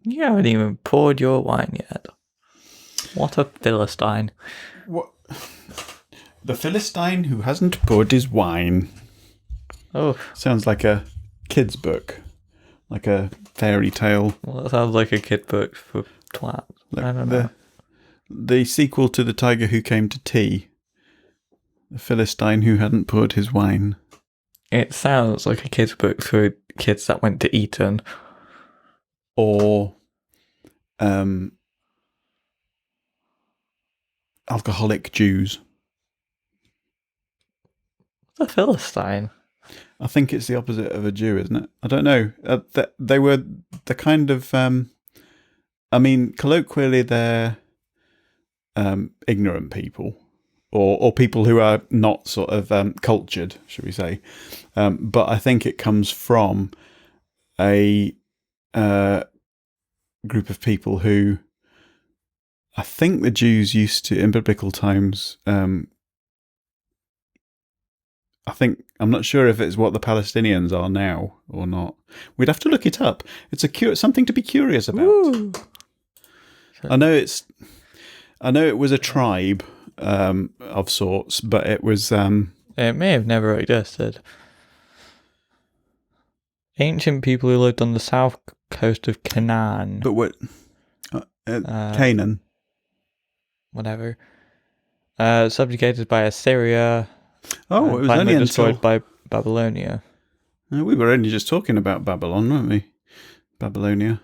You haven't even poured your wine yet. What a Philistine. What? The Philistine who hasn't poured his wine. Oh. Sounds like a kid's book. Like a fairy tale. Well, that sounds like a kid book for twats. Like I don't know. The sequel to The Tiger Who Came to Tea. The Philistine who hadn't poured his wine. It sounds like a kid's book for kids that went to Eton. Or alcoholic Jews. The Philistine. I think it's the opposite of a Jew, isn't it? I don't know. They were the kind of... colloquially, they're ignorant people. Or people who are not sort of cultured, should we say. But I think it comes from a group of people who... I think the Jews used to, in biblical times... I'm not sure if it's what the Palestinians are now or not. We'd have to look it up. It's something to be curious about. Woo. I know it was a tribe of sorts, but it was. It may have never existed. Ancient people who lived on the south coast of Canaan. But what? Canaan. Whatever. Subjugated by Assyria. Oh, it was finally only destroyed by Babylonia. We were only just talking about Babylon, weren't we? Babylonia.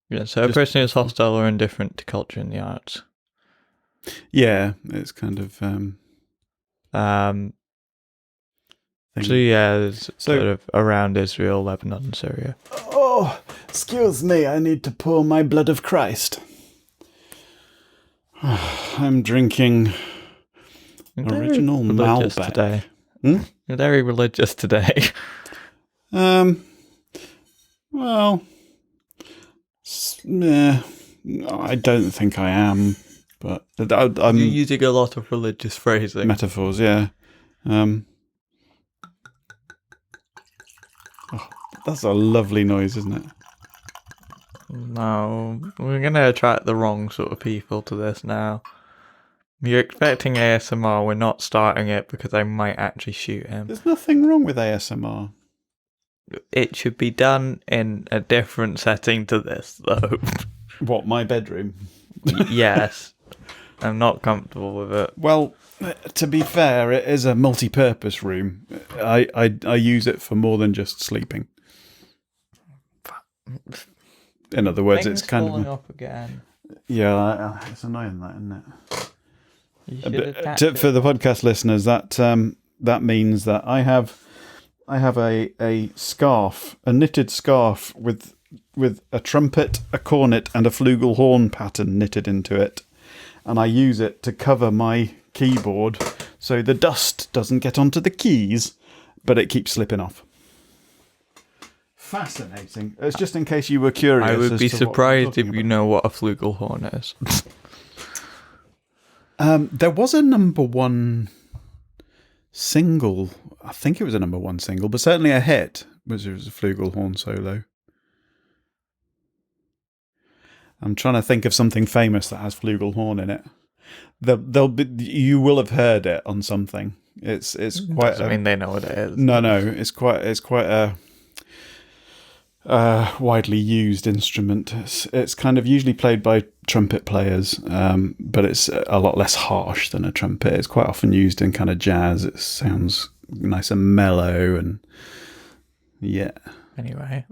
Yeah, so a person who's hostile or indifferent to culture and the arts. Yeah, it's kind of... So yeah, it's sort of around Israel, Lebanon, and Syria. Oh, excuse me, I need to pour my blood of Christ. I'm drinking original Malbec. Today. You're very religious today. Well, I don't think I am, but I'm You're using a lot of religious phrasing. Metaphors, yeah. Oh, that's a lovely noise, isn't it? No, we're going to attract the wrong sort of people to this now. You're expecting ASMR, we're not starting it because I might actually shoot him. There's nothing wrong with ASMR. It should be done in a different setting to this, though. What, my bedroom? Yes. I'm not comfortable with it. Well, to be fair, it is a multi-purpose room. I use it for more than just sleeping. In other words, it's kind falling of... up again. Yeah, it's annoying that, isn't it? You should attach it. For the podcast listeners, that means that I have a scarf, a knitted scarf with a trumpet, a cornet, and a flugelhorn pattern knitted into it, and I use it to cover my keyboard so the dust doesn't get onto the keys, but it keeps slipping off. Fascinating. It's just in case you were curious. I would be surprised if you know what a flugelhorn is. There was a number one single. I think it was a number one single, but certainly a hit. It was a flugelhorn solo. I'm trying to think of something famous that has flugelhorn in it. You will have heard it on something. It's quite. I mean, they know what it is. No, it's quite a widely used instrument. It's kind of usually played by trumpet players, but it's a lot less harsh than a trumpet. It's quite often used in kind of jazz. It sounds nice and mellow, and yeah. Anyway,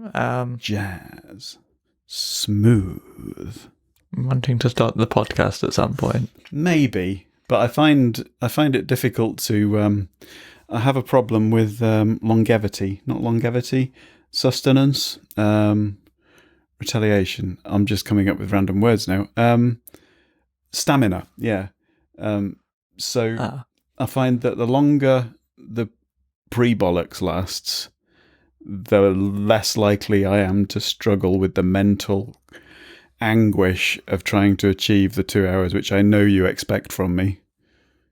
jazz, smooth. I'm wanting to start the podcast at some point. Maybe, but I find it difficult to. I have a problem with longevity, not longevity. Sustenance, retaliation. I'm just coming up with random words now. Stamina, yeah. So I find that the longer the pre-Bollocks lasts, the less likely I am to struggle with the mental anguish of trying to achieve the 2 hours, which I know you expect from me.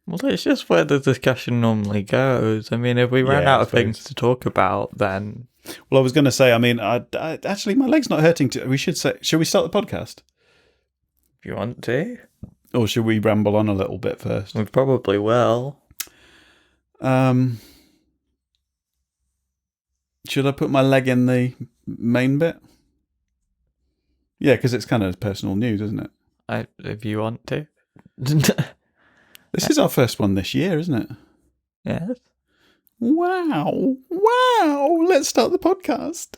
Well, it's just where the discussion normally goes. I mean, if we ran out of things to talk about, then Well, I was going to say, I mean, actually, my leg's not hurting. Should we start the podcast? If you want to. Or should we ramble on a little bit first? We probably will. Should I put my leg in the main bit? Yeah, because it's kind of personal news, isn't it? If you want to. This is our first one this year, isn't it? Yes. Wow. Let's start the podcast.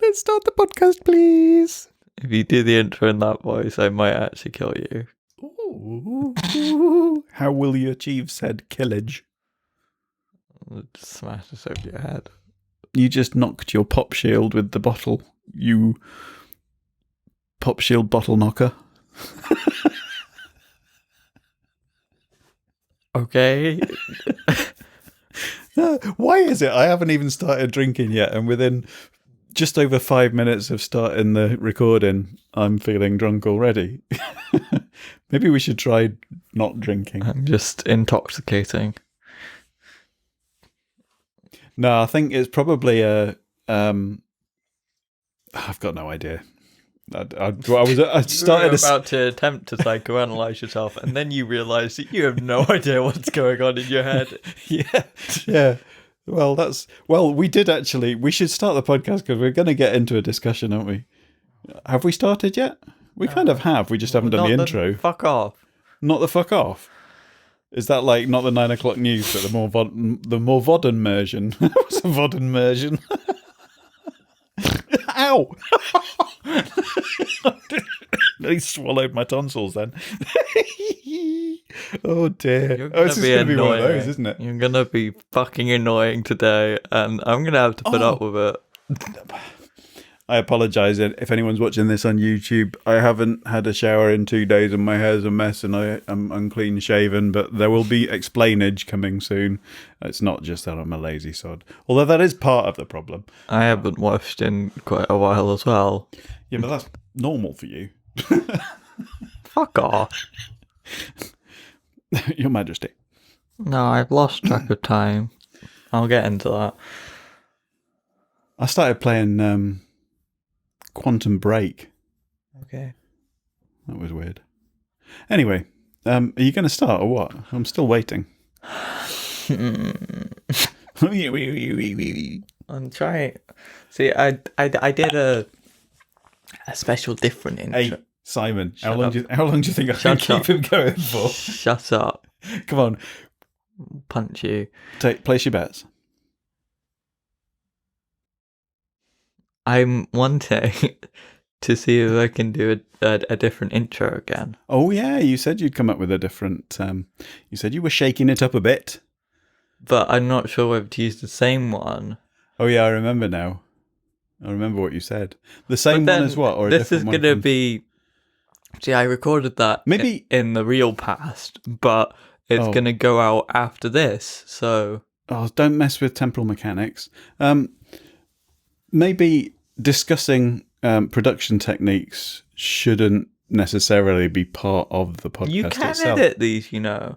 Let's start the podcast, please. If you do the intro in that voice, I might actually kill you. Ooh. How will you achieve said killage? Just smash this over your head. You just knocked your pop shield with the bottle. You pop shield bottle knocker. Okay. Why is it I haven't even started drinking yet, and within just over 5 minutes of starting the recording, I'm feeling drunk already? Maybe we should try not drinking. I'm just intoxicating. No, I think it's probably a. I've got no idea. I started about to attempt to psychoanalyze yourself, and then you realise that you have no idea what's going on in your head. Yeah. Well, we did actually. We should start the podcast because we're going to get into a discussion, aren't we? Have we started yet? We kind of have. We just haven't done the intro. Fuck off. Not the fuck off. Is that like not the 9 o'clock news, but the more modern version? What's a modern version? Ow! I swallowed my tonsils then. Oh dear. This is going to be one of those, isn't it? You're going to be fucking annoying today, and I'm going to have to put up with it. I apologise if anyone's watching this on YouTube. I haven't had a shower in 2 days and my hair's a mess and I am unclean shaven, but there will be explainage coming soon. It's not just that I'm a lazy sod, although that is part of the problem. I haven't washed in quite a while as well. Yeah, but that's normal for you. Fuck off. Your Majesty. No, I've lost track of time. I'll get into that. I started playing Quantum Break. Okay. That was weird. Anyway, are you going to start or what? I'm still waiting. I'm trying. See, I did a special different intro. Hey, Simon, how long do you think I can keep him going for? Shut up. Come on. Punch you. Place your bets. I'm wanting to see if I can do a different intro again. Oh, yeah, you said you'd come up with a different... you said you were shaking it up a bit. But I'm not sure whether to use the same one. Oh, yeah, I remember now. I remember what you said. The same one as what? Or this is going to be... See, I recorded that maybe in the real past, but it's going to go out after this, so... Oh, don't mess with temporal mechanics. Maybe discussing production techniques shouldn't necessarily be part of the podcast You can itself. edit these, you know.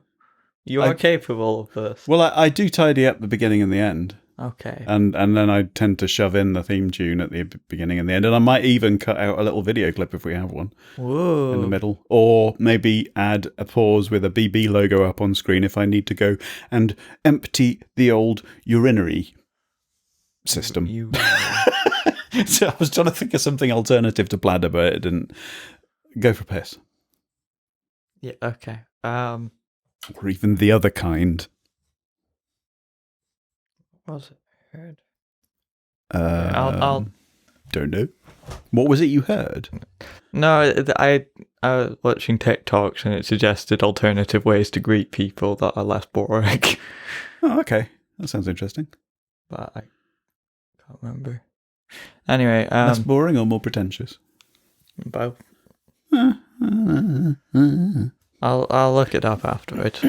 You are capable of this. Well, I do tidy up the beginning and the end. Okay. And then I tend to shove in the theme tune at the beginning and the end. And I might even cut out a little video clip if we have one. Whoa. In the middle. Or maybe add a pause with a BB logo up on screen if I need to go and empty the old urinary system. So I was trying to think of something alternative to bladder, but it didn't. Go for piss. Yeah, okay. Or even the other kind. What was it I heard? I'll don't know. What was it you heard? No, I was watching TikToks and it suggested alternative ways to greet people that are less boring. Oh, okay. That sounds interesting. But I can't remember. Anyway, less boring or more pretentious? Both. I'll look it up afterwards.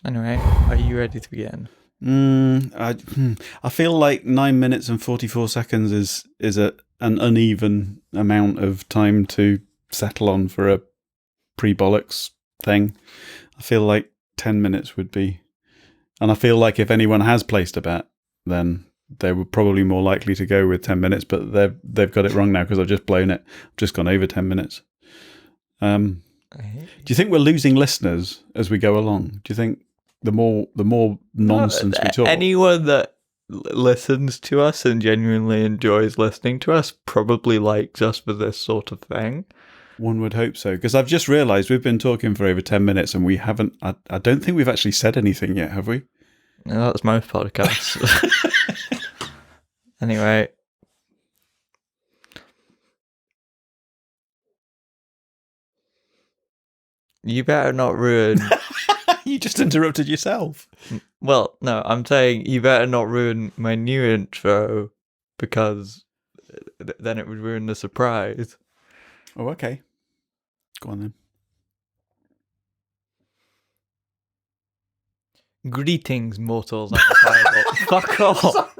Anyway, are you ready to begin? I feel like 9 minutes and 44 seconds is an uneven amount of time to settle on for a pre-Bollocks thing. I feel like 10 minutes would be And I feel like if anyone has placed a bet, then they were probably more likely to go with 10 minutes, but they've got it wrong now because I've just blown it. I've just gone over 10 minutes. Do you think we're losing listeners as we go along? Do you think the more nonsense we talk? Anyone that listens to us and genuinely enjoys listening to us probably likes us for this sort of thing. One would hope so, because I've just realised we've been talking for over 10 minutes and we haven't. I don't think we've actually said anything yet, have we? No, that's most podcasts. Anyway. You better not ruin... You just interrupted yourself. Well, no, I'm saying you better not ruin my new intro because then it would ruin the surprise. Oh, okay. Go on then. Greetings, mortals. Fuck off.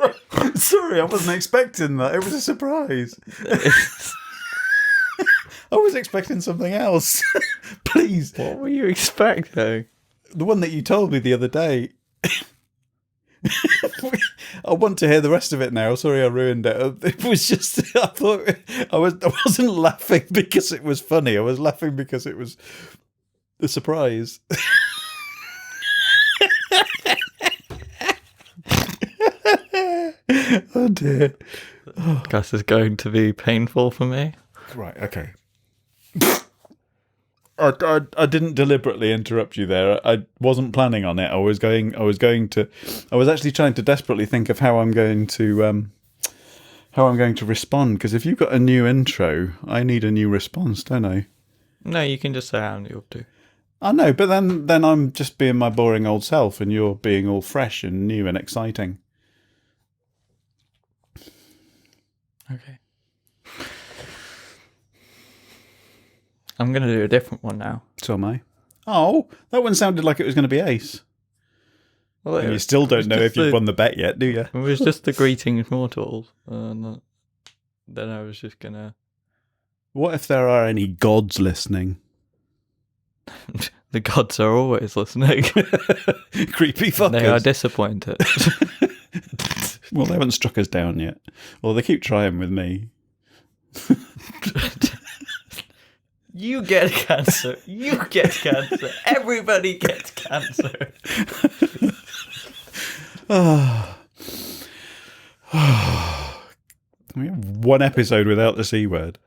Sorry, I wasn't expecting that. It was a surprise. I was expecting something else. Please. What were you expecting? The one that you told me the other day. I want to hear the rest of it now. Sorry, I ruined it. It was just, I thought I wasn't laughing because it was funny. I was laughing because it was the surprise. Oh dear. Guess it's going to be painful for me. Right, okay. I didn't deliberately interrupt you there. I wasn't planning on it. I was actually trying to desperately think of how I'm going to respond, because if you've got a new intro, I need a new response, don't I? No, you can just say I'm new too. I know, but then I'm just being my boring old self and you're being all fresh and new and exciting. Okay. I'm going to do a different one now. So am I. Oh, that one sounded like it was going to be ace. Well, and you still don't know if you've won the bet yet, do you? It was just the greetings mortals. Then I was just going to... What if there are any gods listening? The gods are always listening. Creepy fuckers. They are disappointed. Well, they haven't struck us down yet. Well, they keep trying with me. You get cancer. You get cancer. Everybody gets cancer. We have one episode without the C word.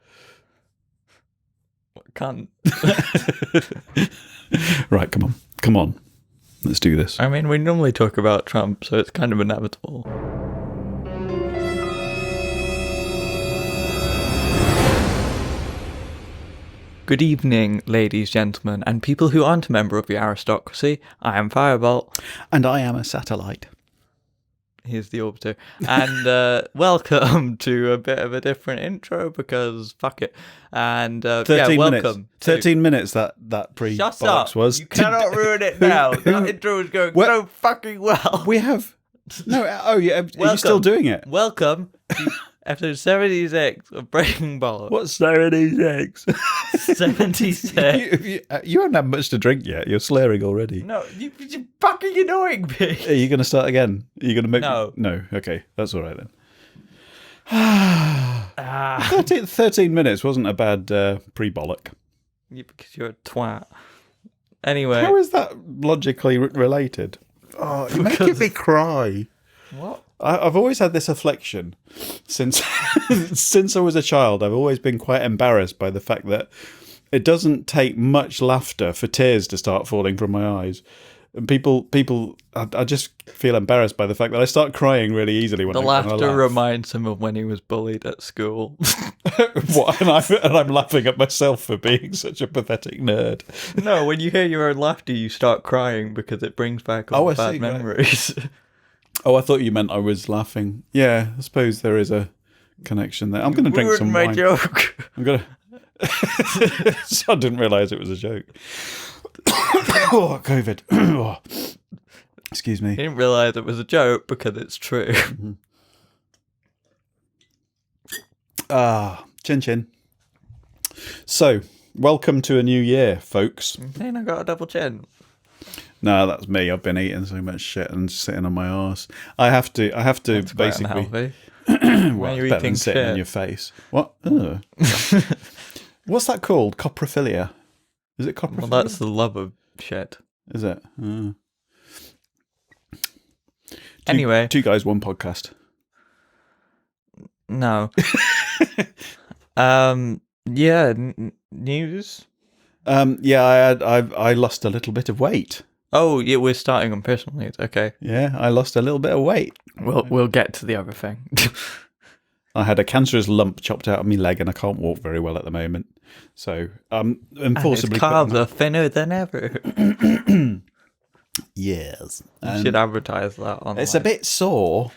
Can't. Right, come on. Let's do this. I mean, we normally talk about Trump, so it's kind of inevitable. Good evening, ladies, gentlemen, and people who aren't a member of the aristocracy. I am Firebolt. And I am a satellite. Here's the Orbiter. And welcome to a bit of a different intro because fuck it. And 13 welcome. minutes. 13 minutes that pre-box was. You cannot ruin it now. That intro is going so fucking well. We have... No, oh yeah, are you still doing it? Welcome to episode 76 of Breaking Bollocks. What's 76? 76. You haven't had much to drink yet. You're slurring already. No, you're fucking annoying me. Are you going to start again? Are you going to make... No. No, okay. That's all right then. 13 minutes wasn't a bad pre-bollock. Yeah, because you're a twat. Anyway. How is that logically related? Oh, you're making me cry. What? I've always had this affliction since since I was a child. I've always been quite embarrassed by the fact that it doesn't take much laughter for tears to start falling from my eyes. And people, I just feel embarrassed by the fact that I start crying really easily when the I laughter laugh. Reminds him of when he was bullied at school. What? And I'm laughing at myself for being such a pathetic nerd. No, when you hear your own laughter, you start crying because it brings back all bad memories. Right. Oh, I thought you meant I was laughing. Yeah, I suppose there is a connection there. I'm going to drink some wine. My joke. I'm going to... I didn't realise it was a joke. Oh, COVID. Oh. Excuse me. I didn't realise it was a joke because it's true. Mm-hmm. Chin chin. So, welcome to a new year, folks. I got a double chin. No, that's me. I've been eating so much shit and sitting on my arse. I have to That's quite basically. unhealthy. Well, are you it's better than eating sitting shit? in your face. What? Ugh. What's that called? Coprophilia. Is it coprophilia? Well, that's the love of shit. Is it? Anyway. Two guys, one podcast. No. Yeah, news? I lost a little bit of weight. Oh, yeah, we're starting on personal news. Okay. Yeah, I lost a little bit of weight. We'll get to the other thing. I had a cancerous lump chopped out of my leg and I can't walk very well at the moment. So I'm forcibly... carbs are thinner than ever. Yes. You should advertise that online. It's a bit sore.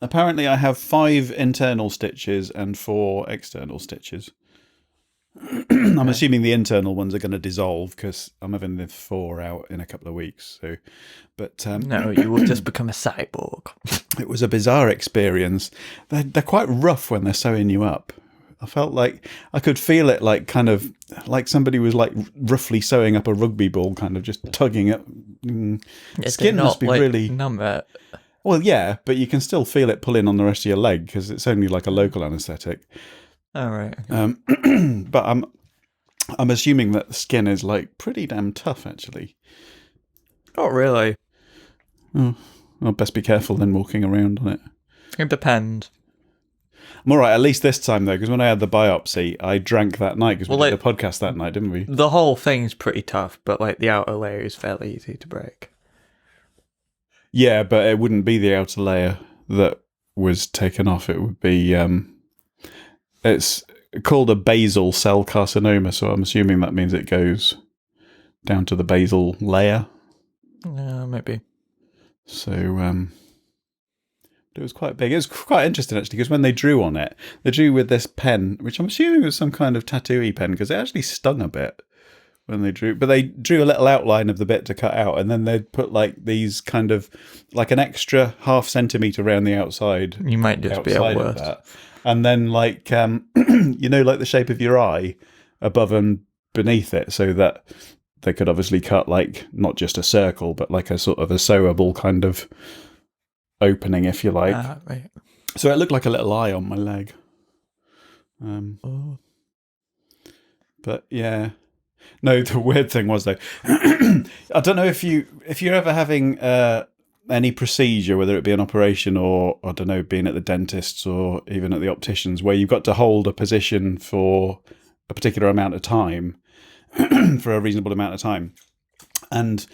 Apparently I have 5 internal stitches and 4 external stitches. I'm assuming the internal ones are going to dissolve because I'm having the 4 out in a couple of weeks. So, but no, you will just become a cyborg. It was a bizarre experience. They're quite rough when they're sewing you up. I felt like I could feel it, like kind of like somebody was like roughly sewing up a rugby ball, kind of just tugging it. Skin must be really numb it. Well, yeah, but you can still feel it pulling on the rest of your leg because it's only like a local anaesthetic. All right. Okay. But I'm assuming that the skin is like pretty damn tough, actually. Not really. Oh, I'll best be careful then walking around on it. It depends. I'm all right, at least this time, though, because when I had the biopsy, I drank that night, because we did the podcast that night, didn't we? The whole thing's pretty tough, but like the outer layer is fairly easy to break. Yeah, but it wouldn't be the outer layer that was taken off. It would be... it's called a basal cell carcinoma, so I'm assuming that means it goes down to the basal layer. Yeah, maybe. So... it was quite big. It was quite interesting, actually, because when they drew on it, they drew with this pen, which I'm assuming was some kind of tattoo-y pen, because it actually stung a bit when they drew. But they drew a little outline of the bit to cut out, and then they'd put like these kind of, like an extra ½ centimetre around the outside. You might just be at worst. That. And then like, you know, like the shape of your eye above and beneath it, so that they could obviously cut like, not just a circle, but like a sort of a sewable kind of opening, if you like. Right. So it looked like a little eye on my leg. But yeah, no. The weird thing was though, I don't know if you're ever having any procedure, whether it be an operation or I don't know, being at the dentist's or even at the optician's, where you've got to hold a position for a particular amount of time, for a reasonable amount of time, and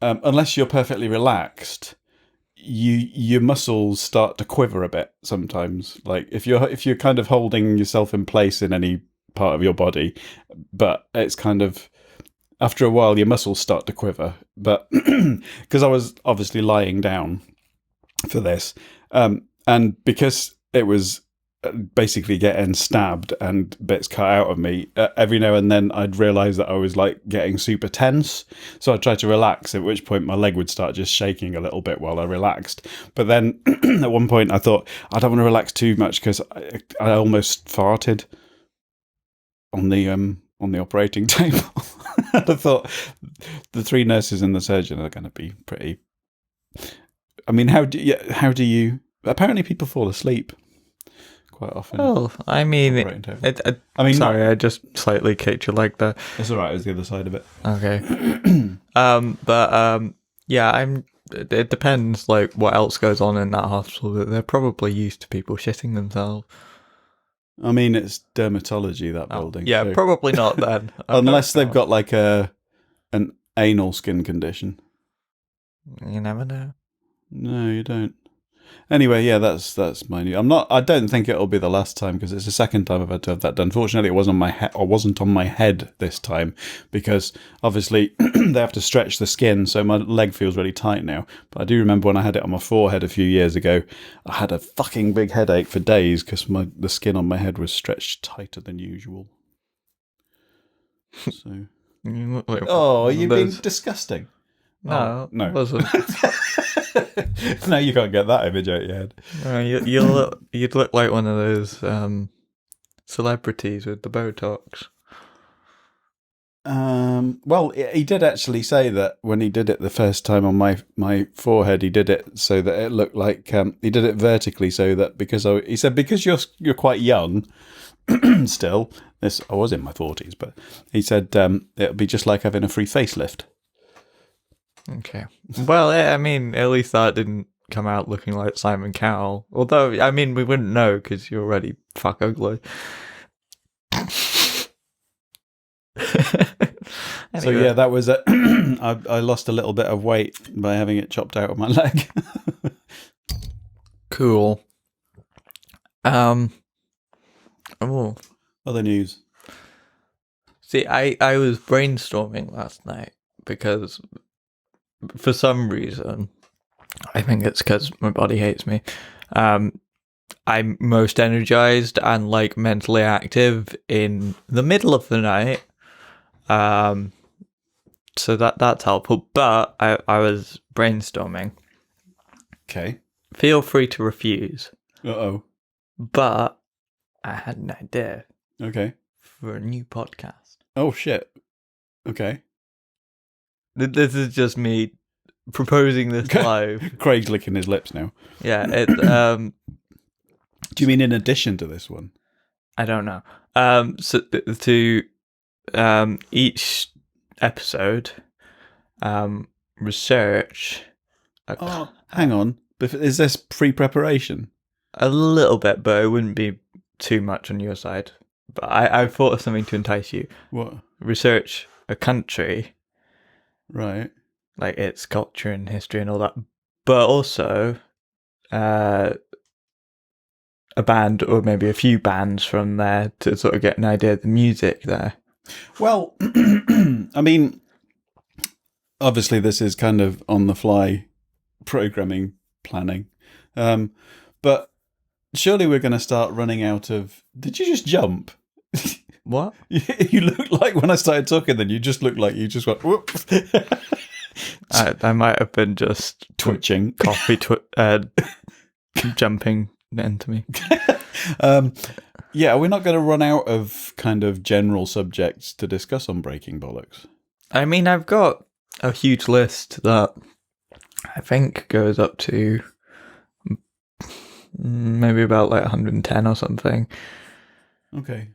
unless you're perfectly relaxed, your muscles start to quiver a bit sometimes. Like if you're kind of holding yourself in place in any part of your body, but it's kind of after a while your muscles start to quiver. But because I was obviously lying down for this, and because it was basically getting stabbed and bits cut out of me, every now and then I'd realise that I was like getting super tense, so I'd try to relax, at which point my leg would start just shaking a little bit while I relaxed. But then at one point I thought I don't want to relax too much because I almost farted on the operating table. I thought the 3 nurses and the surgeon are going to be pretty... I mean, how do you apparently people fall asleep quite often. Oh, I mean, sorry, I just slightly kicked your leg there. It's all right. It was the other side of it. Okay. Yeah, it depends, like, what else goes on in that hospital. They're probably used to people shitting themselves. I mean, it's dermatology, that building. Yeah, so. Probably not then. Unless they've got, like, an anal skin condition. You never know. No, you don't. Anyway, yeah, that's my new. I don't think it'll be the last time because it's the second time I've had to have that done. Fortunately, it wasn't on my head this time because obviously they have to stretch the skin, so my leg feels really tight now. But I do remember when I had it on my forehead a few years ago, I had a fucking big headache for days because the skin on my head was stretched tighter than usual. So, you've been disgusting. No, no, it wasn't. No, you can't get that image out of your head. You'd look like one of those celebrities with the Botox. Well, he did actually say that when he did it the first time on my forehead, he did it so that it looked like he did it vertically, so that he said because you're quite young still. I was in my 40s, but he said it'll be just like having a free facelift. Okay. Well, I mean, at least that didn't come out looking like Simon Cowell. Although, I mean, we wouldn't know because you're already fuck ugly. So yeah, that was I lost a little bit of weight by having it chopped out of my leg. Cool. Oh. Other news. See, I was brainstorming last night because for some reason, I think it's because my body hates me. I'm most energized and like mentally active in the middle of the night. So that's helpful. But I was brainstorming. Okay. Feel free to refuse. Uh-oh. But I had an idea. Okay. For a new podcast. Oh shit. Okay. This is just me proposing this live. Craig's licking his lips now. Yeah, Do you mean in addition to this one? I don't know. So to each episode, research. Hang on. Is this pre-preparation? A little bit, but it wouldn't be too much on your side. But I thought of something to entice you. What? Research a country. Right. Like its culture and history and all that. But also a band or maybe a few bands from there to sort of get an idea of the music there. Well, I mean, obviously this is kind of on the fly programming planning. But surely we're going to start running out of... Did you just jump? What? You looked like when I started talking, then you just looked like you just went, whoops. I might have been just twitching. Coffee jumping into me. Yeah, we're not going to run out of kind of general subjects to discuss on Breaking Bollocks. I mean, I've got a huge list that I think goes up to maybe about like 110 or something. Okay.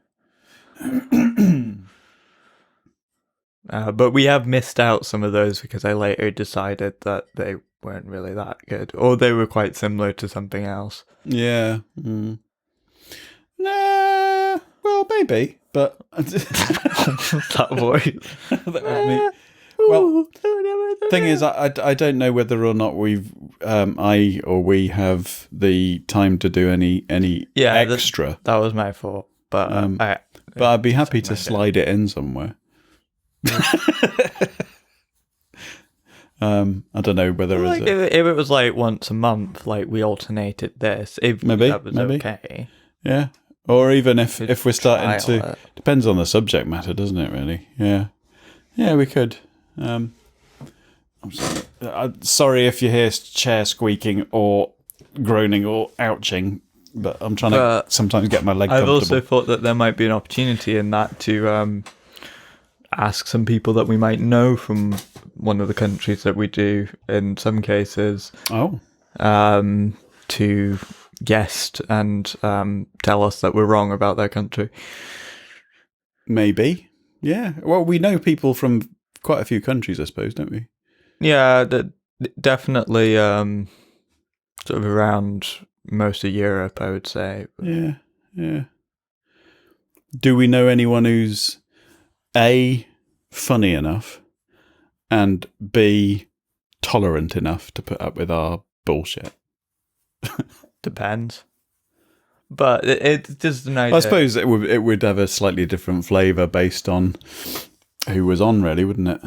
But we have missed out some of those because I later decided that they weren't really that good, or they were quite similar to something else. Yeah. Mm. Nah, well, maybe, but that voice. Well, thing is, I don't know whether or not we have the time to do any extra. That was my fault, but I'd be happy to slide it in somewhere. I don't know whether like if it was like once a month, like we alternated this. If that was okay, yeah. Or even if we're starting to, depends on the subject matter, doesn't it? Really, yeah, we could. I'm sorry if you hear chair squeaking or groaning or ouching, but I'm trying to sometimes get my leg comfortable. I've also thought that there might be an opportunity in that to ask some people that we might know from one of the countries that we do in some cases. To guest and tell us that we're wrong about their country. Maybe. Yeah. Well, we know people from quite a few countries, I suppose, don't we? Yeah, definitely sort of around most of Europe, I would say. Yeah. Do we know anyone who's A, funny enough, and B, tolerant enough to put up with our bullshit? Depends. But it's just an idea. I suppose it would have a slightly different flavour based on who was on, really, wouldn't it?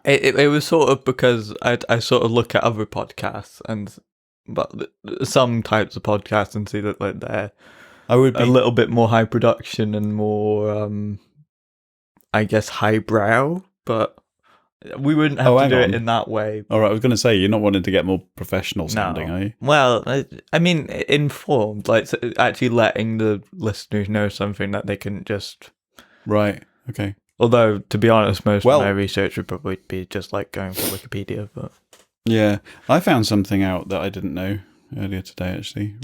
It was sort of because I sort of look at other podcasts but some types of podcasts and see that like they're a little bit more high production and more I guess highbrow, but we wouldn't have to do it in that way. All right, I was going to say, you're not wanting to get more professional sounding, are you? Well, I mean, informed, like actually letting the listeners know something that they can just... Right, okay. Although, to be honest, most of my research would probably be just like going for Wikipedia. But yeah, I found something out that I didn't know earlier today, actually,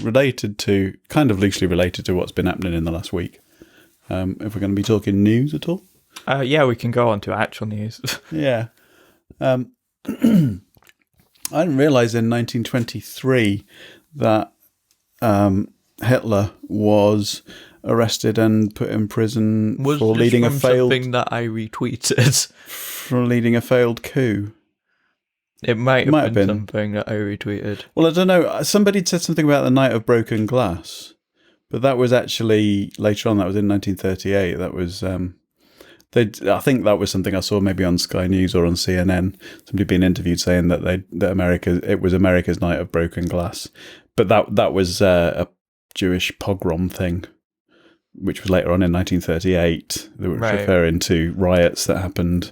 kind of loosely related to what's been happening in the last week. If we're going to be talking news at all? Yeah, we can go on to actual news. Yeah. I didn't realise in 1923 that Hitler was arrested and put in prison for leading a failed... something that I retweeted. For leading a failed coup. It might have been something that I retweeted. Well, I don't know. Somebody said something about the Night of Broken Glass, but that was actually later on. That was in 1938. That was... I think that was something I saw maybe on Sky News or on CNN. Somebody being interviewed saying that it was America's Night of Broken Glass, but that was a Jewish pogrom thing, which was later on in 1938. They were referring to riots that happened.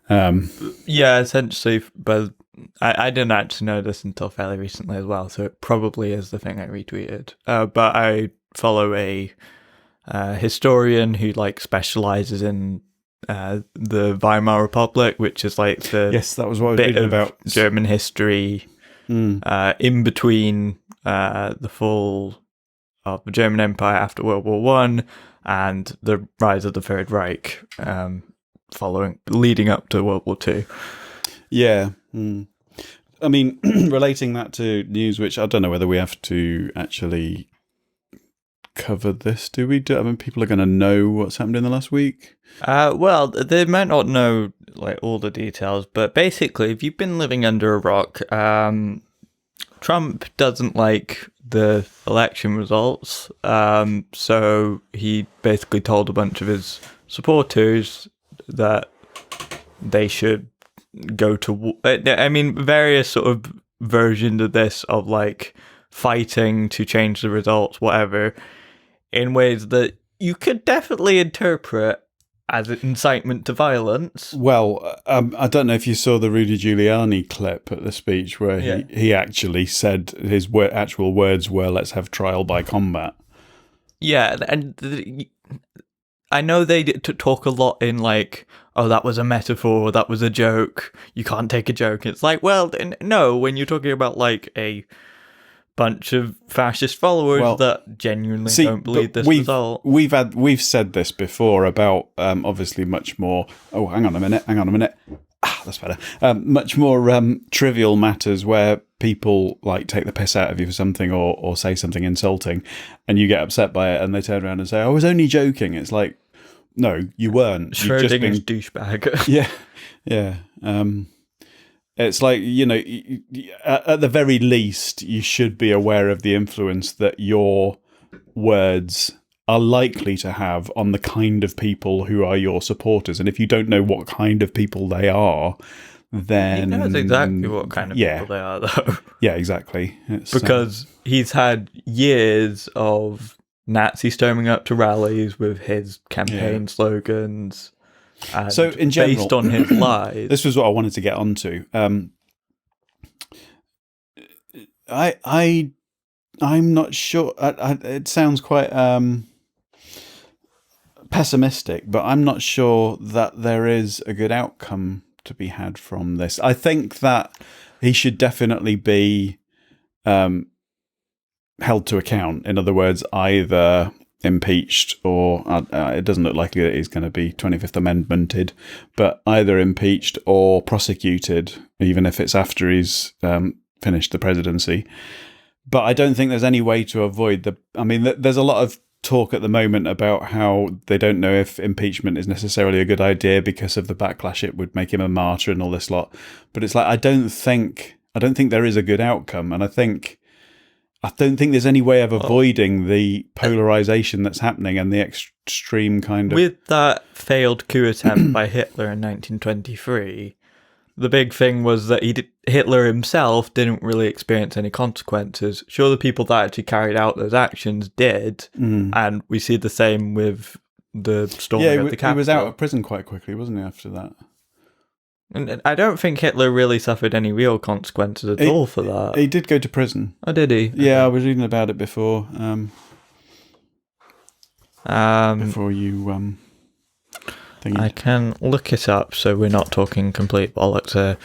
Yeah, essentially, but I didn't actually know this until fairly recently as well, so it probably is the thing I retweeted. But I follow a historian who specializes in the Weimar Republic, which is like the that was what I was reading about German history in between the fall of the German Empire after World War One and the rise of the Third Reich, leading up to World War Two. Yeah. I mean, relating that to news, which I don't know whether we have to actually cover this, do we? I mean, people are going to know what's happened in the last week. Well, they might not know all the details, but basically, if you've been living under a rock, Trump doesn't like the election results, so he basically told a bunch of his supporters that they should go to... I mean, various sort of versions of this, of fighting to change the results, whatever, in ways that you could definitely interpret as an incitement to violence. Well, I don't know if you saw the Rudy Giuliani clip at the speech where he actually said his actual words were, "Let's have trial by combat." Yeah, and I know they talk a lot in oh, that was a metaphor, that was a joke, you can't take a joke. It's well, no, when you're talking about a bunch of fascist followers that genuinely don't believe this result. We've said this before about obviously much more... Oh, hang on a minute. That's better. Much more trivial matters where people take the piss out of you for something or say something insulting, and you get upset by it, and they turn around and say, "I was only joking." It's no, you weren't. Schrodinger's douchebag. Yeah. It's at the very least, you should be aware of the influence that your words are likely to have on the kind of people who are your supporters. And if you don't know what kind of people they are, then... He knows exactly what kind of people they are, though. Yeah, exactly. Because he's had years of Nazis turning up to rallies with his campaign slogans. So, in general, based on his lies, this was what I wanted to get onto. I'm not sure. It sounds quite pessimistic, but I'm not sure that there is a good outcome to be had from this. I think that he should definitely be held to account. In other words, either impeached or it doesn't look likely that he's going to be 25th Amendmented, but either impeached or prosecuted, even if it's after he's finished the presidency. But I don't think there's any way to avoid there's a lot of talk at the moment about how they don't know if impeachment is necessarily a good idea because of the backlash it would make him a martyr and all this lot. But it's I don't think there is a good outcome, and I don't think there's any way of avoiding the polarization that's happening and the extreme kind of... With that failed coup attempt by Hitler in 1923, the big thing was that Hitler himself didn't really experience any consequences. Sure, the people that actually carried out those actions did, and we see the same with the storming of the Capitol. He was out of prison quite quickly, wasn't he, after that? And I don't think Hitler really suffered any real consequences at all for that. He did go to prison. Oh, did he? Yeah, I was reading about it before. Before you... thingy? I can look it up so we're not talking complete bollocks here.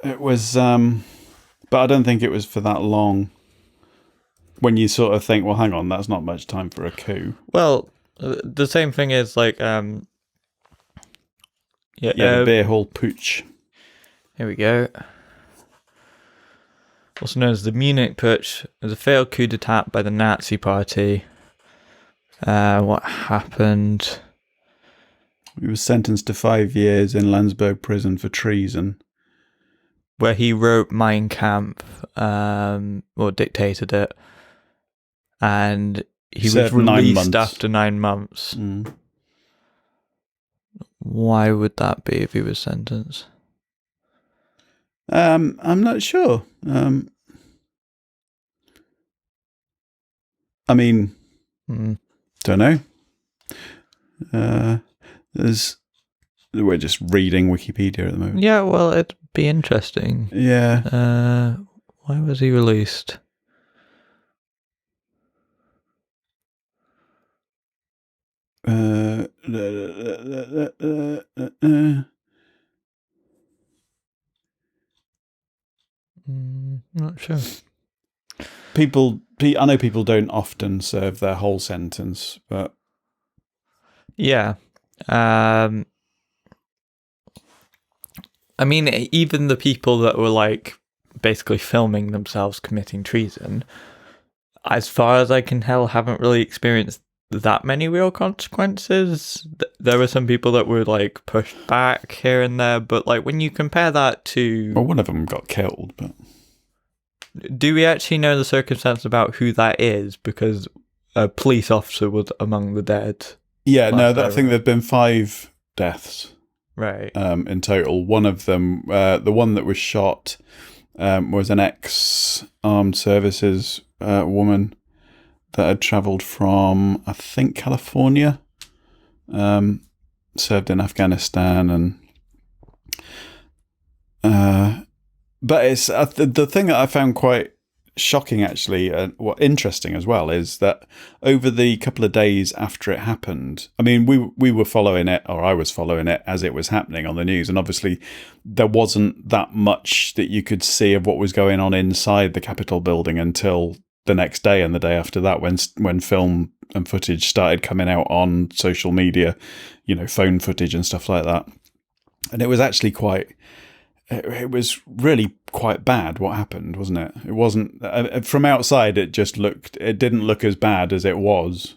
It was, but I don't think it was for that long. When you sort of think, well, hang on, that's not much time for a coup. Well, the same thing is like, the beer hall putsch. Here we go. Also known as the Munich Putsch, it was a failed coup d'etat by the Nazi Party. What happened? He was sentenced to 5 years in Landsberg prison for treason. Where he wrote Mein Kampf, or dictated it. And he was released after 9 months. Mm. Why would that be if he was sentenced? I'm not sure. I mean, don't know. We're just reading Wikipedia at the moment. Yeah, well, it'd be interesting. Yeah. Why was he released? Not sure. I know people don't often serve their whole sentence, but yeah. I mean, even the people that were like basically filming themselves committing treason, as far as I can tell, haven't really experienced that many real consequences. There were some people that were like pushed back here and there, but like when you compare that to, well, one of them got killed. But do we actually know the circumstance about who that is? Because a police officer was among the dead. Yeah, no, I think there've been 5 deaths, right? In total. One of them, the one that was shot, was an ex-armed services woman that had travelled from, I think, California, served in Afghanistan, and but it's the thing that I found quite shocking, actually, and interesting as well, is that over the couple of days after it happened, I mean, we were following it, or I was following it as it was happening on the news, and obviously there wasn't that much that you could see of what was going on inside the Capitol building until the next day and the day after that, when film and footage started coming out on social media, phone footage and stuff like that. And it was actually it was really quite bad what happened, wasn't it? It wasn't, from outside, it didn't look as bad as it was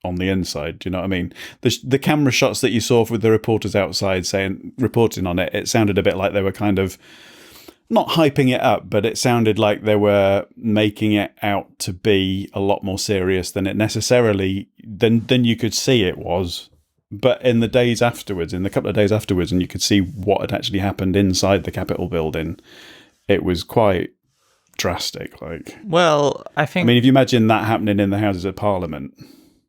on the inside. Do you know what I mean? The camera shots that you saw with the reporters outside reporting on it, it sounded a bit like they were kind of, not hyping it up, but it sounded like they were making it out to be a lot more serious than it necessarily, than you could see it was. But in the couple of days afterwards, and you could see what had actually happened inside the Capitol building, it was quite drastic. Well, I mean, if you imagine that happening in the Houses of Parliament.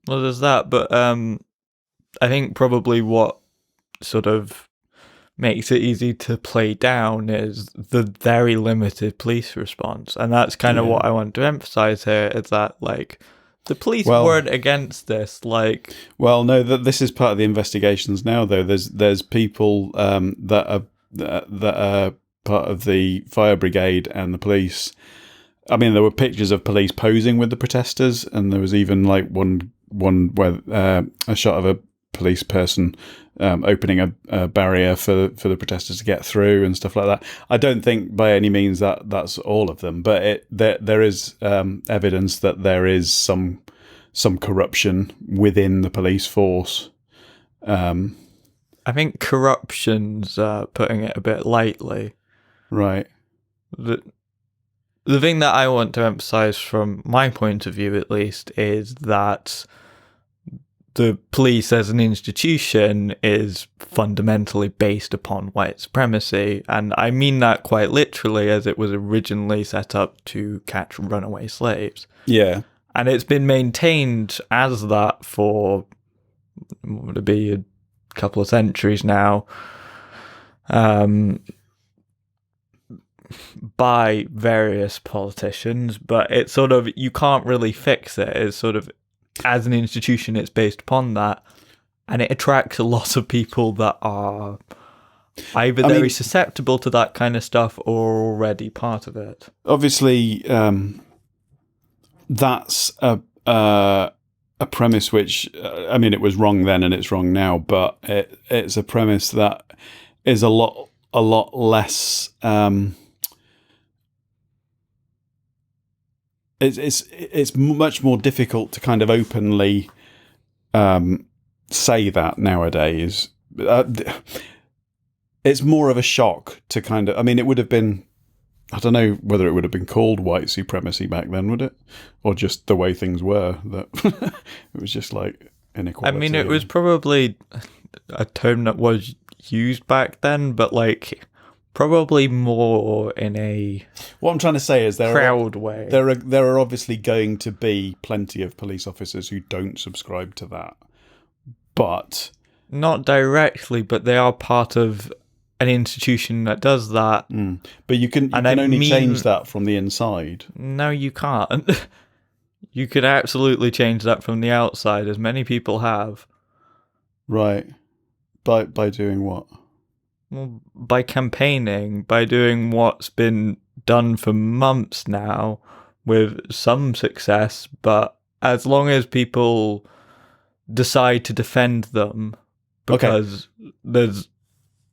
Well, there's that, but I think probably what sort of makes it easy to play down is the very limited police response. And that's kind of what I want to emphasize here, is that like the police weren't against this. Well, no, this is part of the investigations now, though. There's people that are part of the fire brigade and the police. I mean, there were pictures of police posing with the protesters, and there was even like one where a shot of a police person opening a barrier for the protesters to get through and stuff like that. I don't think by any means that's all of them, but there is evidence that there is some corruption within the police force. I think corruption's putting it a bit lightly. Right. The thing that I want to emphasize from my point of view, at least, is that the police as an institution is fundamentally based upon white supremacy. And I mean that quite literally, as it was originally set up to catch runaway slaves. Yeah. And it's been maintained as that for, what would it be, a couple of centuries now, by various politicians. But it's sort of, you can't really fix it. It's sort of, as an institution, it's based upon that. and it attracts a lot of people that are either very susceptible to that kind of stuff or already part of it. Obviously, that's a premise which, it was wrong then and it's wrong now, but it's a premise that is a lot less. It's much more difficult to kind of openly say that nowadays. It's more of a shock to kind of. It would have been. I don't know whether it would have been called white supremacy back then, would it? Or just the way things were, that it was just like inequality. It was probably a term that was used back then, but like probably more in a what I'm trying to say is proud way. There are obviously going to be plenty of police officers who don't subscribe to that. But not directly, but they are part of an institution that does that. But you can only change that from the inside. No, you can't. You could absolutely change that from the outside, as many people have. Right. By doing what? Well, by campaigning, by doing what's been done for months now, with some success, but as long as people decide to defend them, because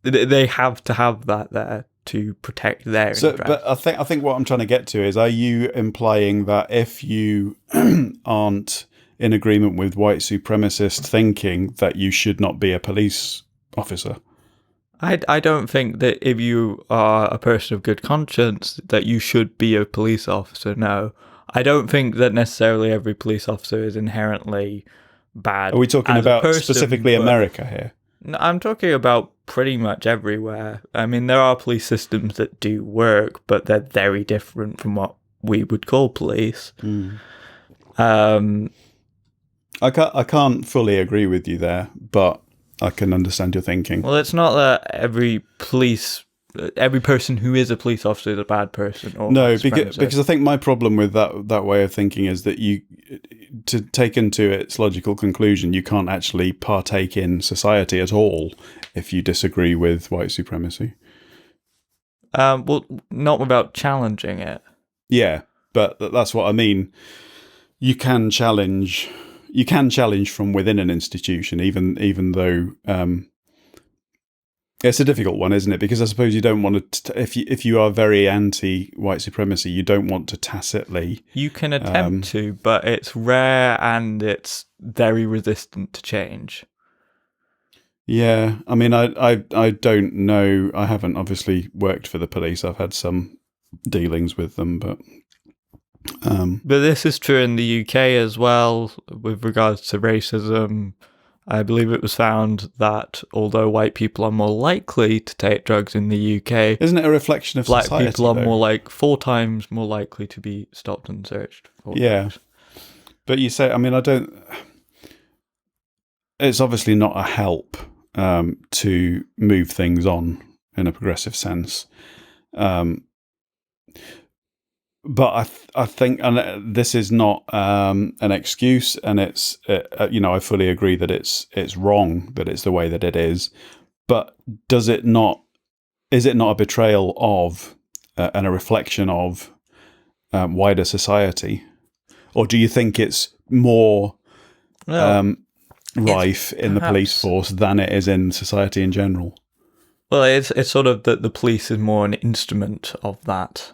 they have to have that there to protect their interests. But I think what I'm trying to get to is, are you implying that if you aren't in agreement with white supremacist thinking, that you should not be a police officer? I don't think that if you are a person of good conscience that you should be a police officer, no. I don't think that necessarily every police officer is inherently bad. Are we talking about specifically America here? No, I'm talking about pretty much everywhere. There are police systems that do work, but they're very different from what we would call police. I can't fully agree with you there, but I can understand your thinking. Well, it's not that every person who is a police officer is a bad person. Or no, because I think my problem with that way of thinking is that to take into its logical conclusion, you can't actually partake in society at all if you disagree with white supremacy. Well, not without challenging it. Yeah, but that's what I mean. You can challenge from within an institution, even though it's a difficult one, isn't it? Because I suppose you don't want to, if you are very anti-white supremacy, you don't want to tacitly. You can attempt to, but it's rare and it's very resistant to change. Yeah, I don't know. I haven't obviously worked for the police. I've had some dealings with them, but this is true in the UK as well with regards to racism. I believe it was found that although white people are more likely to take drugs in the UK, isn't it a reflection of black society? People are 4 times more likely to be stopped and searched for drugs. But you say, I don't. It's obviously not a help to move things on in a progressive sense. But I think, and this is not an excuse, and it's I fully agree that it's wrong, that it's the way that it is. But is it not a betrayal of and a reflection of wider society, or do you think it's more rife in the police force than it is in society in general? Well, it's sort of that the police is more an instrument of that.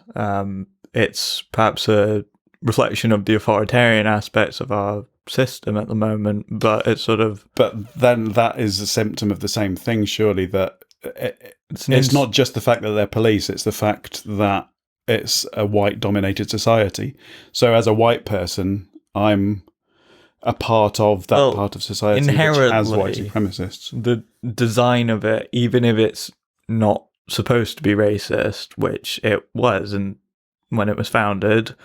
It's perhaps a reflection of the authoritarian aspects of our system at the moment, but it's sort of... But then that is a symptom of the same thing, surely, that it's not just the fact that they're police, it's the fact that it's a white-dominated society. So as a white person, I'm a part of that part of society which has white supremacists. The design of it, even if it's not supposed to be racist, which it was, and when it was founded,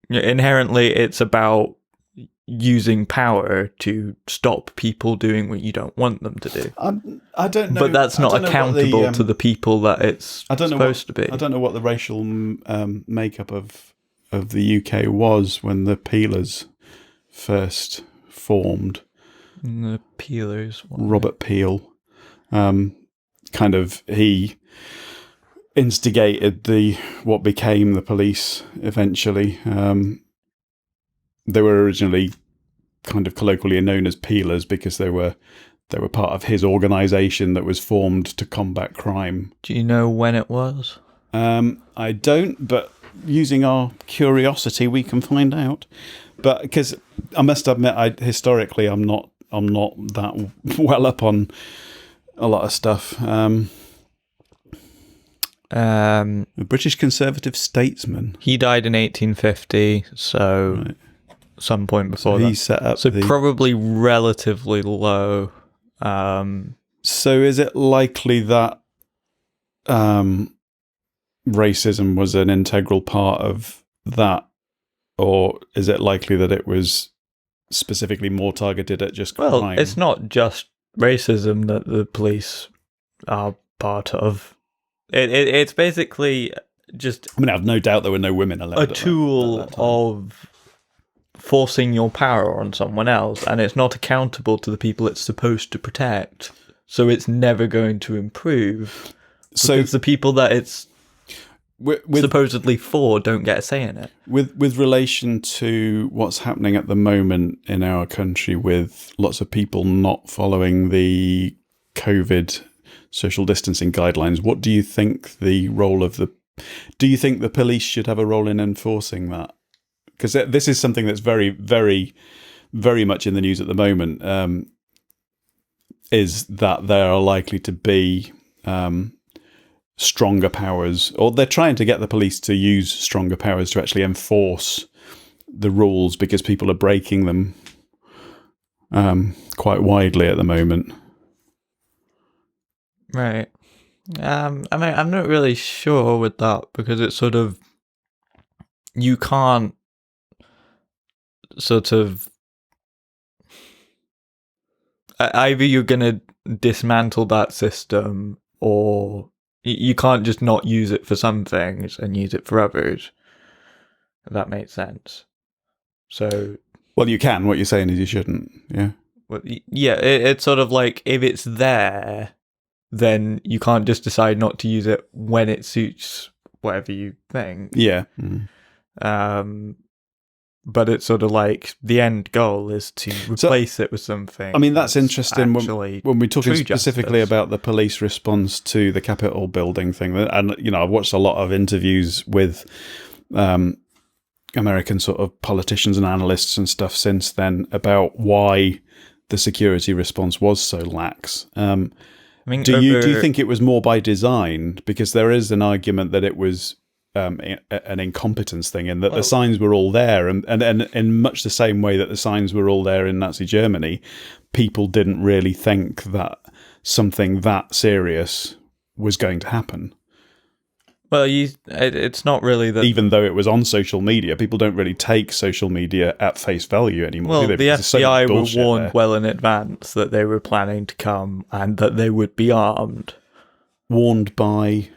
inherently it's about using power to stop people doing what you don't want them to do. I don't know, but that's not accountable to the people that it's supposed to be. I don't know what the racial makeup of the UK was when the peelers first formed. The Peelers. Robert Peel. He instigated what became the police eventually. They were originally kind of colloquially known as Peelers because they were part of his organisation that was formed to combat crime. Do you know when it was? I don't, but using our curiosity, we can find out. But because I must admit, historically, I'm not that well up on a lot of stuff. A British conservative statesman. He died in 1850, so right. Some point before he set up. So probably relatively low. So is it likely that racism was an integral part of that, or is it likely that it was specifically more targeted at just crime? Well, it's not just racism that the police are part of. It's basically just... I mean, I have no doubt there were no women allowed. A tool of forcing your power on someone else, and it's not accountable to the people it's supposed to protect. So it's never going to improve. So the people that it's supposedly for don't get a say in it. With relation to what's happening at the moment in our country with lots of people not following the COVID social distancing guidelines, what do you think the role of do you think the police should have a role in enforcing that? Because this is something that's very, very, very much in the news at the moment, is that there are likely to be stronger powers, or they're trying to get the police to use stronger powers to actually enforce the rules because people are breaking them quite widely at the moment. Right. I mean, I'm not really sure with that because it's sort of, you can't sort of, either you're going to dismantle that system, or you can't just not use it for some things and use it for others. If that makes sense. So, well, you can. What you're saying is you shouldn't. Yeah. Well, yeah. It's sort of like, if it's there, then you can't just decide not to use it when it suits whatever you think. Yeah. But it's sort of like the end goal is to replace it with something. I mean, that's interesting when we're talking specifically about the police response to the Capitol building thing. And, you know, I've watched a lot of interviews with American sort of politicians and analysts and stuff since then about why the security response was so lax. I mean, do you think it was more by design? Because there is an argument that it was an incompetence thing, in that the signs were all there, and in much the same way that the signs were all there in Nazi Germany, people didn't really think that something that serious was going to happen. Well, it's not really that... Even though it was on social media, people don't really take social media at face value anymore. Well, the FBI were warned well in advance that they were planning to come and that they would be armed. Warned by...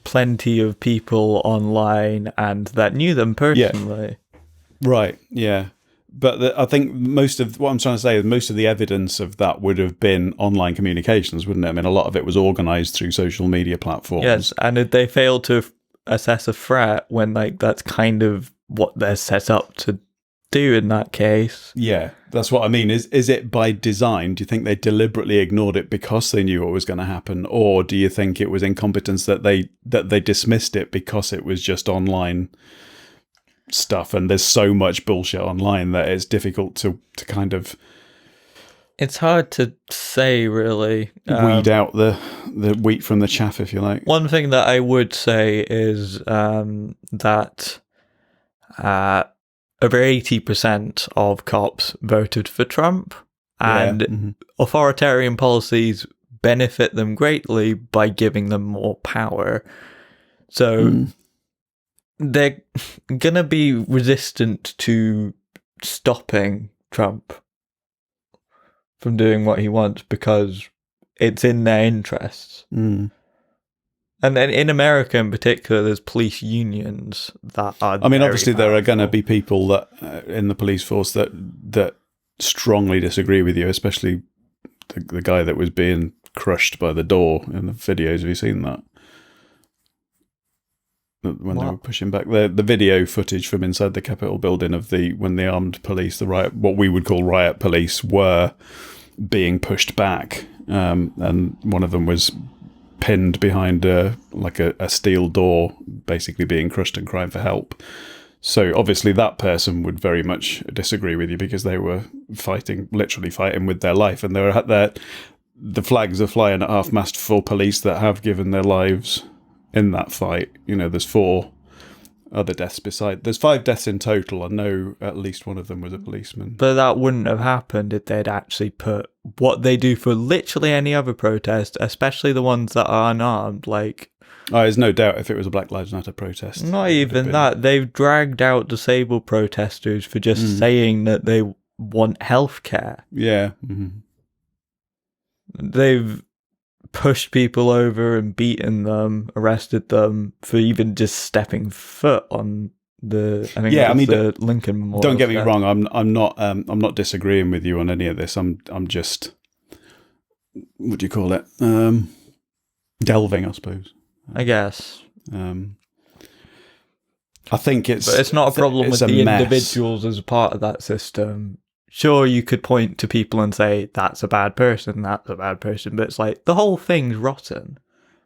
plenty of people online and that knew them personally. Yeah. Right, yeah. But I think most of what I'm trying to say is most of the evidence of that would have been online communications, wouldn't it? I mean, a lot of it was organised through social media platforms. Yes, and they failed to assess a threat when, like, that's kind of what they're set up to do in that case. Yeah, that's what I mean. Is it by design? Do you think they deliberately ignored it because they knew what was going to happen, or do you think it was incompetence that they dismissed it because it was just online stuff and there's so much bullshit online that it's difficult to kind of... It's hard to say, really. Weed out the wheat from the chaff, if you like. One thing that I would say is that over 80% of cops voted for Trump, and authoritarian policies benefit them greatly by giving them more power. So they're going to be resistant to stopping Trump from doing what he wants because it's in their interests. And then in America in particular, there's police unions that are... I mean, obviously there are going to be people that in the police force that strongly disagree with you, especially the guy that was being crushed by the door in the videos. Have you seen that? When they were pushing back the video footage from inside the Capitol building of when the armed police, what we would call riot police, were being pushed back, and one of them was pinned behind a steel door, basically being crushed and crying for help. So obviously that person would very much disagree with you because they were literally fighting with their life, and the flags are flying at half-mast for police that have given their lives in that fight. There's 4 other deaths there's 5 deaths in total. I know at least one of them was a policeman. But that wouldn't have happened if they'd actually put what they do for literally any other protest, especially the ones that are unarmed, like... there's no doubt if it was a Black Lives Matter protest. Not even that. They've dragged out disabled protesters for just saying that they want healthcare. Yeah. Mm-hmm. They've pushed people over and beaten them, arrested them for even just stepping foot on the Lincoln Memorial. Don't get me wrong. I'm not disagreeing with you on any of this. I'm just, what do you call it? Delving, I suppose. I guess. I think but it's not a problem with the individuals as part of that system. Sure, you could point to people and say, that's a bad person, but it's like, the whole thing's rotten.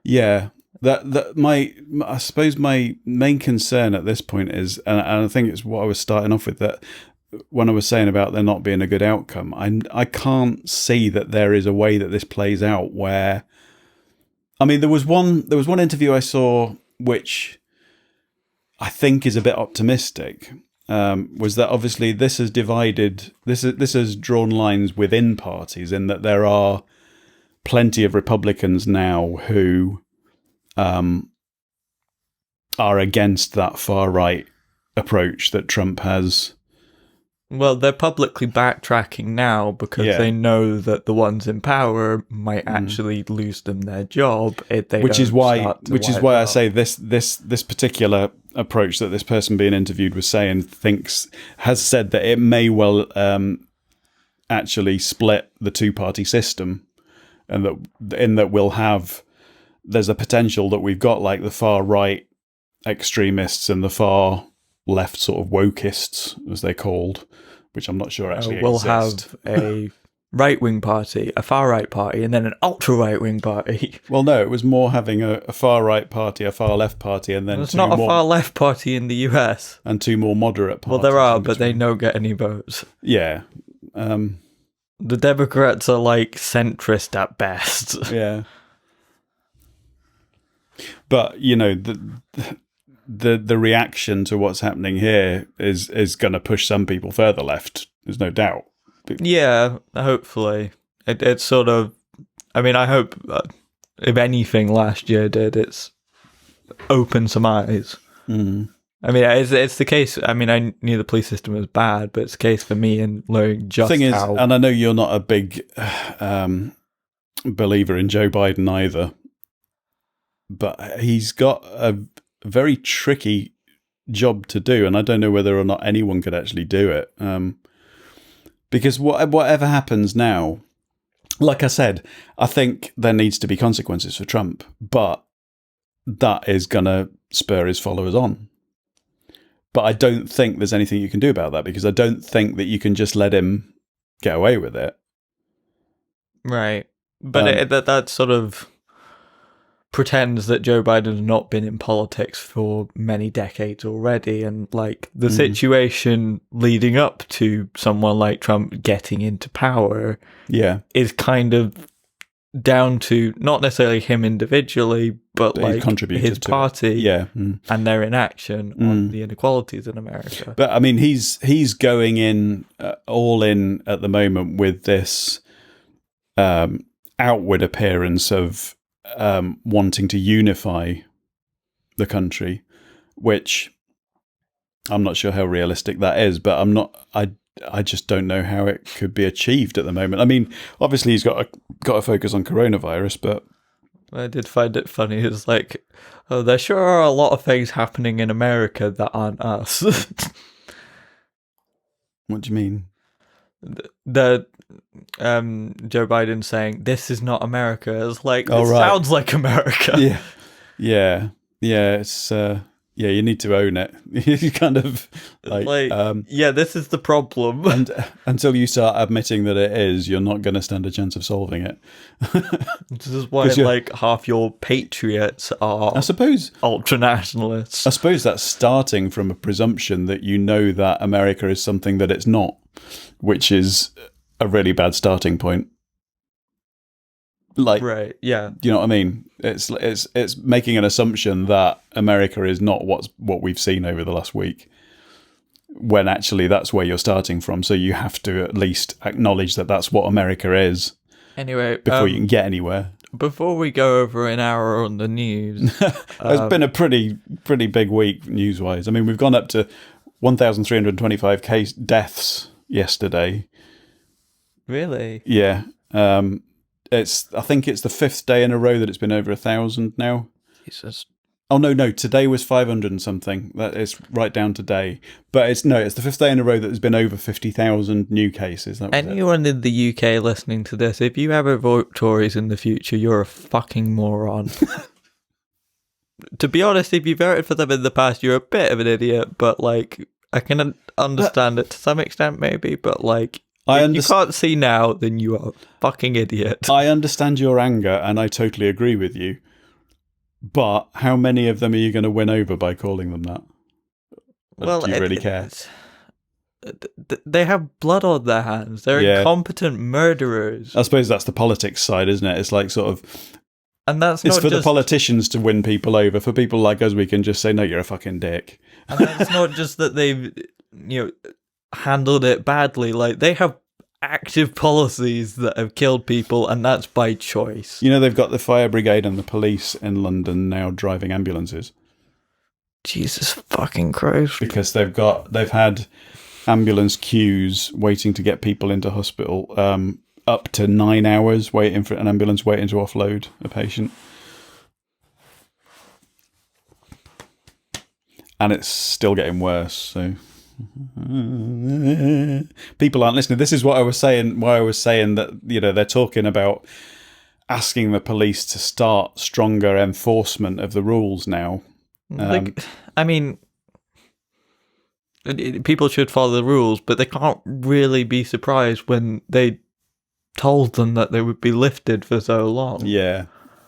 Yeah. I suppose my main concern at this point is, and I think it's what I was starting off with, that when I was saying about there not being a good outcome, I can't see that there is a way that this plays out where, I mean, there was one interview I saw which I think is a bit optimistic. Was that obviously this has divided, this has drawn lines within parties, in that there are plenty of Republicans now who are against that far right approach that Trump has. Well, they're publicly backtracking now because they know that the ones in power might actually lose them their job if they which is why I say this particular approach that this person being interviewed was saying has said that it may well actually split the 2-party system, and that there's a potential that we've got like the far right extremists and the far left sort of wokeists, as they're called, which I'm not sure actually we'll exist. Have a right-wing party, a far-right party, and then an ultra-right-wing party. Well, no, it was more having a far-right party, a far-left party, and then there's not a far-left party in the US. And 2 more moderate parties. Well, there are, but they don't get any votes. Yeah. The Democrats are like centrist at best. Yeah. But, the reaction to what's happening here is going to push some people further left. There's no doubt. Yeah, hopefully. It's sort of... I mean, I hope, if anything last year did, it's opened some eyes. Mm. I mean, it's the case... I mean, I knew the police system was bad, but it's the case for me in learning just thing how... is, and I know you're not a big believer in Joe Biden either, but he's got a very tricky job to do, and I don't know whether or not anyone could actually do it. Because whatever happens now, like I said, I think there needs to be consequences for Trump, but that is going to spur his followers on. But I don't think there's anything you can do about that, because I don't think that you can just let him get away with it. Right. But that sort of pretends that Joe Biden's not been in politics for many decades already, and like the situation leading up to someone like Trump getting into power is kind of down to not necessarily him individually, but like his party and their inaction on the inequalities in America. But I mean, he's going in all in at the moment with this outward appearance of wanting to unify the country, which I'm not sure how realistic that is, but I just don't know how it could be achieved at the moment. I mean, obviously he's got to focus on coronavirus, but I did find it funny. It's like, oh, there sure are a lot of things happening in America that aren't us. What do you mean? the Joe Biden saying this is not America. It's like, Oh, it right. sounds like America. Yeah. It's you need to own it. You kind of this is the problem. and until you start admitting that it is, you're not going to stand a chance of solving it. This is why half your patriots are, I suppose, ultra-nationalists. I suppose that's starting from a presumption that you know that America is something that it's not, which is a really bad starting point. Like, right, yeah. Do you know what I mean? It's making an assumption that America is not what we've seen over the last week, when actually that's where you're starting from. So you have to at least acknowledge that that's what America is. Anyway, before you can get anywhere. Before we go over an hour on the news, it's been a pretty big week news-wise. I mean, we've gone up to 1,325 deaths yesterday. Really? Yeah. I think it's the 5th day in a row that it's been over 1,000 now. Jesus. Oh no! Today was 500 and something. That is right down today. But it's the 5th day in a row that there's been over 50,000 new cases. Anyone in the UK listening to this, if you ever vote Tories in the future, you're a fucking moron. To be honest, if you voted for them in the past, you're a bit of an idiot. But like, I can understand it to some extent, maybe. But like, if you can't see now, then you are a fucking idiot. I understand your anger, and I totally agree with you. But how many of them are you going to win over by calling them that? Well, do you really care? They have blood on their hands. They're incompetent murderers. I suppose that's the politics side, isn't it? It's like sort of... And that's it's for the politicians to win people over. For people like us, we can just say, no, you're a fucking dick. And that's not just that they've handled it badly. Like, they have active policies that have killed people, and that's by choice. They've got the fire brigade and the police in London now driving ambulances. Jesus fucking Christ. Because they've had ambulance queues waiting to get people into hospital, up to 9 hours waiting for an ambulance waiting to offload a patient. And it's still getting worse, so people aren't listening. This is what I was saying, why I was saying that, they're talking about asking the police to start stronger enforcement of the rules now. I mean, people should follow the rules, but they can't really be surprised when they told them that they would be lifted for so long. Yeah.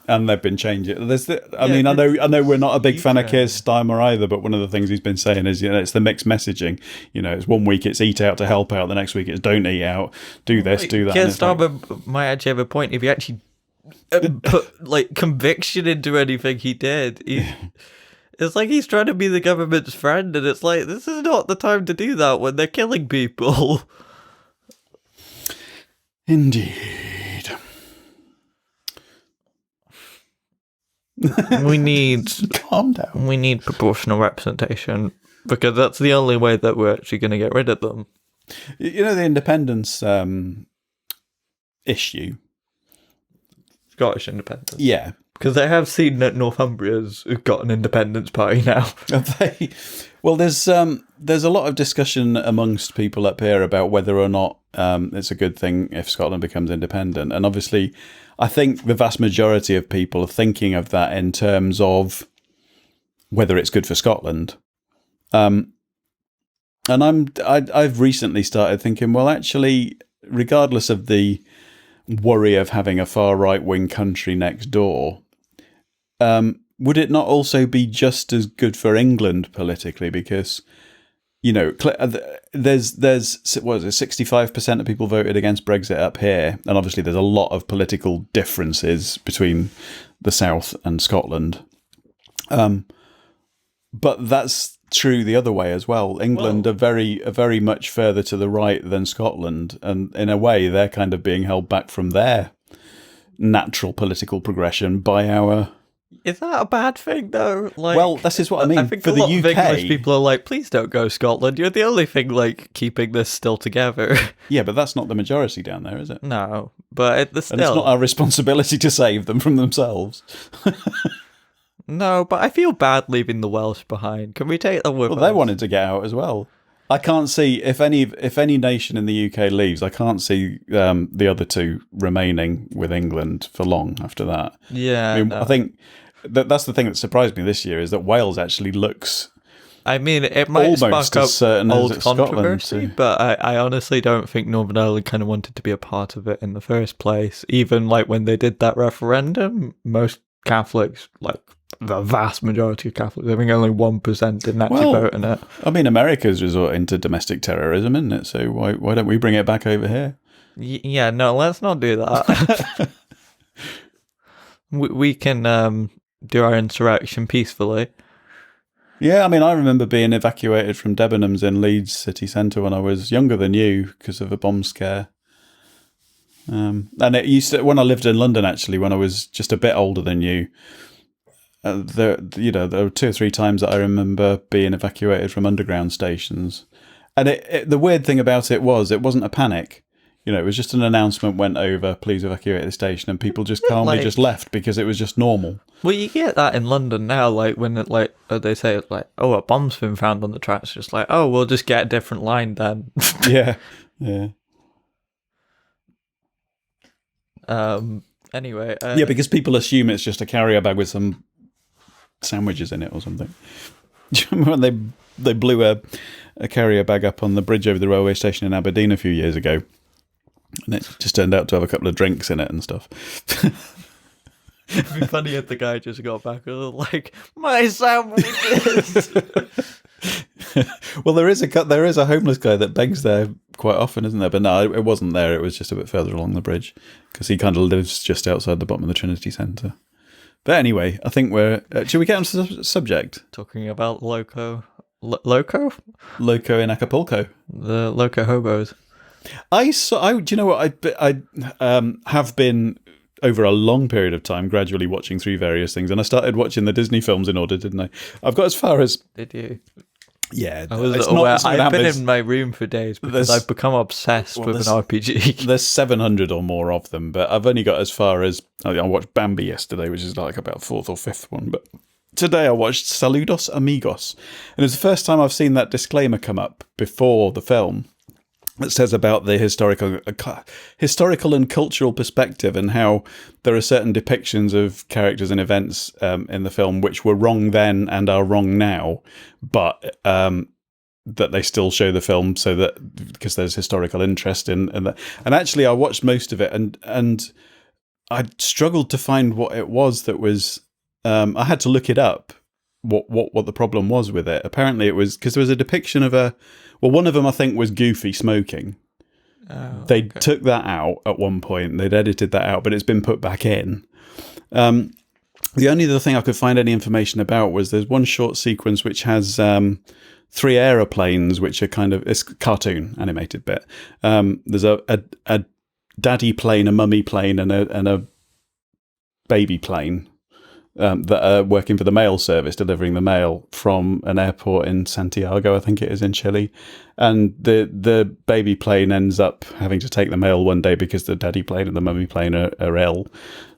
And they've been changing. I know we're not a big fan of Keir Starmer either, but one of the things he's been saying is, it's the mixed messaging. It's one week it's eat out to help out, the next week it's don't eat out, do this, do that. Keir Starmer might actually have a point if you actually put conviction into anything he did. It's like he's trying to be the government's friend, and it's like, this is not the time to do that when they're killing people. Indeed. We need calm down. We need proportional representation, because that's the only way that we're actually going to get rid of them. The independence issue. Scottish independence. Yeah. Because they have seen that Northumbria's got an independence party now. Have they? Well, there's a lot of discussion amongst people up here about whether or not it's a good thing if Scotland becomes independent. And obviously, I think the vast majority of people are thinking of that in terms of whether it's good for Scotland. And I've recently started thinking, well, actually, regardless of the worry of having a far right-wing country next door, would it not also be just as good for England politically? Because, there's 65% of people voted against Brexit up here, and obviously there's a lot of political differences between the South and Scotland. But that's true the other way as well. England are very much further to the right than Scotland, and in a way they're kind of being held back from their natural political progression by our... Is that a bad thing, though? Well, this is what I mean. I think for a the lot UK, of English people are like, please don't go Scotland. You're the only thing, keeping this still together. Yeah, but that's not the majority down there, is it? No, but and it's not our responsibility to save them from themselves. No, but I feel bad leaving the Welsh behind. Can we take them with us? Well, they wanted to get out as well. I can't see if any nation in the UK leaves. I can't see the other two remaining with England for long after that. Yeah, I mean, I think that's the thing that surprised me this year is that Wales actually looks. I mean, it might almost spark up as certain old as Scotland, controversy, but I honestly don't think Northern Ireland kind of wanted to be a part of it in the first place. Even like when they did that referendum, most Catholics, like the vast majority of Catholics, I think only 1% didn't actually vote in it. I mean, America's resorting to domestic terrorism, isn't it? So why don't we bring it back over here? Yeah, no, let's not do that. we can do our insurrection peacefully. Yeah, I mean, I remember being evacuated from Debenhams in Leeds city centre when I was younger than you because of a bomb scare. And it used to, when I lived in London, actually, when I was just a bit older than you, there were 2 or 3 times that I remember being evacuated from underground stations. And the weird thing about it wasn't a panic. It was just an announcement went over, please evacuate the station, and people just calmly just left because it was just normal. Well, you get that in London now, like when they say like, oh, a bomb's been found on the tracks, just like, oh, we'll just get a different line then. Yeah. Anyway. Yeah, because people assume it's just a carrier bag with some sandwiches in it or something. Do you remember when they blew a carrier bag up on the bridge over the railway station in Aberdeen a few years ago? And it just turned out to have a couple of drinks in it and stuff. It'd be funny if the guy just got back and was like, my sandwiches. Well, there is a homeless guy that begs there quite often, isn't there? But no, it wasn't there. It was just a bit further along the bridge because he kind of lives just outside the bottom of the Trinity Centre. But anyway, I think should we get onto the subject? Talking about Loco? Loco in Acapulco. The Loco hobos. Do you know what? I have been over a long period of time gradually watching through various things, and I started watching the Disney films in order, didn't I? I've got as far as. Did you? Yeah, I've been in my room for days because I've become obsessed with an RPG. There's 700 or more of them, but I've only got as far as I watched Bambi yesterday, which is like about 4th or 5th one. But today I watched Saludos Amigos, and it's the first time I've seen that disclaimer come up before the film. That says about the historical and cultural perspective and how there are certain depictions of characters and events in the film which were wrong then and are wrong now, but that they still show the film so that because there's historical interest in that. And actually, I watched most of it and I struggled to find what it was that was. I had to look it up. What the problem was with it? Apparently, it was because there was a depiction of one of them I think was Goofy smoking. They took that out at one point. They'd edited that out, but it's been put back in. The only other thing I could find any information about was there's one short sequence which has 3 aeroplanes, which are it's cartoon animated bit. There's a daddy plane, a mummy plane, and a baby plane. That are working for the mail service, delivering the mail from an airport in Santiago, I think it is, in Chile. And the baby plane ends up having to take the mail one day because the daddy plane and the mummy plane are ill.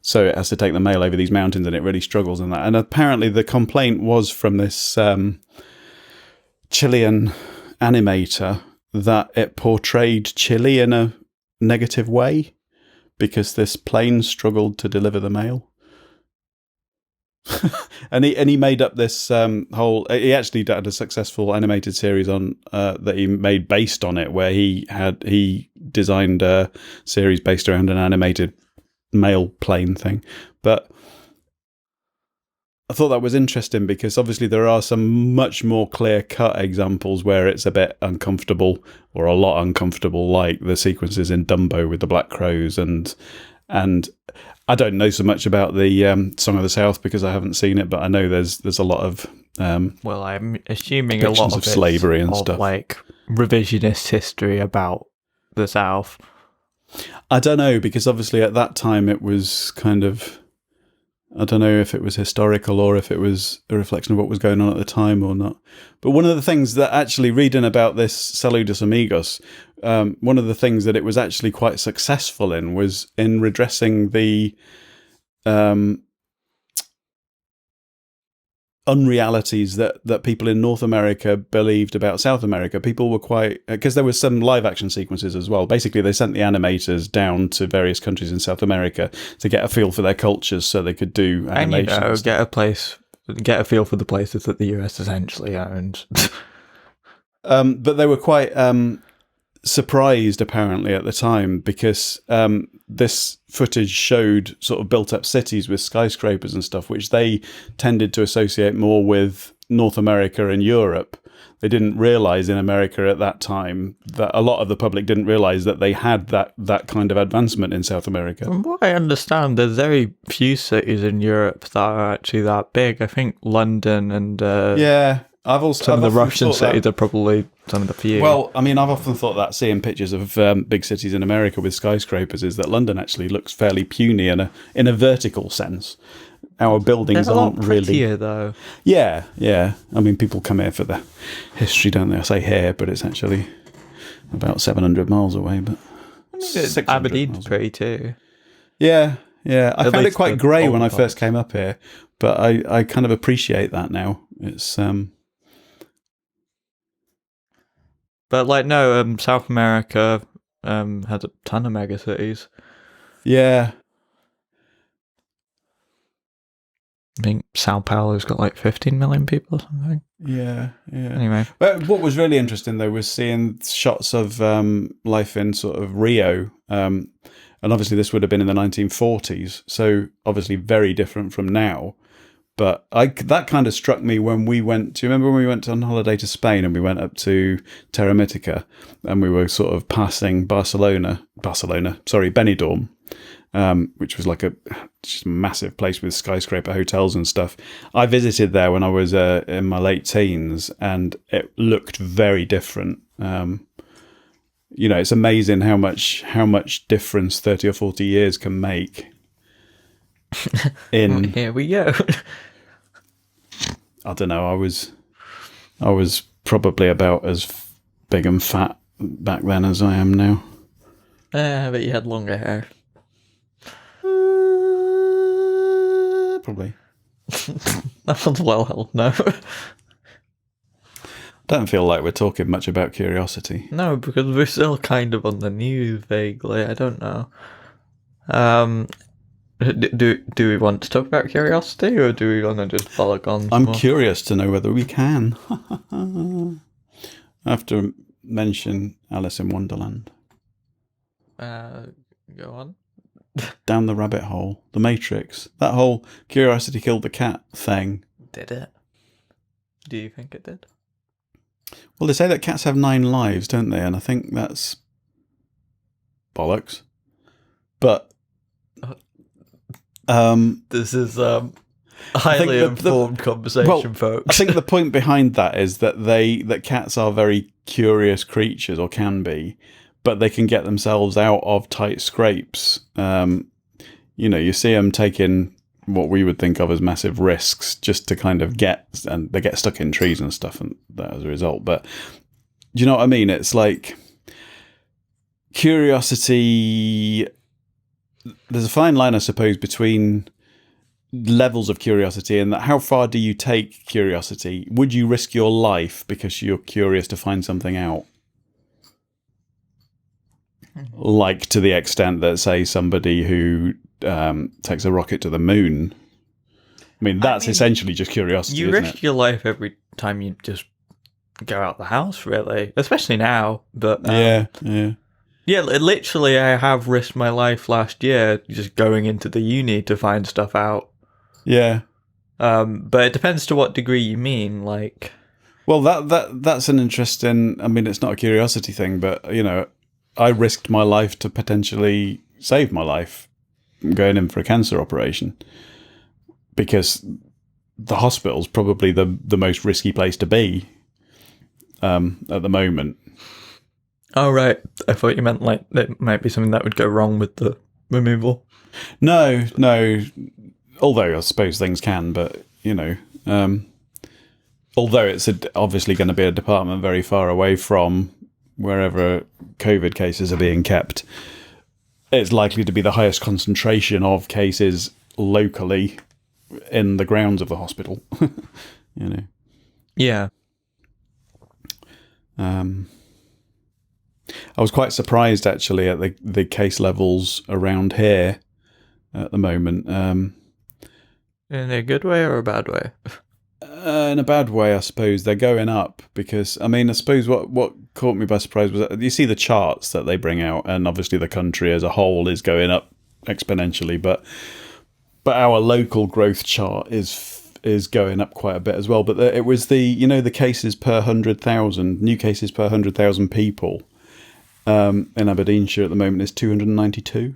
So it has to take the mail over these mountains and it really struggles in that. And apparently the complaint was from this Chilean animator that it portrayed Chile in a negative way because this plane struggled to deliver the mail. and he made up this whole. He actually had a successful animated series on that he made based on it, where he designed a series based around an animated mail plane thing. But I thought that was interesting because obviously there are some much more clear-cut examples where it's a bit uncomfortable or a lot uncomfortable, like the sequences in Dumbo with the Black Crows and. I don't know so much about the Song of the South because I haven't seen it, but I know there's a lot of well, I'm assuming a lot of slavery and stuff, like revisionist history about the South. I don't know because obviously at that time it was kind of, I don't know if it was historical or if it was a reflection of what was going on at the time or not. But one of the things that actually reading about this Saludos Amigos, one of the things that it was actually quite successful in was in redressing the unrealities that people in North America believed about South America. People were quite, because there was some live action sequences as well. Basically, they sent the animators down to various countries in South America to get a feel for their cultures so they could do animation. And, get a feel for the places that the US essentially owned. But they were quite surprised, apparently, at the time, because this footage showed sort of built-up cities with skyscrapers and stuff, which they tended to associate more with North America and Europe. They didn't realise in America at that time that a lot of the public didn't realise that they had that kind of advancement in South America. From what I understand, there's very few cities in Europe that are actually that big. I think London and some of the Russian cities are probably some of the few. Well, I mean, I've often thought that seeing pictures of big cities in America with skyscrapers is that London actually looks fairly puny in a vertical sense. Our buildings aren't really prettier, though. Yeah. I mean, people come here for the history, don't they? I say here, but it's actually about 700 miles away. But Aberdeen's pretty too. Yeah. I found it quite grey when I first came up here, but I kind of appreciate that now. It's But South America has a ton of mega cities. Yeah. I think Sao Paulo's got like 15 million people or something. Yeah. Anyway. But what was really interesting, though, was seeing shots of life in sort of Rio. And obviously this would have been in the 1940s. So obviously very different from now. But that kind of struck me when we went. Do you remember when we went on holiday to Spain and we went up to Terra Mítica and we were sort of passing Benidorm, which was like a just massive place with skyscraper hotels and stuff. I visited there when I was in my late teens, and it looked very different. It's amazing how much difference 30 or 40 years can make. Here we go. I don't know. I was probably about as big and fat back then as I am now. But you had longer hair. Probably. That one's well held. No. Don't feel like we're talking much about curiosity. No, because we're still kind of on the news vaguely. I don't know. Do we want to talk about curiosity, or do we want to just bollock on? I'm curious to know whether we can. I have to mention Alice in Wonderland. Go on. Down the rabbit hole. The Matrix. That whole curiosity killed the cat thing. Did it? Do you think it did? Well, they say that cats have 9 lives, don't they? And I think that's bollocks. But this is highly informed conversation, folks. I think the point behind that is that cats are very curious creatures, or can be, but they can get themselves out of tight scrapes. You see them taking what we would think of as massive risks just to kind of and they get stuck in trees and stuff, and that as a result. But do you know what I mean? It's like curiosity. There's a fine line, I suppose, between levels of curiosity and that. How far do you take curiosity? Would you risk your life because you're curious to find something out? Like to the extent that, say, somebody who takes a rocket to the moon. I mean, that's essentially just curiosity. You isn't risk it? your life every time you just go out the house, really, especially now. But yeah, literally, I have risked my life last year just going into the uni to find stuff out. Yeah. But it depends to what degree you mean. Like, well, that's an interesting. I mean, it's not a curiosity thing, but I risked my life to potentially save my life going in for a cancer operation, because the hospital's probably the most risky place to be at the moment. Oh, right. I thought you meant like it might be something that would go wrong with the removal. No. Although I suppose things can, but although it's obviously going to be a department very far away from wherever COVID cases are being kept, it's likely to be the highest concentration of cases locally in the grounds of the hospital. You know. Yeah. I was quite surprised actually at the case levels around here at the moment. In a good way or a bad way? In a bad way, I suppose. They're going up because, I mean, I suppose what caught me by surprise was that you see the charts that they bring out, and obviously the country as a whole is going up exponentially, but our local growth chart is going up quite a bit as well. But it was the cases per 100,000, new cases per 100,000 people in Aberdeenshire at the moment is 292.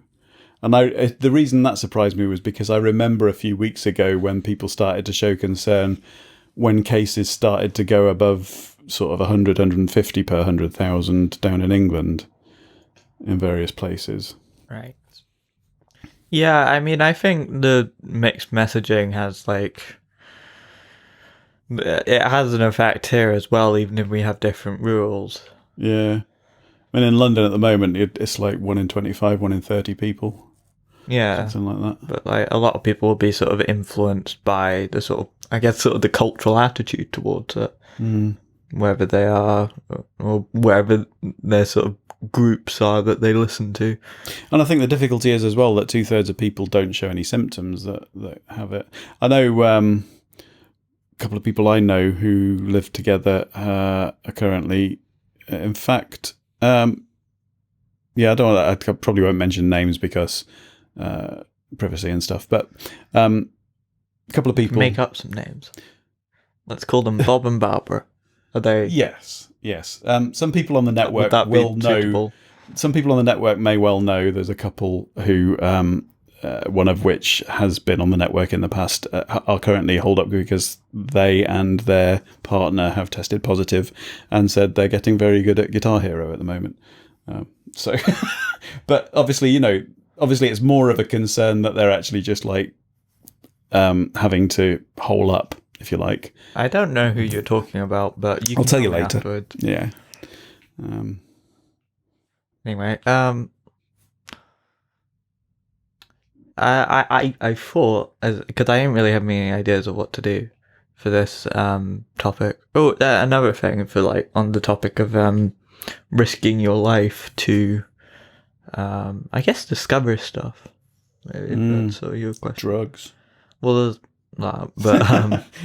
And the reason that surprised me was because I remember a few weeks ago when people started to show concern when cases started to go above sort of 100, 150 per 100,000 down in England in various places. Right. Yeah, I mean, I think the mixed messaging has it has an effect here as well, even if we have different rules. Yeah. I mean, in London at the moment, it's like 1 in 25, 1 in 30 people. Yeah. Something like that. But a lot of people will be sort of influenced by the sort of the cultural attitude towards it. Wherever they are or wherever their sort of groups are that they listen to. And I think the difficulty is as well that 2/3 of people don't show any symptoms that have it. I know a couple of people I know who live together are currently, in fact, I probably won't mention names because privacy and stuff, but a couple of people... Make up some names. Let's call them Bob and Barbara. Are they? Yes. Some people on the network will know. Suitable? Some people on the network may well know. There's a couple who, one of which has been on the network in the past, are currently holed up because they and their partner have tested positive and said they're getting very good at Guitar Hero at the moment. But obviously, it's more of a concern that they're actually just having to hole up, if you like. I don't know who you're talking about, but I'll tell you later. Afterwards. Yeah. Anyway, I thought, because I didn't really have any ideas of what to do for this topic. Oh, another thing for on the topic of risking your life to, I guess, discover stuff. Maybe that's sort of your question. Drugs. Well, there's that, but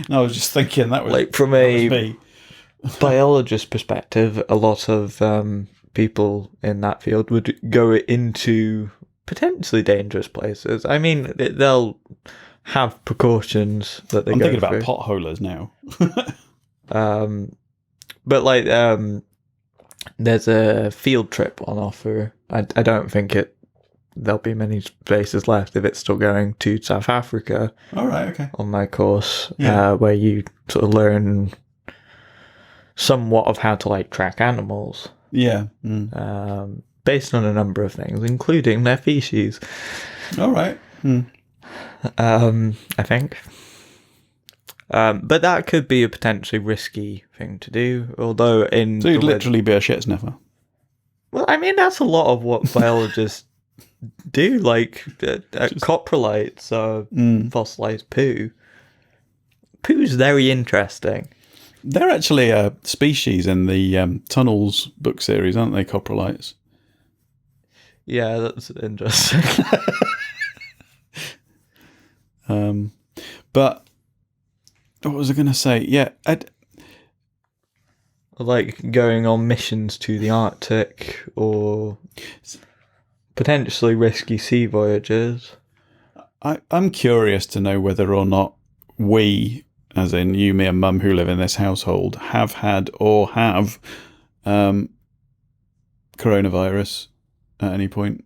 no, I was just thinking that was from a biologist perspective, a lot of people in that field would go into potentially dangerous places. I mean, they'll have precautions that they. I'm go thinking about through. potholers now. But there's a field trip on offer. I don't think there'll be many places left if it's still going to South Africa. All right, okay. On my course, where you sort of learn somewhat of how to track animals. Yeah. Based on a number of things, including their feces. All right. I think. But that could be a potentially risky thing to do, although So you'd literally be a shit sniffer. Well, I mean, that's a lot of what biologists do, coprolites or fossilized poo. Poo's very interesting. They're actually a species in the Tunnels book series, aren't they, coprolites? Yeah, that's interesting. But what was I going to say? Yeah, going on missions to the Arctic or potentially risky sea voyages. I'm curious to know whether or not we, as in you, me and Mum who live in this household, have had or have coronavirus at any point,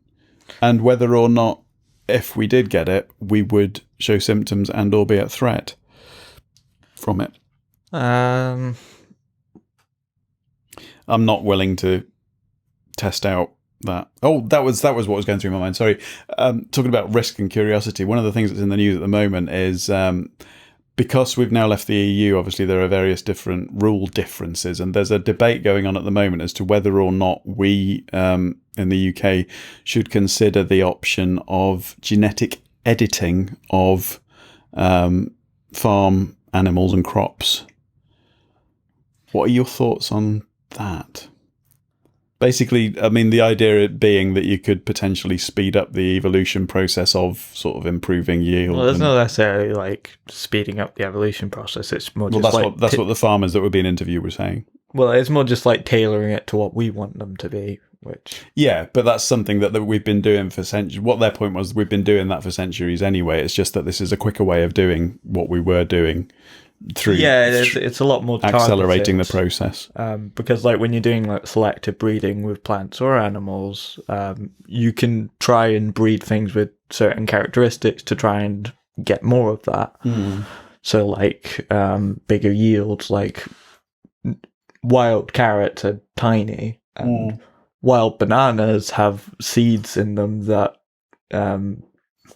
and whether or not, if we did get it, we would show symptoms and or be at threat from it. I'm not willing to test out that. Oh, that was what was going through my mind. Sorry. Talking about risk and curiosity, one of the things that's in the news at the moment is because we've now left the EU, obviously there are various different rule differences, and there's a debate going on at the moment as to whether or not we in the UK should consider the option of genetic editing of farm animals and crops. What are your thoughts on that? Basically, I mean, the idea being that you could potentially speed up the evolution process of sort of improving yield. Well, it's not necessarily like speeding up the evolution process. It's more just that's what the farmers that were being interviewed were saying. Well, it's more just like tailoring it to what we want them to be. Yeah, but that's something that we've been doing for centuries. What their point was, we've been doing that for centuries anyway. It's just that this is a quicker way of doing what we were doing through. Yeah, it's a lot more accelerating the process. Because like when you're doing like selective breeding with plants or animals, you can try and breed things with certain characteristics to try and get more of that. So like bigger yields, like wild carrots are tiny and wild bananas have seeds in them that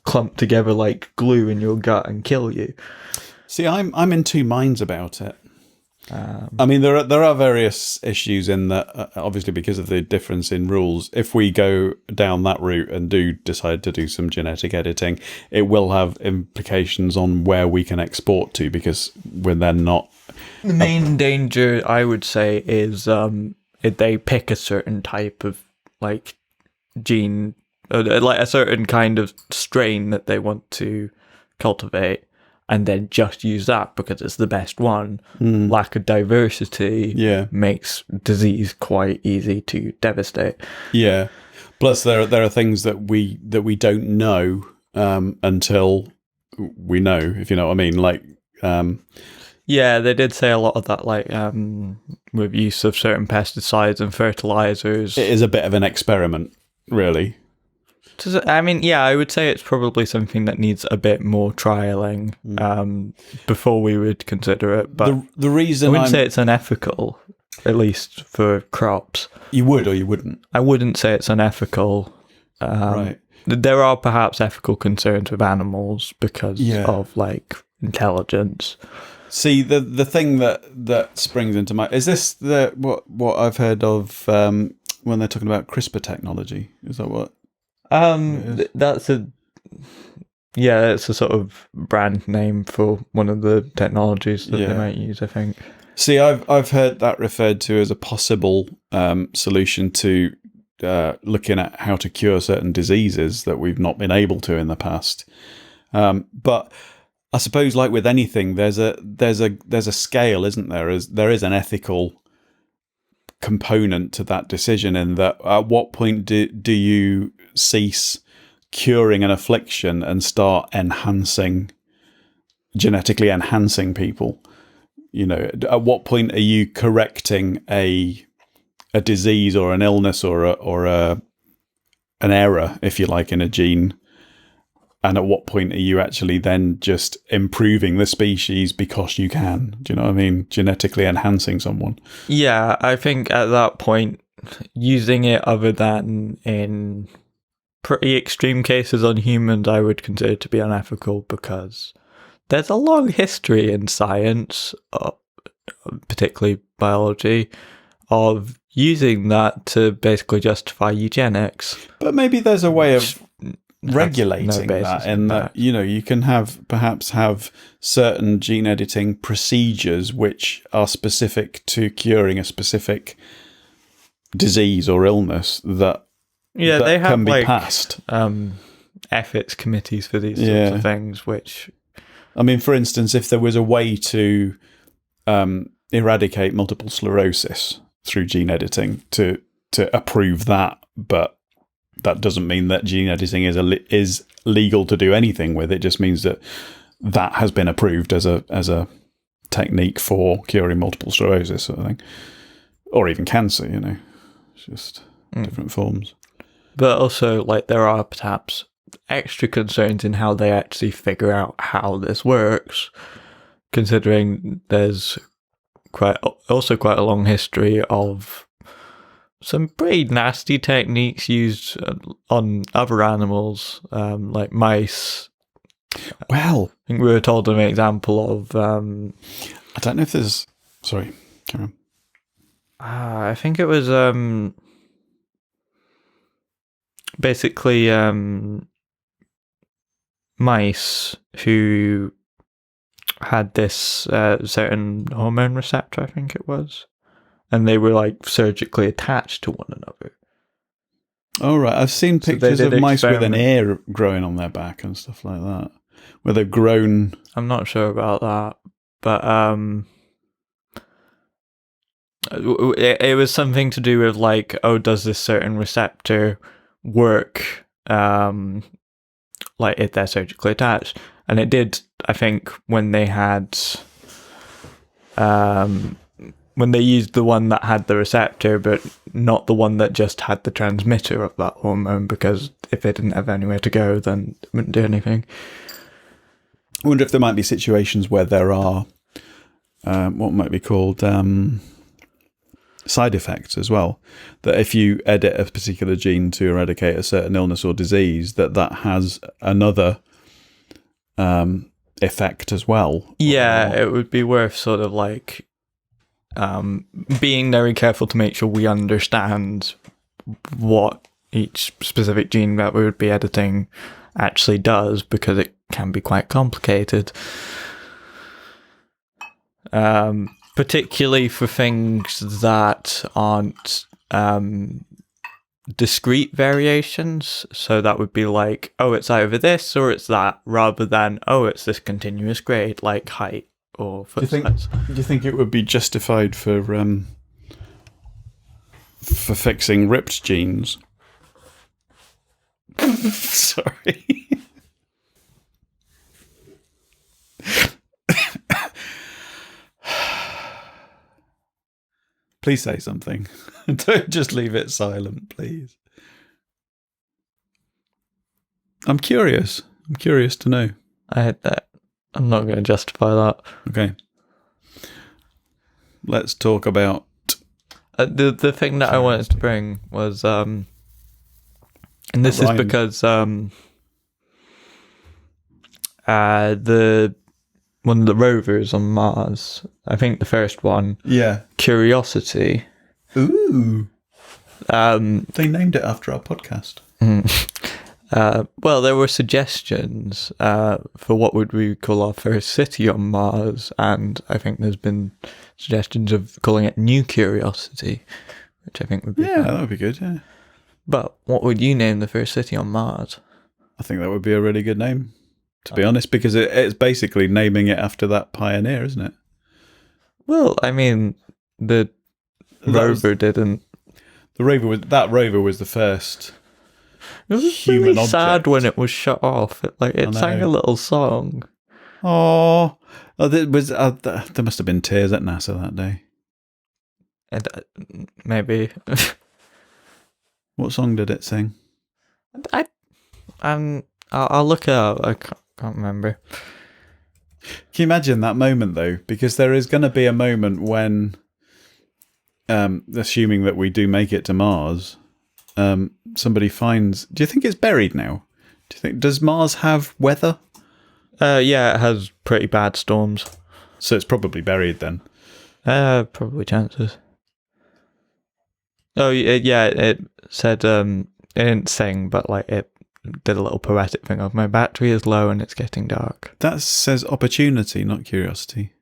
clump together like glue in your gut and kill you. See, I'm in two minds about it. I mean, there are various issues in that, obviously, because of the difference in rules. If we go down that route and do decide to do some genetic editing, it will have implications on where we can export to, because we're then not. The main danger, I would say, is if they pick a certain type of like gene, like a certain kind of strain that they want to cultivate, and then just use that because it's the best one. Lack of diversity makes disease quite easy to devastate. Yeah. Plus, there are things that we don't know until we know, if you know what I mean. Like, yeah, they did say a lot of that, like with use of certain pesticides and fertilizers. It is a bit of an experiment, really. I mean, yeah, I would say it's probably something that needs a bit more trialing before we would consider it. But the reason I wouldn't say it's unethical, at least for crops. You would or you wouldn't? I wouldn't say it's unethical. Right. There are perhaps ethical concerns with animals because of like intelligence. See, the thing that springs into mind is this what I've heard of when they're talking about CRISPR technology. Is that what? That's it's a sort of brand name for one of the technologies that they might use, I think. See, I've heard that referred to as a possible solution to looking at how to cure certain diseases that we've not been able to in the past. But I suppose, like with anything, there's a scale, isn't there? There is an ethical component to that decision, in that at what point do you cease curing an affliction and start genetically enhancing people? You know, at what point are you correcting a disease or an illness or an error, if you like, in a gene? And at what point are you actually then just improving the species because you can? Do you know what I mean? Genetically enhancing someone. Yeah, I think at that point, using it other than in pretty extreme cases on humans, I would consider to be unethical, because there's a long history in science, particularly biology, of using that to basically justify eugenics. But maybe there's a way of regulating that, in that, you know, you can perhaps have certain gene editing procedures which are specific to curing a specific disease or illness that they have can be like passed. Ethics committees for these sorts of things, which, I mean, for instance, if there was a way to eradicate multiple sclerosis through gene editing, to approve that, but that doesn't mean that gene editing is legal to do anything with. It just means that has been approved as a technique for curing multiple sclerosis, sort of thing, or even cancer. You know, it's just different forms. But also, like, there are perhaps extra concerns in how they actually figure out how this works, considering there's quite a long history of some pretty nasty techniques used on other animals, like mice. Well, I think we were told an example of. I don't know if there's. Sorry, carry on. I think it was basically mice who had this certain hormone receptor, I think it was, and they were like surgically attached to one another. Oh, right. I've seen pictures of mice with an ear growing on their back and stuff like that, where they've grown. I'm not sure about that, but it was something to do with like, does this certain receptor work like if they're surgically attached? And it did, I think, when they had when they used the one that had the receptor but not the one that just had the transmitter of that hormone, because if it didn't have anywhere to go, then it wouldn't do anything. I wonder if there might be situations where there are what might be called side effects as well, that if you edit a particular gene to eradicate a certain illness or disease, that has another effect as well. Yeah, it would be worth sort of like being very careful to make sure we understand what each specific gene that we would be editing actually does, because it can be quite complicated. Particularly for things that aren't discrete variations. So that would be like, it's either this or it's that, rather than, it's this continuous grade, like height or foot size. Do you think it would be justified for fixing ripped genes? Sorry. Please say something. Don't just leave it silent, please. I'm curious. I'm curious to know. I hate that. I'm not going to justify that. Okay. Let's talk about... the thing that I wanted to bring was... and this is because one of the rovers on Mars, I think the first one, Curiosity. Ooh. They named it after our podcast. Well, there were suggestions for what would we call our first city on Mars, and I think there's been suggestions of calling it New Curiosity, which I think would be fun. That would be good, yeah. But what would you name the first city on Mars? I think that would be a really good name, to be honest, because it's basically naming it after that pioneer, isn't it? Well, I mean, the rover didn't. That rover was the first. It was human really object. sad when it was shut off. It sang a little song. Oh, there must have been tears at NASA that day. Maybe. What song did it sing? I'll look it up. I can't remember. Can you imagine that moment though? Because there is going to be a moment when, assuming that we do make it to Mars, somebody finds. Do you think it's buried now? Does Mars have weather? Yeah, it has pretty bad storms. So it's probably buried then. Probably chances. Oh yeah, it said it didn't sing, but like it did a little poetic thing of my battery is low and it's getting dark. That says opportunity, not curiosity.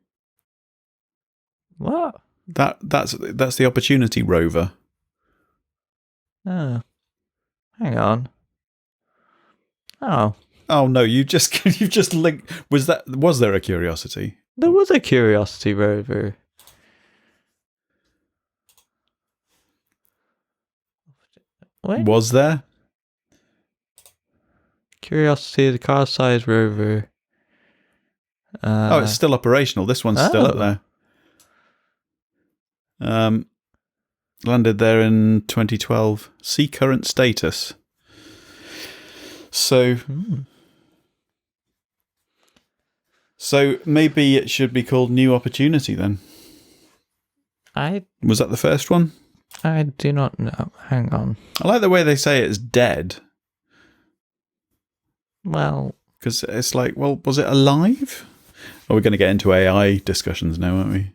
What? That's the Opportunity rover. Oh, hang on. Oh no! You've just linked. Was there a Curiosity? There was a Curiosity rover. What? Was there? Curiosity, the car-sized rover. It's still operational. This one's still up there. Landed there in 2012. See current status. So maybe it should be called New Opportunity then. Was that the first one? I do not know. Hang on. I like the way they say it's dead. Well, because it's like, well, was it alive? Oh, we're going to get into AI discussions now, aren't we?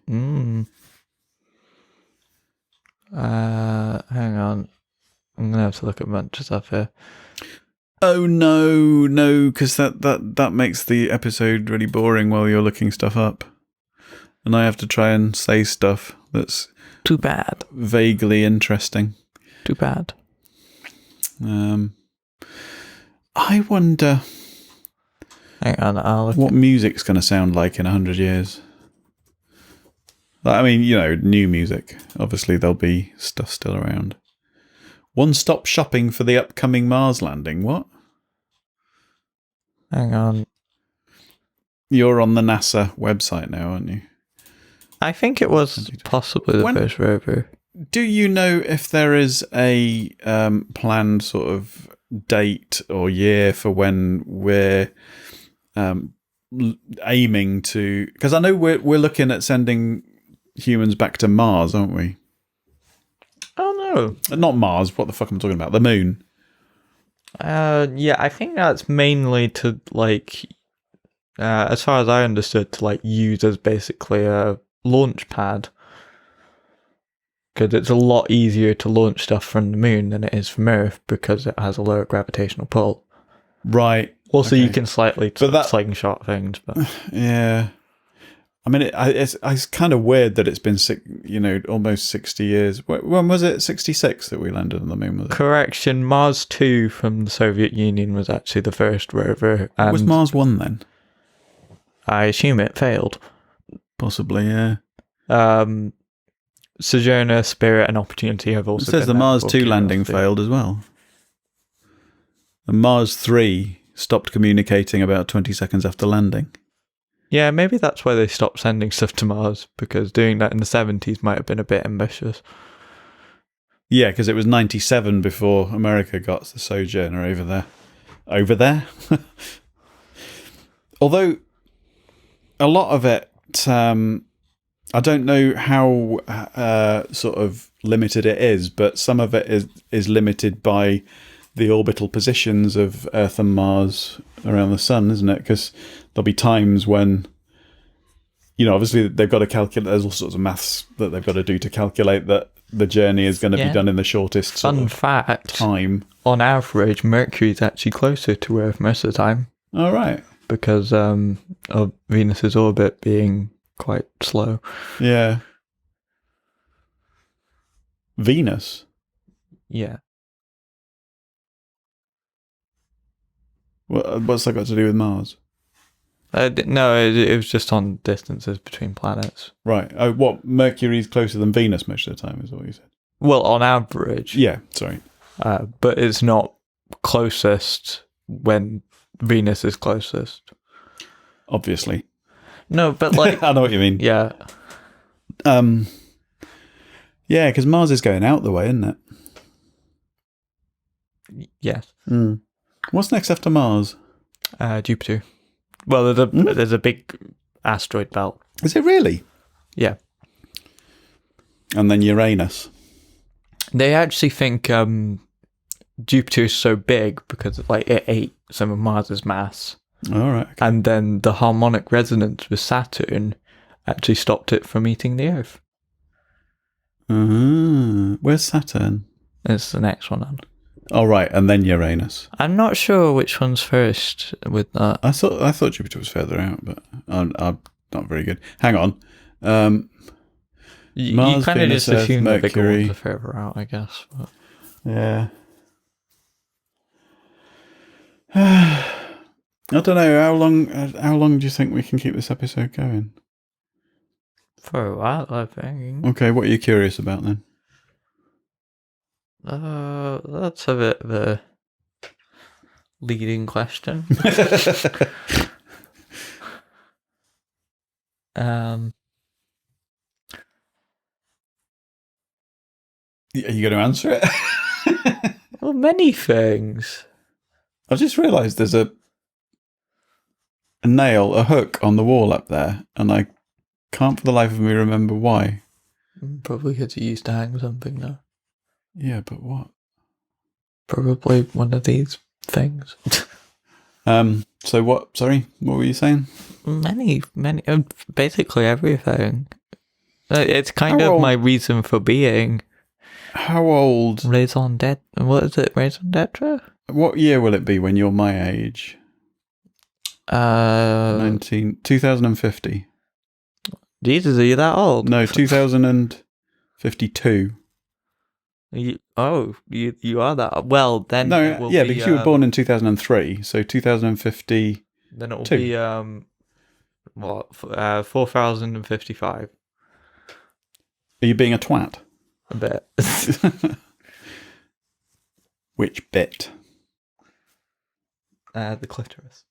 Hang on. I'm going to have to look at a bunch of stuff here. Oh no, because that makes the episode really boring while you're looking stuff up, and I have to try and say stuff that's too bad, vaguely interesting. Too bad. I wonder. Hang on, what music's going to sound like in 100 years. I mean, new music. Obviously, there'll be stuff still around. One-stop shopping for the upcoming Mars landing. What? Hang on. You're on the NASA website now, aren't you? I think it was possibly the first rover. Do you know if there is a planned sort of date or year for when we're aiming to? Because I know we're looking at sending humans back to Mars, aren't we? Oh no, not Mars. What the fuck am I talking about? The Moon. Yeah, I think that's mainly to as far as I understood, to use as basically a launch pad. Because it's a lot easier to launch stuff from the Moon than it is from Earth because it has a lower gravitational pull. Right. Also, you can slightly slingshot things, but yeah. I mean, it's kind of weird that it's been almost 60 years. When was it? 66 that we landed on the Moon. Was it? Correction. Mars 2 from the Soviet Union was actually the first rover. And was Mars 1 then? I assume it failed. Possibly, yeah. Sojourner, Spirit, and Opportunity have also. It says the Mars 2 landing failed as well. And Mars 3 stopped communicating about 20 seconds after landing. Yeah, maybe that's why they stopped sending stuff to Mars, because doing that in the 70s might have been a bit ambitious. Yeah, because it was 97 before America got the Sojourner over there. Over there? Although, a lot of it, I don't know how sort of limited it is, but some of it is limited by the orbital positions of Earth and Mars around the sun, isn't it? Because there'll be times when, obviously they've got to calculate, there's all sorts of maths that they've got to do to calculate that the journey is going to be done in the shortest Fun fact, time. On average, Mercury is actually closer to Earth most of the time. All right. Because of Venus's orbit being quite slow. Yeah. Venus? Yeah. What's that got to do with Mars? No, it was just on distances between planets. Right. Oh, what? Mercury's closer than Venus most of the time, is what you said? Well, on average. Yeah, sorry. But it's not closest when Venus is closest. Obviously. No, but I know what you mean. Yeah. Yeah, because Mars is going out the way, isn't it? Yes. Mm. What's next after Mars? Jupiter. Well, there's a big asteroid belt. Is it really? Yeah. And then Uranus. They actually think Jupiter is so big because it ate some of Mars's mass. All right. Okay. And then the harmonic resonance with Saturn actually stopped it from eating the Earth. Where's Saturn? It's the next one on. Oh, right, and then Uranus. I'm not sure which one's first with that. I thought Jupiter was further out, but I'm not very good. Hang on. You Mars, kind of Venus, just Earth, assume the bigger Mercury. ones are further out, I guess. But. Yeah. I don't know. How long do you think we can keep this episode going? For a while, I think. Okay, what are you curious about then? That's a bit of a leading question. Are you going to answer it? Well, many things. I've just realised there's a hook on the wall up there, and I can't for the life of me remember why. Probably because you used to hang something now. Yeah, but what? Probably one of these things. So what? Sorry, what were you saying? Many, basically everything. It's kind of my reason for being. How old? Raison d'etre. What is it? Raison d'etre? What year will it be when you're my age? 2050. Jesus, are you that old? No, 2052. You are that. Well, then No, it will yeah, be, because you were born in 2003, so 2050. Then it will be 4055. Are you being a twat? A bit. Which bit? The clitoris.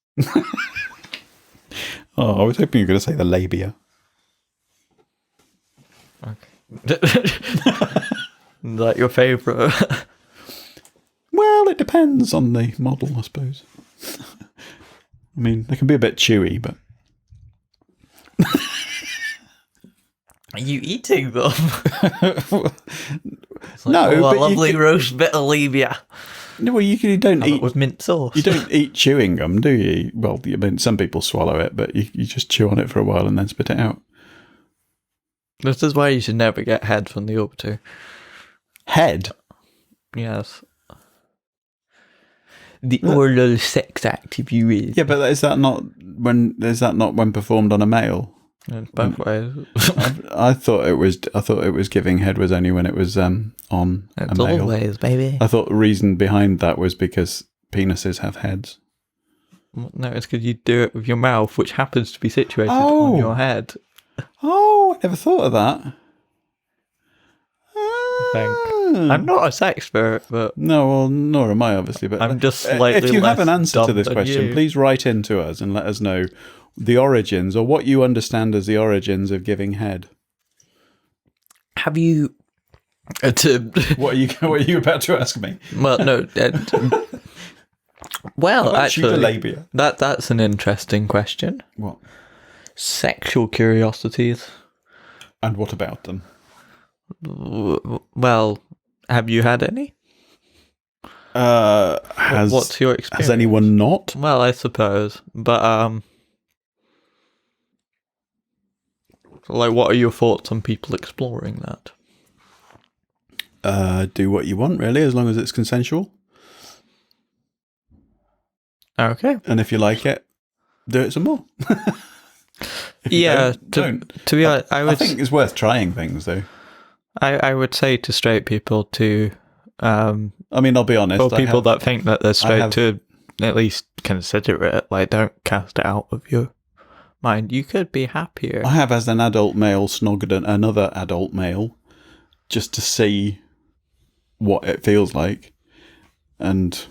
Oh, I was hoping you were going to say the labia. Okay. Is that your favourite? Well, it depends on the model, I suppose. I mean, they can be a bit chewy, but... Are you eating them? No, a but lovely roast bit of labia. No, well, you don't eat with mint sauce. You don't eat chewing gum, do you? Well, I mean, some people swallow it, but you just chew on it for a while and then spit it out. This is why you should never get head from the other two. Head? Yes. The oral sex act, if you will. Yeah, but is that not when performed on a male? Both ways. I thought it was giving head was only when it was on a male. Always, baby. I thought the reason behind that was because penises have heads. No, it's because you do it with your mouth, which happens to be situated on your head. Oh, I never thought of that. I'm not a sex expert, but no, well, nor am I, obviously. But I'm just slightly. If you have an answer to dumb this than question, you. please write in to us and let us know the origins, or what you understand as the origins of giving head. Have you? What are you about to ask me? Well, no. Well, actually, labia? That's an interesting question. What? Sexual curiosities. And what about them? Well, have you had any? What's your experience? Has anyone not? Well, I suppose, but like, what are your thoughts on people exploring that? Do what you want, really, as long as it's consensual. Okay. And if you like it, do it some more. Yeah. Don't. To be honest, I think it's worth trying things, though. I would say to straight people to. I mean, I'll be honest. For people that think that they're straight, to at least consider it. Like, don't cast it out of your mind. You could be happier. I have, as an adult male, snogged another adult male just to see what it feels like, and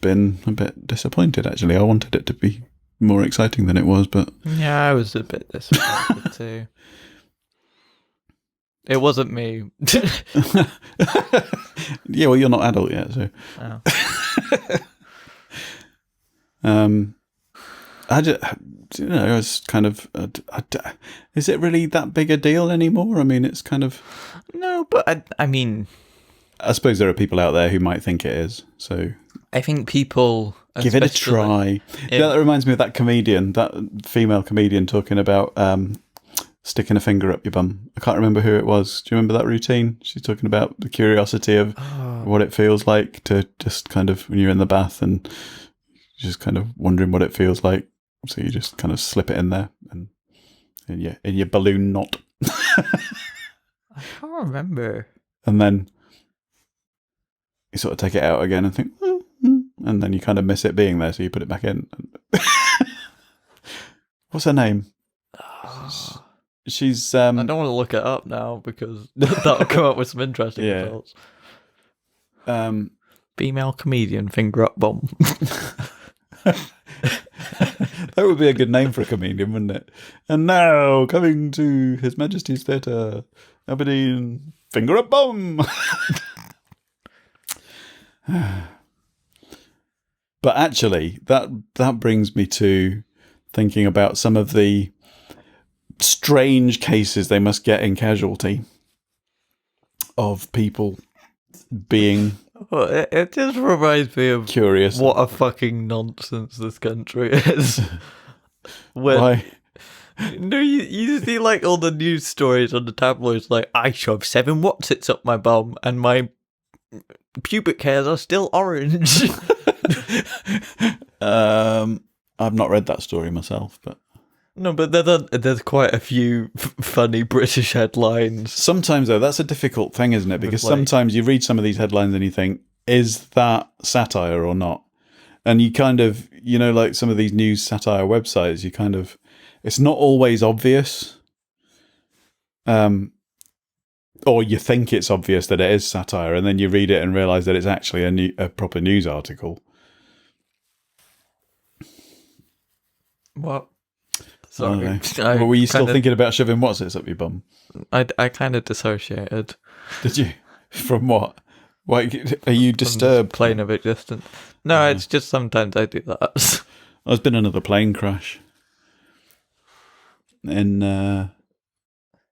been a bit disappointed, actually. I wanted it to be more exciting than it was, but... Yeah, I was a bit disappointed too. It wasn't me. Yeah, well, you're not adult yet, so... Oh. I just, it's kind of... is it really that big a deal anymore? I mean, it's kind of... No, but I mean... I suppose there are people out there who might think it is, so... I think people... Give it a try. Yeah, that reminds me of that comedian, that female comedian talking about sticking a finger up your bum. I can't remember who it was. Do you remember that routine? She's talking about the curiosity of what it feels like to just kind of, when you're in the bath and just kind of wondering what it feels like. So you just kind of slip it in there and in your balloon knot. I can't remember. And then you sort of take it out again and think, and then you kind of miss it being there, so you put it back in. What's her name? She's... I don't want to look it up now, because that'll come up with some interesting results. Female comedian finger up bum. That would be a good name for a comedian, wouldn't it? And now, coming to His Majesty's Theatre, Aberdeen, finger up bum. But actually, that brings me to thinking about some of the strange cases they must get in Casualty of people being... Well, it just reminds me of curious. What a fucking nonsense this country is. Why? No, you see like all the news stories on the tabloids, like, I shoved 7 Wotsits up my bum and my pubic hairs are still orange. I've not read that story myself, but no, but there's quite a few funny British headlines. Sometimes, though, that's a difficult thing, isn't it? Because sometimes you read some of these headlines and you think, is that satire or not? And you kind of, like some of these news satire websites, it's not always obvious. Or you think it's obvious that it is satire, and then you read it and realise that it's actually a proper news article. What? Sorry. Were you still thinking about shoving what's-its up your bum? I kind of dissociated. Did you? From what? Why, are you disturbed? Plane of existence. No, it's just sometimes I do that. There's been another plane crash. In,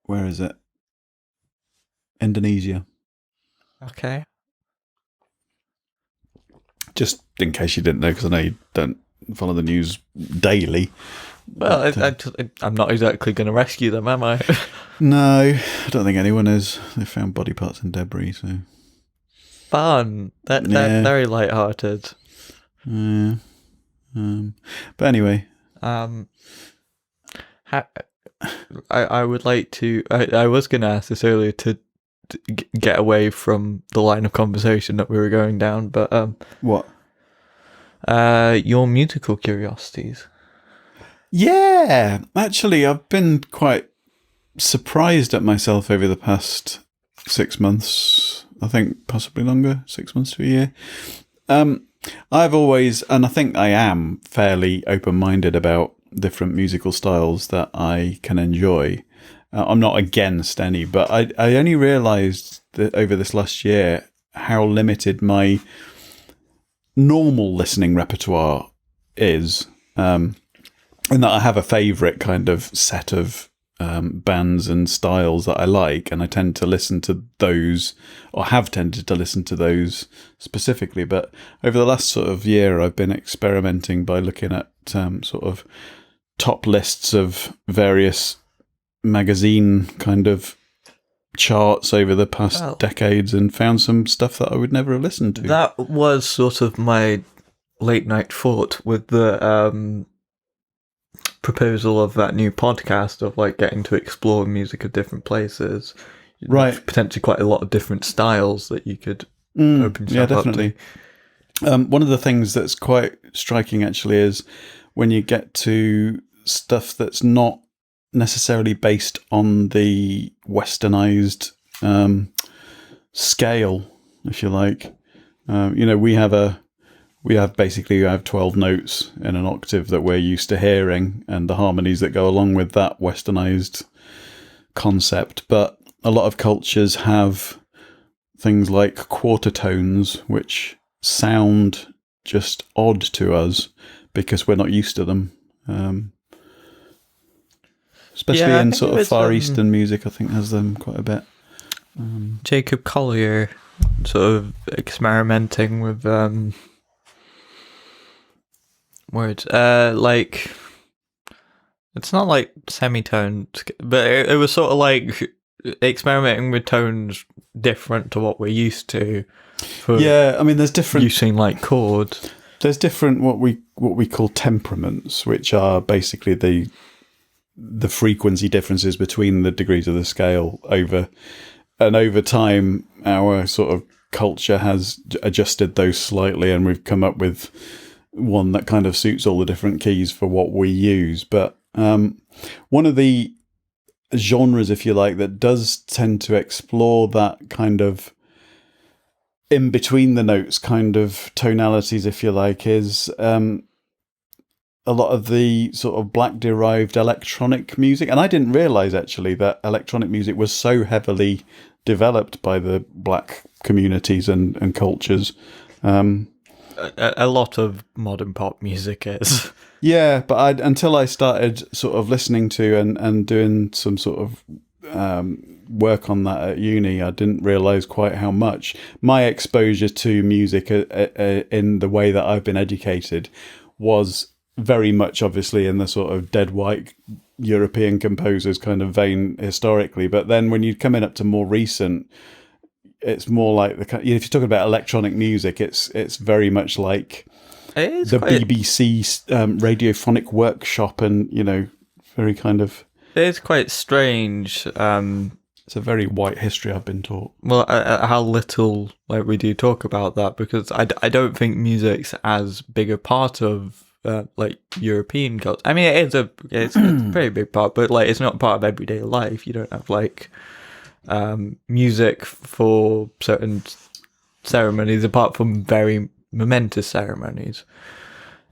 where is it? Indonesia. Okay. Just in case you didn't know, because I know you don't follow the news daily. Well, I'm not exactly going to rescue them, am I? No, I don't think anyone is. They found body parts and debris, so... Fun. They're very light-hearted. Yeah. But anyway. I would like to... I was going to ask this earlier to get away from the line of conversation that we were going down, but... What? Your musical curiosities. Yeah, actually, I've been quite surprised at myself over the past 6 months. I think possibly longer, 6 months to a year. I've always, and I think I am fairly open-minded about different musical styles that I can enjoy. I'm not against any, but I only realised that over this last year how limited my normal listening repertoire is. And that I have a favourite kind of set of bands and styles that I like, and I tend to listen to those, or have tended to listen to those specifically. But over the last sort of year, I've been experimenting by looking at sort of top lists of various magazine kind of charts over the past decades, and found some stuff that I would never have listened to. That was sort of my late night thought with the proposal of that new podcast of like getting to explore music of different places, right? Potentially quite a lot of different styles that you could open yourself definitely. Up to. One of the things that's quite striking actually is when you get to stuff that's not necessarily based on the westernized scale, if you like. We have 12 notes in an octave that we're used to hearing, and the harmonies that go along with that westernized concept. But a lot of cultures have things like quarter tones, which sound just odd to us because we're not used to them. Especially in sort of Far Eastern music, I think has them quite a bit. Jacob Collier sort of experimenting with words. Like, it's not like semitones, but it was sort of like experimenting with tones different to what we're used to. Yeah, I mean, there's different using like chords. There's different what we call temperaments, which are basically the frequency differences between the degrees of the scale over time. Our sort of culture has adjusted those slightly, and we've come up with one that kind of suits all the different keys for what we use. But one of the genres, if you like, that does tend to explore that kind of in between the notes kind of tonalities, if you like, is a lot of the sort of black derived electronic music. And I didn't realize actually that electronic music was so heavily developed by the black communities and cultures. A lot of modern pop music is. Yeah, but until I started sort of listening to and doing some sort of work on that at uni, I didn't realise quite how much. My exposure to music in the way that I've been educated was very much obviously in the sort of dead white European composers kind of vein historically. But then when you come in up to more recent it's more like if you're talking about electronic music, it's very much like the BBC radiophonic workshop, and very kind of. It's quite strange. It's a very white history, I've been taught. Well, how little we do talk about that, because I don't think music's as big a part of European culture. I mean, it's a pretty big part, but it's not part of everyday life. You don't have music for certain ceremonies, apart from very momentous ceremonies.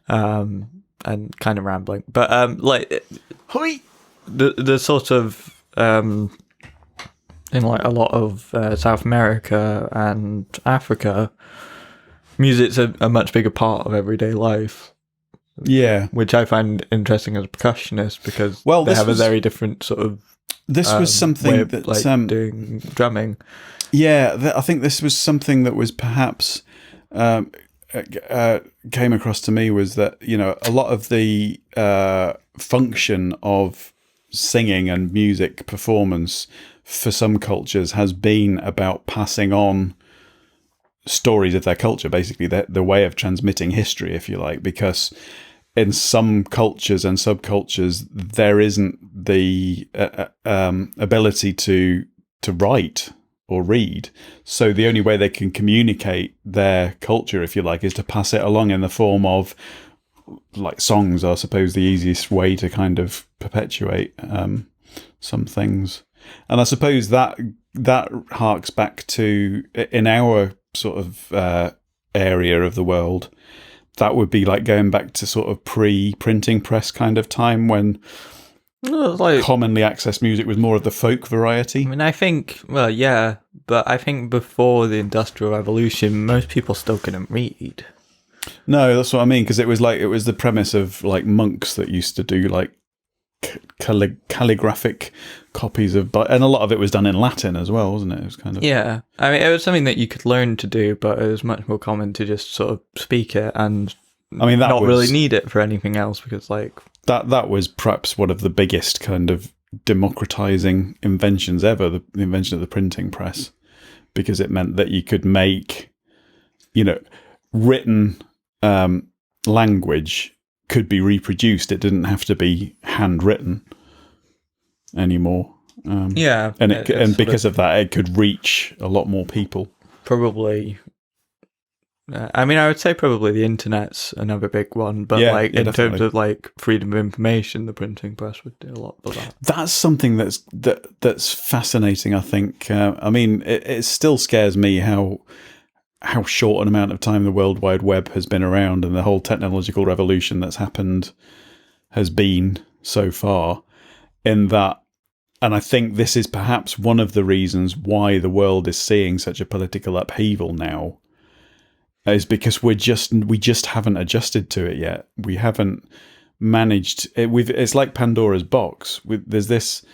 And kind of rambling, but the sort of in a lot of South America and Africa, music's a much bigger part of everyday life. Yeah, which I find interesting as a percussionist, because they have a very different sort of. This was something that doing drumming. Yeah, I think this was something that was perhaps came across to me, was that a lot of the function of singing and music performance for some cultures has been about passing on stories of their culture, basically the way of transmitting history, if you like, because in some cultures and subcultures there isn't the ability to write or read, so the only way they can communicate their culture, if you like, is to pass it along in the form of songs. I suppose the easiest way to kind of perpetuate some things. And I suppose that harks back to, in our sort of area of the world, that would be going back to sort of pre-printing press kind of time, when commonly accessed music was more of the folk variety. I mean, I think, well, yeah, but I think before the Industrial Revolution, most people still couldn't read. No, that's what I mean, because it was the premise of monks that used to do calligraphic copies of, and a lot of it was done in Latin as well, wasn't it? It was kind of, yeah. I mean, it was something that you could learn to do, but it was much more common to just sort of speak it, and not really need it for anything else, because that was perhaps one of the biggest kind of democratizing inventions ever, the invention of the printing press, because it meant that you could make, written language could be reproduced. It didn't have to be handwritten anymore. And because of that, it could reach a lot more people. Probably. I mean, I would say probably the internet's another big one, but in terms of freedom of information, the printing press would do a lot for that. That's something that's fascinating, I think. I mean, it still scares me how short an amount of time the World Wide Web has been around, and the whole technological revolution that's happened has been so far, in that, and I think this is perhaps one of the reasons why the world is seeing such a political upheaval now, is because we just haven't adjusted to it yet. We haven't managed it. It's like Pandora's box. There's this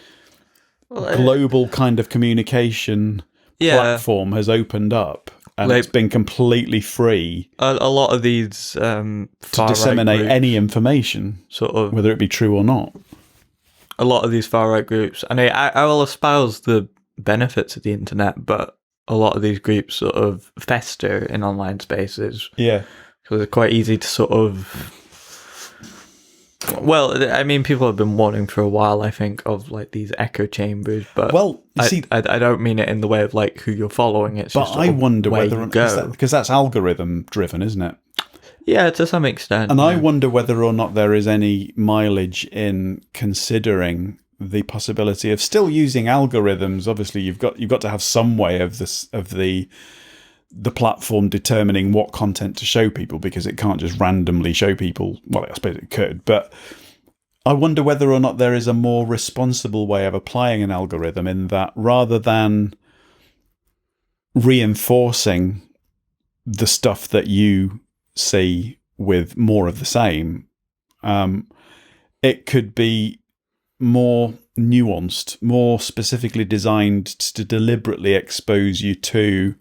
global kind of communication platform has opened up, and it's been completely free. A lot of these to disseminate any information, sort of, whether it be true or not. A lot of these far right groups, and I will espouse the benefits of the internet, but a lot of these groups sort of fester in online spaces. Yeah, because it's quite easy to sort of. Well, I mean, people have been warning for a while, I think, of these echo chambers, but I don't mean it in the way of who you're following. It's but just I wonder whether or not, because that's algorithm driven, isn't it? Yeah, to some extent. And I wonder whether or not there is any mileage in considering the possibility of still using algorithms. Obviously, you've got to have some way of the platform determining what content to show people, because it can't just randomly show people. Well, I suppose it could, but I wonder whether or not there is a more responsible way of applying an algorithm, in that rather than reinforcing the stuff that you see with more of the same, it could be more nuanced, more specifically designed to deliberately expose you to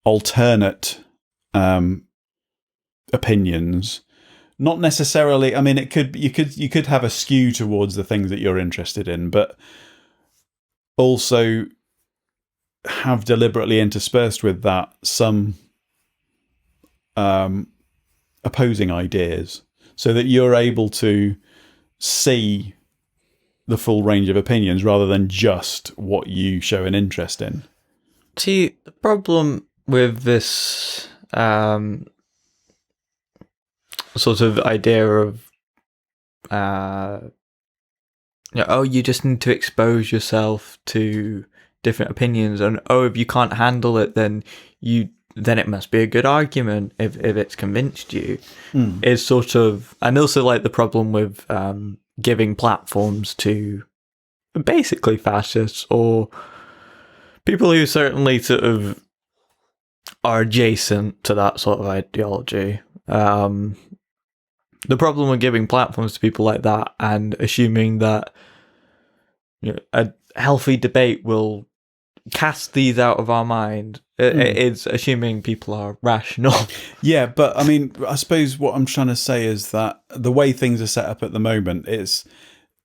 alternate opinions. Not necessarily, I mean, you could have a skew towards the things that you're interested in, but also have deliberately interspersed with that some opposing ideas, so that you're able to see the full range of opinions rather than just what you show an interest in. See, the problem with this sort of idea of you just need to expose yourself to different opinions, and if you can't handle it, then it must be a good argument if it's convinced you, is sort of, and also like the problem with giving platforms to basically fascists or people who certainly sort of are adjacent to that sort of ideology. The problem with giving platforms to people like that and assuming that a healthy debate will cast these out of our mind, it's assuming people are rational. Yeah, but I mean, I suppose what I'm trying to say is that the way things are set up at the moment, it's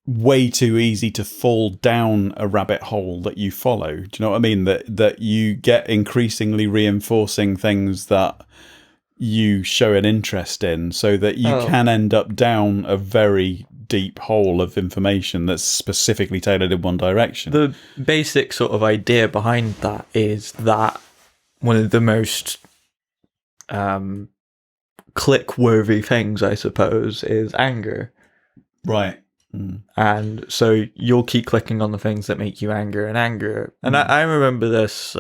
way too easy to fall down a rabbit hole that you follow. Do you know what I mean? That you get increasingly reinforcing things that you show an interest in, so that you can end up down a very deep hole of information that's specifically tailored in one direction. The basic sort of idea behind that is that one of the most click-worthy things, I suppose, is anger. Right. And so you'll keep clicking on the things that make you angry and angrier. And I remember this,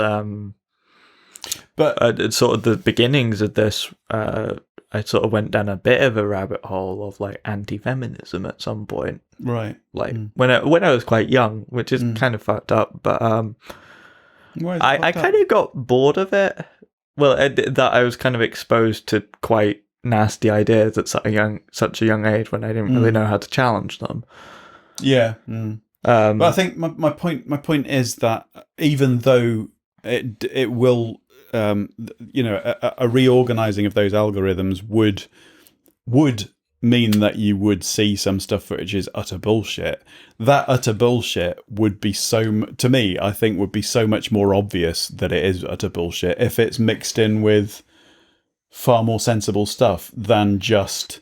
but at sort of the beginnings of this, I sort of went down a bit of a rabbit hole of like anti-feminism at some point. Right. Like when I was quite young, which is kind of fucked up, but I kind of got bored of it. Well, that I was kind of exposed to quite nasty ideas at such a young age when I didn't really know how to challenge them. Yeah. But I think my point is that even though it will, a reorganizing of those algorithms would mean that you would see some stuff which is utter bullshit. That utter bullshit would be to me, I think, would be so much more obvious that it is utter bullshit if it's mixed in with far more sensible stuff than just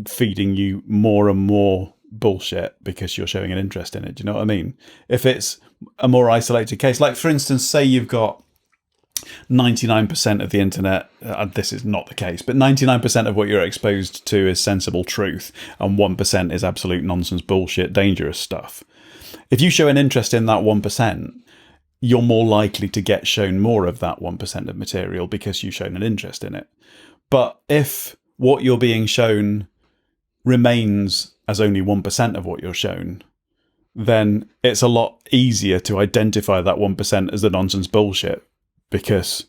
feeding you more and more bullshit because you're showing an interest in it. Do you know what I mean? If it's a more isolated case, like for instance, say you've got 99% of the internet, this is not the case, but 99% of what you're exposed to is sensible truth, and 1% is absolute nonsense, bullshit, dangerous stuff. If you show an interest in that 1%, you're more likely to get shown more of that 1% of material because you've shown an interest in it. But if what you're being shown remains as only 1% of what you're shown, then it's a lot easier to identify that 1% as the nonsense bullshit, because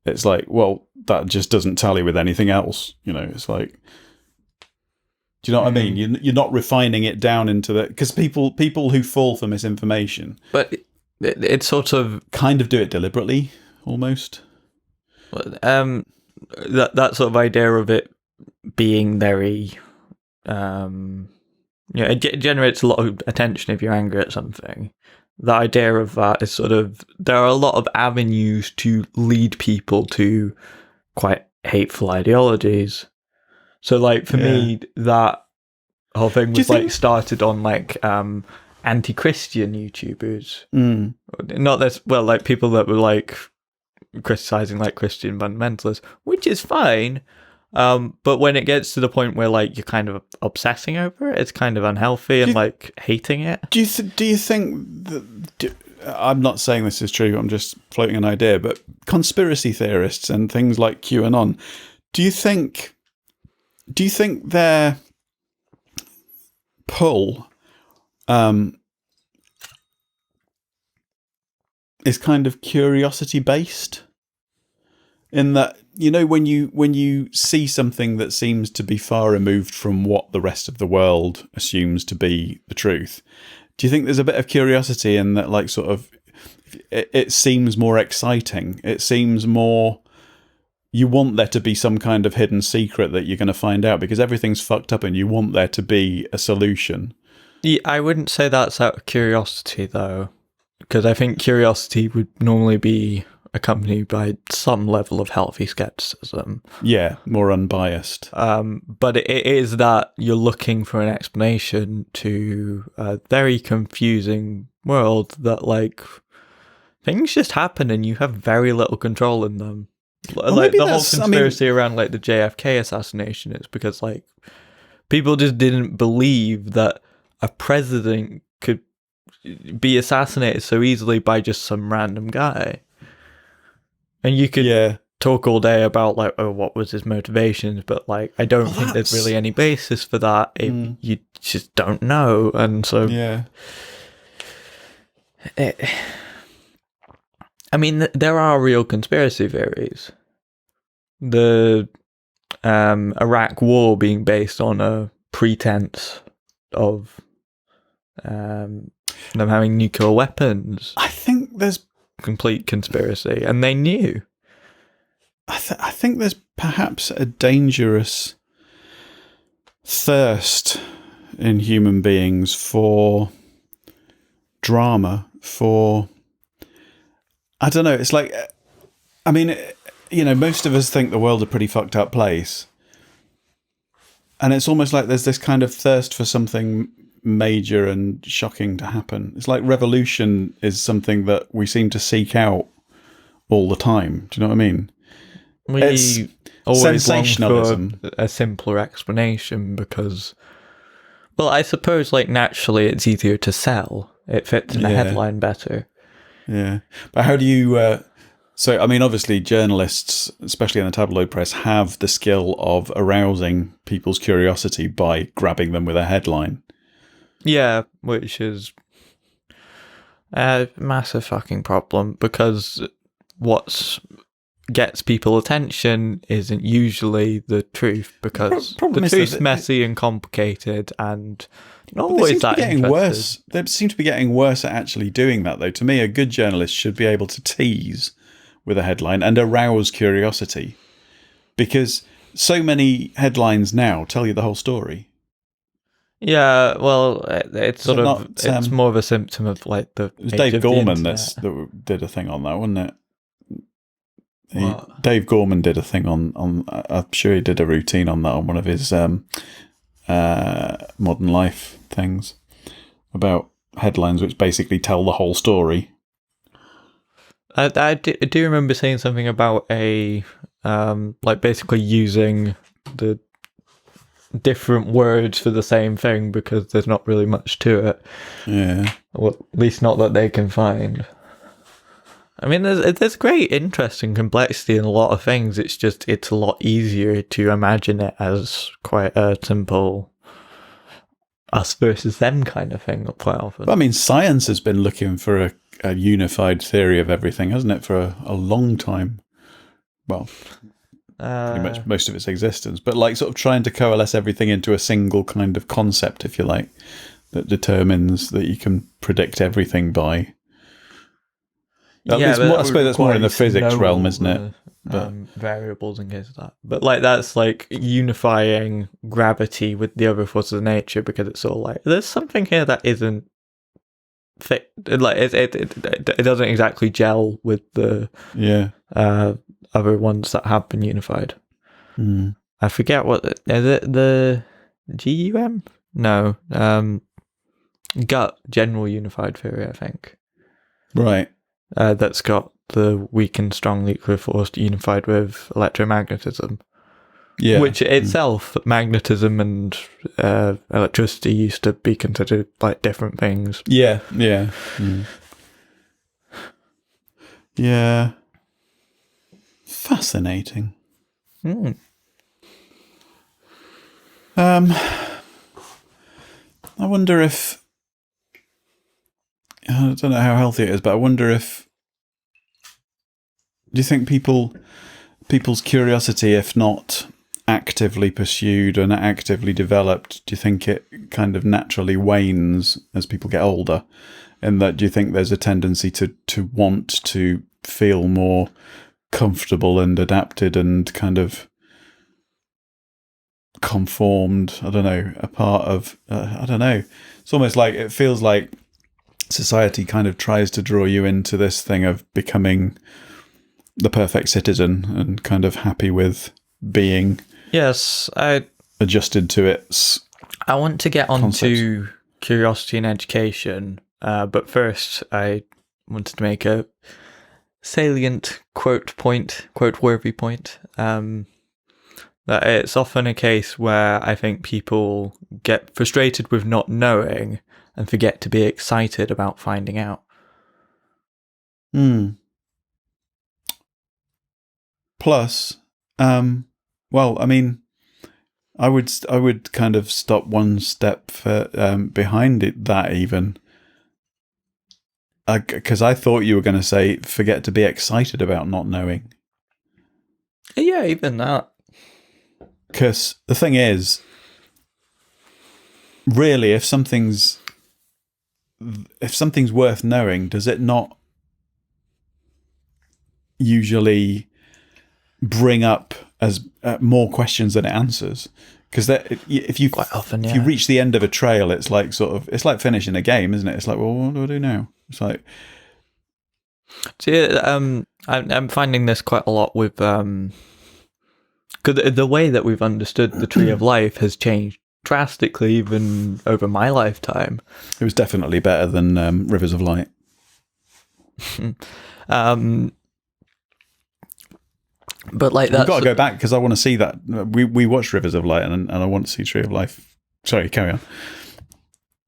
it's like, well, that just doesn't tally with anything else. It's like, do you know what I mean? You're not refining it down into the, because people who fall for misinformation, but it's sort of kind of do it deliberately, almost. That sort of idea of it being very, it generates a lot of attention if you're angry at something. The idea of that is sort of, there are a lot of avenues to lead people to quite hateful ideologies. So like for me, that whole thing was like started on like anti-Christian YouTubers. Not this, well, like people that were like criticizing like Christian fundamentalists, which is fine. But when it gets to the point where like you're kind of obsessing over it, it's kind of unhealthy and like hating it. Do you think that? I'm not saying this is true. I'm just floating an idea. But conspiracy theorists and things like QAnon, do you think their pull is kind of curiosity based? In that, when you see something that seems to be far removed from what the rest of the world assumes to be the truth, do you think there's a bit of curiosity in that, like, sort of, it seems more exciting? It seems more, you want there to be some kind of hidden secret that you're going to find out because everything's fucked up and you want there to be a solution. Yeah, I wouldn't say that's out of curiosity, though. because I think curiosity would normally be accompanied by some level of healthy skepticism. Yeah, more unbiased. But it is that you're looking for an explanation to a very confusing world that, like, things just happen and you have very little control in them. Well, like the whole conspiracy around like the JFK assassination is because like people just didn't believe that a president could be assassinated so easily by just some random guy. And you could talk all day about like, oh, what was his motivations, but like I don't think there's really any basis for that. You just don't know, and so I mean, there are real conspiracy theories. The Iraq War being based on a pretense of them having nuclear weapons. I think there's complete conspiracy, and they knew. I think there's perhaps a dangerous thirst in human beings for drama, for... I don't know, it's like... I mean, you know, most of us think the world's a pretty fucked up place. And it's almost like there's this kind of thirst for something major and shocking to happen. It's like revolution is something that we seem to seek out all the time. Do you know what I mean? We always sensationalism. Long for a simpler explanation because, well, I suppose like naturally it's easier to sell. It fits in a headline better. Yeah. But how do you... So, I mean, obviously journalists, especially in the tabloid press, have the skill of arousing people's curiosity by grabbing them with a headline. Yeah, which is a massive fucking problem because what gets people attention isn't usually the truth because the truth's messy and complicated and not always that interesting. They seem to be getting worse at actually doing that, though. To me, a good journalist should be able to tease with a headline and arouse curiosity because so many headlines now tell you the whole story. Yeah, well, it's sort of it's more of a symptom of like the. It was Dave Gorman that did a thing on that, wasn't it? Dave Gorman did a thing on. I'm sure he did a routine on that on one of his Modern Life things about headlines, which basically tell the whole story. I do remember saying something about a like basically using the different words for the same thing because there's not really much to it. Yeah. Well, at least not that they can find. I mean, there's great interest and complexity in a lot of things. It's just, it's a lot easier to imagine it as quite a simple us versus them kind of thing quite often. But I mean, science has been looking for a unified theory of everything, hasn't it, for a long time? Well... pretty much most of its existence, but like sort of trying to coalesce everything into a single kind of concept, if you like, that determines that you can predict everything by. I suppose that's more in the physics realm, isn't it? Variables in case of that. But like that's like unifying gravity with the other forces of nature because it's sort of like there's something here that isn't fit. Like it doesn't exactly gel with the other ones that have been unified. I forget what is it, the GUM? No, GUT, General Unified Theory, I think. Right. That's got the weak and strong nuclear force unified with electromagnetism. Yeah. Which itself, magnetism and electricity used to be considered like different things. Yeah. Yeah. Yeah. Fascinating. I wonder if... I don't know how healthy it is, but I wonder if... Do you think people's curiosity, if not actively pursued and actively developed, do you think it kind of naturally wanes as people get older? And that do you think there's a tendency to want to feel more comfortable and adapted and kind of conformed, I don't know, a part of, I don't know. It's almost like, it feels like society kind of tries to draw you into this thing of becoming the perfect citizen and kind of happy with being adjusted to its I want to get on concepts. to curiosity and education, but first I wanted to make a salient quote-worthy point, that it's often a case where I think people get frustrated with not knowing and forget to be excited about finding out. Plus, well, I mean, I would kind of stop one step behind it, that even, because I thought you were going to say forget to be excited about not knowing. Yeah, even that. Because the thing is, really, if something's worth knowing, does it not usually bring up as more questions than it answers? Because if you quite often, if you reach the end of a trail, it's like finishing a game, isn't it? It's like, well, what do I do now? It's like, see, I'm finding this quite a lot with because the way that we've understood the Tree of Life has changed drastically, even over my lifetime. It was definitely better than Rivers of Light. But like, we've got to go back because I want to see that. We watched Rivers of Light, and I want to see Tree of Life. Sorry, carry on.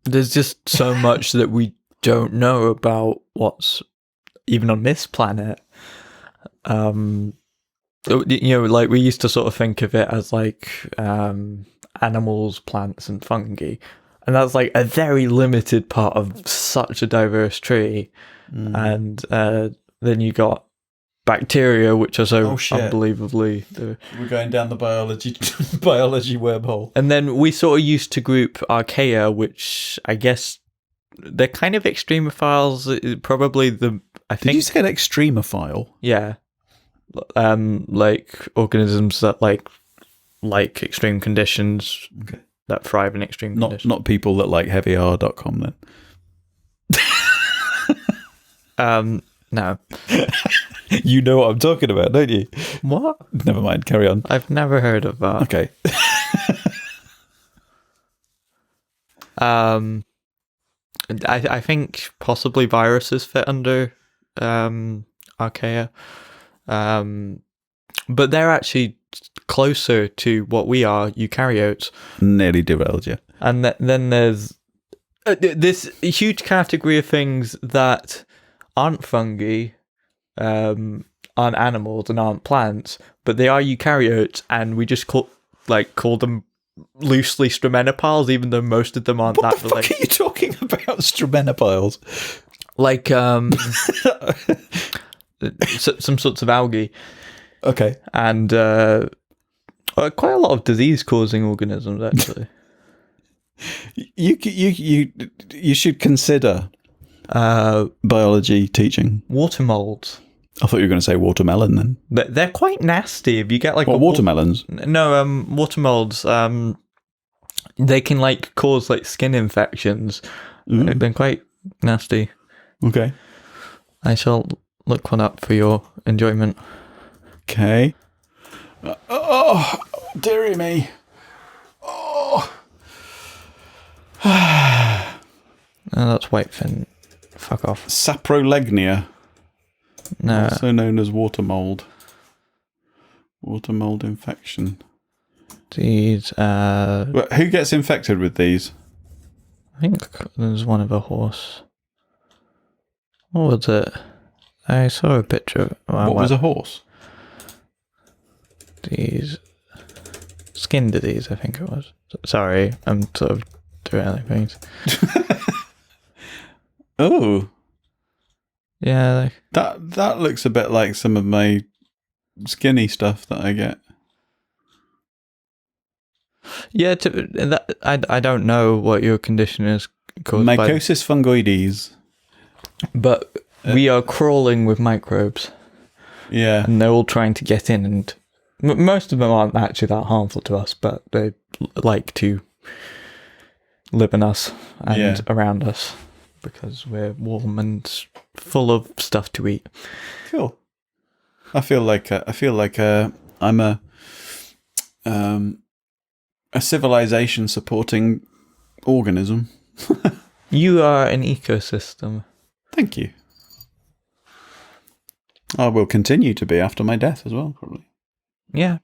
There's just so much that we don't know about what's even on this planet. Like we used to sort of think of it as like animals, plants, and fungi, and that's like a very limited part of such a diverse tree. And then you got bacteria, which are so unbelievably. We're going down the biology wormhole. And then we sort of used to group archaea, which I guess they're kind of extremophiles. Probably Did you say an extremophile? Yeah. Like organisms that like extreme conditions, that thrive in extreme conditions. Not people that like heavyr.com then. No. You know what I'm talking about, don't you? What? Never mind, carry on. I've never heard of that. Okay. I think possibly viruses fit under archaea. But they're actually closer to what we are, eukaryotes. Nearly derailed you. And then there's this huge category of things that aren't fungi, aren't animals, and aren't plants, but they are eukaryotes, and we just call them loosely strumenophiles, even though most of them aren't what the fuck are you talking about, strumenophiles? Like some sorts of algae. Okay. And quite a lot of disease-causing organisms, actually. You should consider biology teaching. Water molds. I thought you were going to say watermelon then. They're quite nasty. If you get like watermelons? No, water molds. They can like cause like skin infections. They've been quite nasty. Okay. I shall look one up for your enjoyment. Okay. Oh, dearie me. Oh. That's whitefin. Fuck off. Saprolegnia. No. Also known as water mold. Water mold infection. These. Who gets infected with these? I think there's one of a horse. What was it? I saw a picture of it. What was a horse? These. Skin disease, I think it was. Sorry, I'm sort of derailing things. Oh. Yeah. That looks a bit like some of my skinny stuff that I get. Yeah, I don't know what your condition is caused Mycosis fungoides. But we are crawling with microbes. Yeah. And they're all trying to get in, and most of them aren't actually that harmful to us, but they like to live in us and around us. because we're warm and full of stuff to eat. Cool. I feel like I'm a civilization supporting organism. You are an ecosystem. Thank you. I will continue to be after my death as well, probably. Yeah.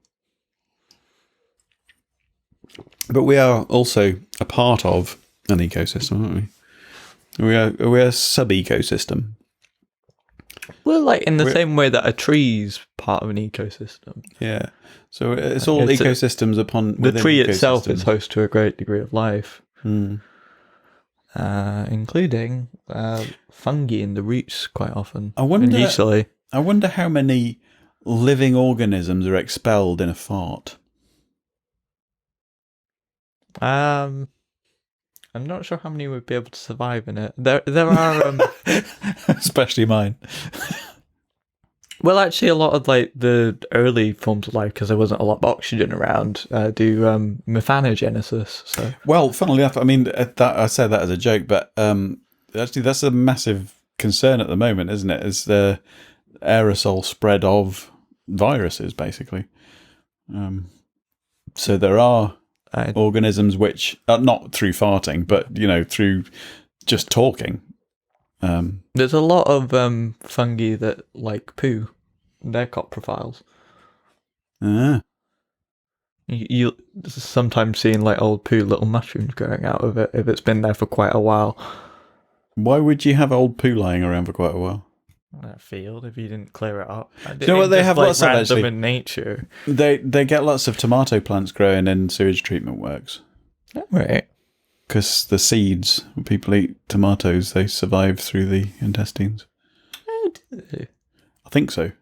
But we are also a part of an ecosystem, aren't we? We're a sub-ecosystem. Well, like in the same way that a tree's part of an ecosystem. Yeah. So it's all ecosystems upon the tree itself is host to a great degree of life, including fungi in the roots quite often. I wonder how many living organisms are expelled in a fart. I'm not sure how many would be able to survive in it. There are especially mine. Well, actually, a lot of like the early forms of life, because there wasn't a lot of oxygen around, do methanogenesis. So, well, funnily enough, I mean, I said that as a joke, but actually, that's a massive concern at the moment, isn't it? Is the aerosol spread of viruses, basically. So there are organisms which are not through farting, but through just talking. There's a lot of fungi that like poo. They're coprophiles. You sometimes seeing like old poo, little mushrooms growing out of it if it's been there for quite a while. Why would you have old poo lying around for quite a while? That field, if you didn't clear it up. Do you know what they have lots of actually in nature? They get lots of tomato plants growing in sewage treatment works. Right. Because the seeds, when people eat tomatoes, they survive through the intestines. Oh, do they? I think so.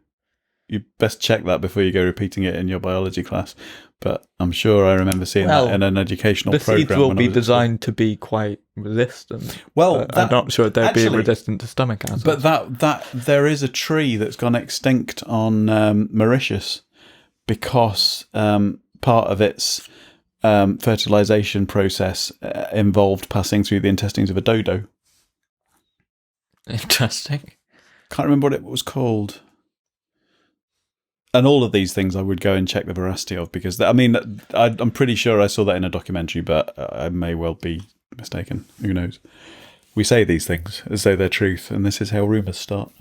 You best check that before you go repeating it in your biology class. But I'm sure I remember seeing that in an educational program. The seeds will be designed to be quite resistant. Well, I'm not sure they'll be resistant to stomach acid. But that there is a tree that's gone extinct on Mauritius because part of its fertilization process involved passing through the intestines of a dodo. Interesting. Can't remember what it was called. And all of these things I would go and check the veracity of, because I'm pretty sure I saw that in a documentary, but I may well be mistaken. Who knows? We say these things as though they're truth, and this is how rumours start.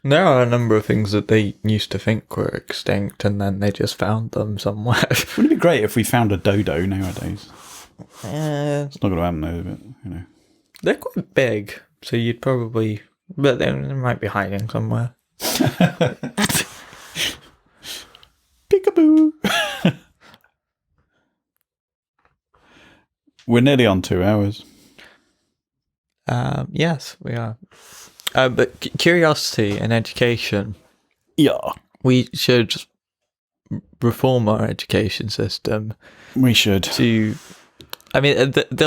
There are a number of things that they used to think were extinct, and then they just found them somewhere. Wouldn't it be great if we found a dodo nowadays? It's not going to happen, though, but they're quite big, so you'd probably, but they might be hiding somewhere. Peekaboo. We're nearly on 2 hours. Yes, we are. But curiosity and education. Yeah. We should reform our education system. We should. They'll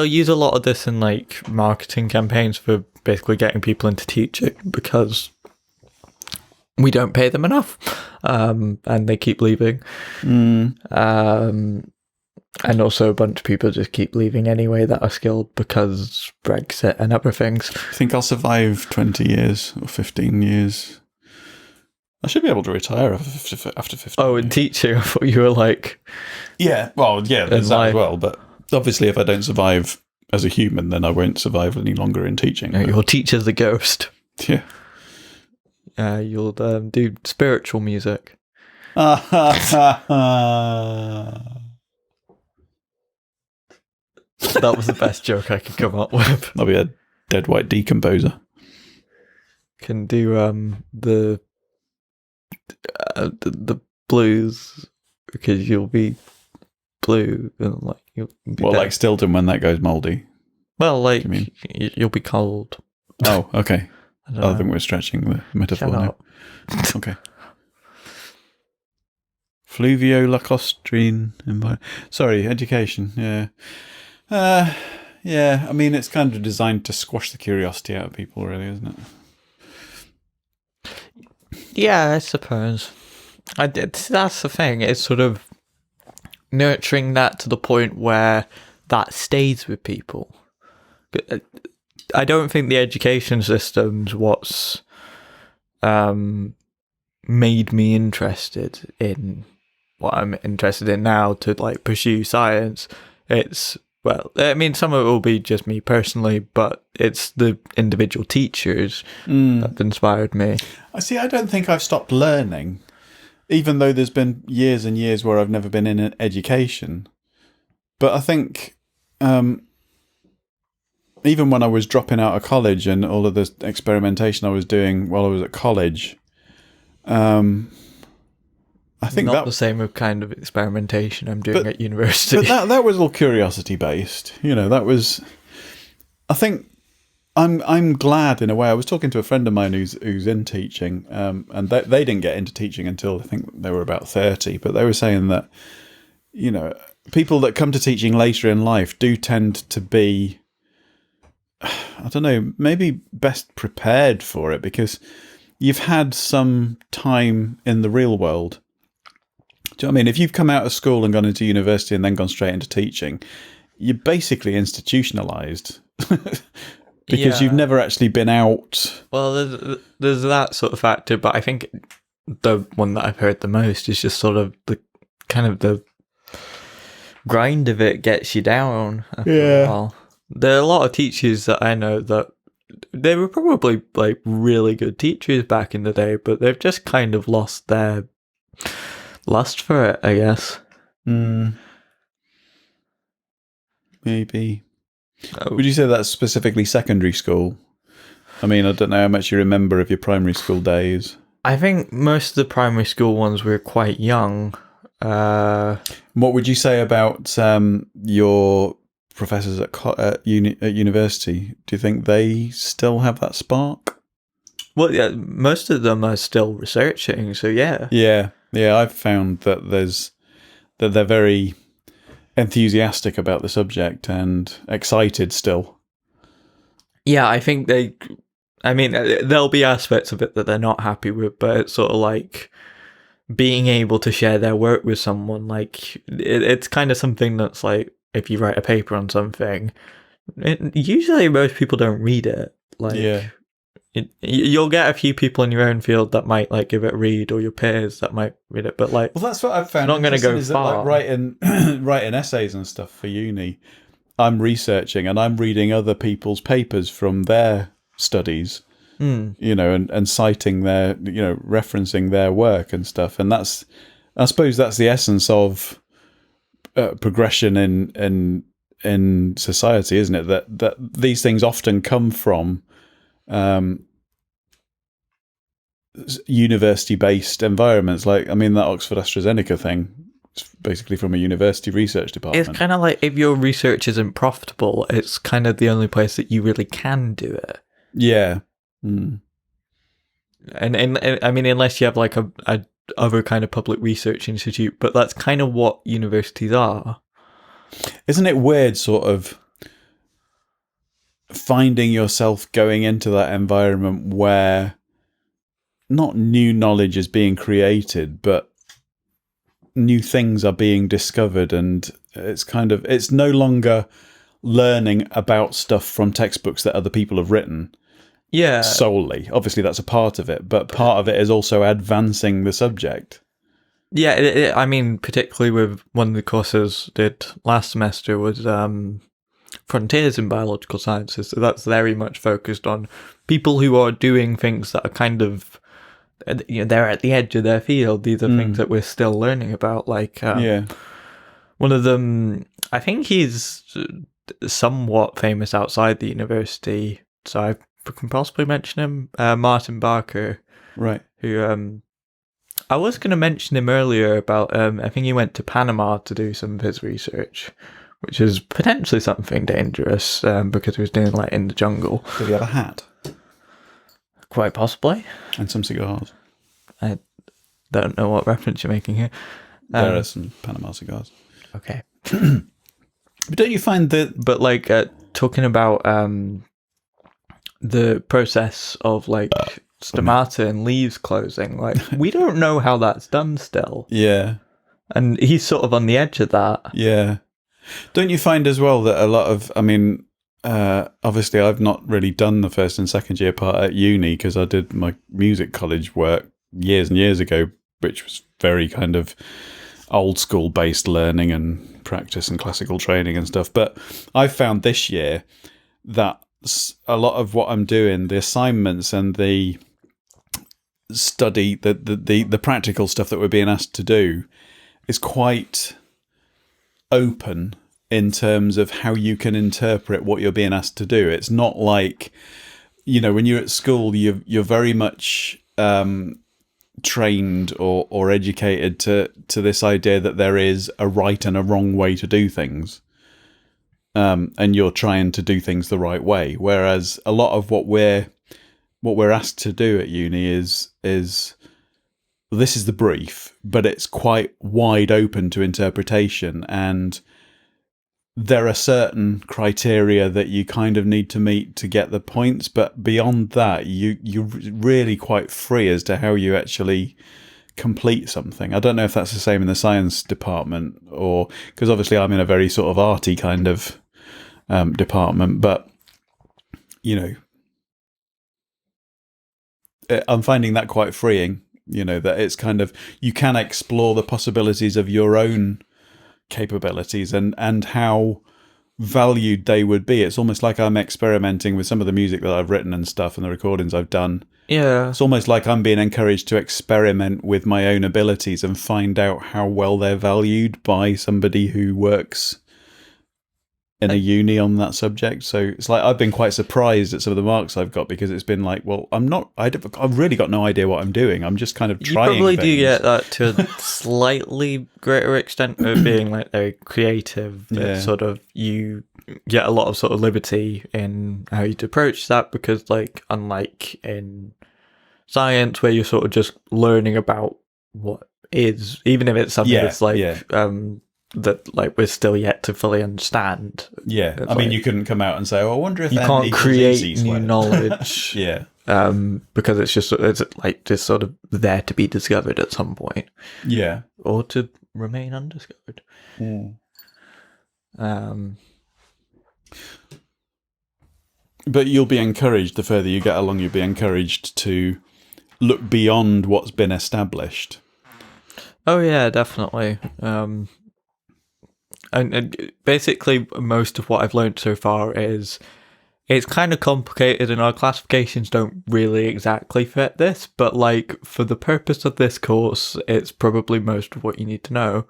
use a lot of this in like marketing campaigns for basically getting people into teaching because we don't pay them enough, and they keep leaving. And also a bunch of people just keep leaving anyway that are skilled because Brexit and other things. I think I'll survive 20 years or 15 years. I should be able to retire after 15 Oh, in teaching, I thought you were like... Yeah, well, yeah, there's that as well. But obviously if I don't survive as a human, then I won't survive any longer in teaching. No, your teacher's a ghost. Yeah. You'll do spiritual music. That was the best joke I could come up with. I'll be a dead white decomposer. Can do the blues because you'll be blue and like you'll be well, dead. Like Stilton when that goes mouldy. Well, like you'll be cold. Oh, okay. I think we're stretching the metaphor now. Okay. Fluvio-lacustrine environment. Sorry, education. Yeah. Yeah. I mean, it's kind of designed to squash the curiosity out of people, really, isn't it? Yeah, I suppose. That's the thing. It's sort of nurturing that to the point where that stays with people. I don't think the education system's what's made me interested in what I'm interested in now to like pursue science. It's, well, I mean, some of it will be just me personally, but it's the individual teachers that inspired me. I don't think I've stopped learning, even though there's been years and years where I've never been in an education. But I think even when I was dropping out of college and all of the experimentation I was doing while I was at college, I think not the same kind of experimentation I'm doing at university. But that was all curiosity based. That was. I think I'm glad in a way. I was talking to a friend of mine who's in teaching, and they didn't get into teaching until I think they were about 30. But they were saying that people that come to teaching later in life do tend to be, I don't know, maybe best prepared for it because you've had some time in the real world. Do you know what I mean? If you've come out of school and gone into university and then gone straight into teaching, you're basically institutionalized because you've never actually been out. Well, there's that sort of factor, but I think the one that I've heard the most is just sort of the kind of the grind of it gets you down after a while. There are a lot of teachers that I know that they were probably like really good teachers back in the day, but they've just kind of lost their lust for it, I guess. Maybe. Would you say that's specifically secondary school? I mean, I don't know how much you remember of your primary school days. I think most of the primary school ones were quite young. What would you say about your professors at university? Do you think they still have that spark? Well, yeah, most of them are still researching, so yeah. Yeah, I've found that they're very enthusiastic about the subject and excited still. Yeah, I think there'll be aspects of it that they're not happy with, but it's sort of like being able to share their work with someone. Like, it's kind of something that's like, if you write a paper on something, usually most people don't read it. Like, you'll get a few people in your own field that might like give it a read, or your peers that might read it. But like, well, that's what I've found. Not going to go far. That, like, writing essays and stuff for uni, I'm researching and I'm reading other people's papers from their studies. And citing their, referencing their work and stuff, and I suppose that's the essence of progression in society, isn't it? That these things often come from university-based environments. Like, I mean, that Oxford AstraZeneca thing, it's basically from a university research department. It's kind of like if your research isn't profitable, it's kind of the only place that you really can do it. Yeah. And I mean, unless you have like a other kind of public research institute, but that's kind of what universities are. Isn't it weird, sort of finding yourself going into that environment where not new knowledge is being created, but new things are being discovered, and it's no longer learning about stuff from textbooks that other people have written. Yeah. Solely. Obviously, that's a part of it, but part of it is also advancing the subject. Yeah, I mean, particularly with one of the courses I did last semester was Frontiers in Biological Sciences. So that's very much focused on people who are doing things that are kind of, they're at the edge of their field. These are things that we're still learning about. Like, one of them, I think he's somewhat famous outside the university, so I can possibly mention him, Martin Barker. Right. Who, I was going to mention him earlier about, I think he went to Panama to do some of his research, which is potentially something dangerous, because he was doing like in the jungle. Did he have a hat? Quite possibly. And some cigars. I don't know what reference you're making here. There are some Panama cigars. Okay. But don't you find that... But like, talking about the process of like stomata and leaves closing, like we don't know how that's done still. Yeah. And he's sort of on the edge of that. Yeah. Don't you find as well that a lot of, I mean, obviously I've not really done the first and second year part at uni because I did my music college work years and years ago, which was very kind of old school based learning and practice and classical training and stuff. But I found this year that a lot of what I'm doing, the assignments and the study, the practical stuff that we're being asked to do, is quite open in terms of how you can interpret what you're being asked to do. It's not like, when you're at school, you're very much trained or educated to this idea that there is a right and a wrong way to do things, and you're trying to do things the right way. Whereas a lot of what we're asked to do at uni is this is the brief, but it's quite wide open to interpretation, and there are certain criteria that you kind of need to meet to get the points, but beyond that, you're really quite free as to how you actually complete something. I don't know if that's the same in the science department, or because obviously I'm in a very sort of arty kind of department, but I'm finding that quite freeing. That it's kind of, you can explore the possibilities of your own capabilities and how valued they would be. It's almost like I'm experimenting with some of the music that I've written and stuff and the recordings I've done. Yeah. It's almost like I'm being encouraged to experiment with my own abilities and find out how well they're valued by somebody who works in a uni on that subject. So it's like I've been quite surprised at some of the marks I've got, because it's been like, well, I've really got no idea what I'm doing. I'm just kind of trying. You probably things. do get that to a slightly greater extent of being like very creative. That sort of, you get a lot of sort of liberty in how you approach that, because like, unlike in science where you're sort of just learning about what is, even if it's something that's like that like we're still yet to fully understand. Yeah, I mean, you couldn't come out and say, "Oh, I wonder if you can't create new knowledge." Yeah, because it's like just sort of there to be discovered at some point. Yeah, or to remain undiscovered. But you'll be encouraged, the further you get along, you'll be encouraged to look beyond what's been established. Oh yeah, definitely. And basically most of what I've learned so far is it's kind of complicated and our classifications don't really exactly fit this, but like for the purpose of this course, it's probably most of what you need to know.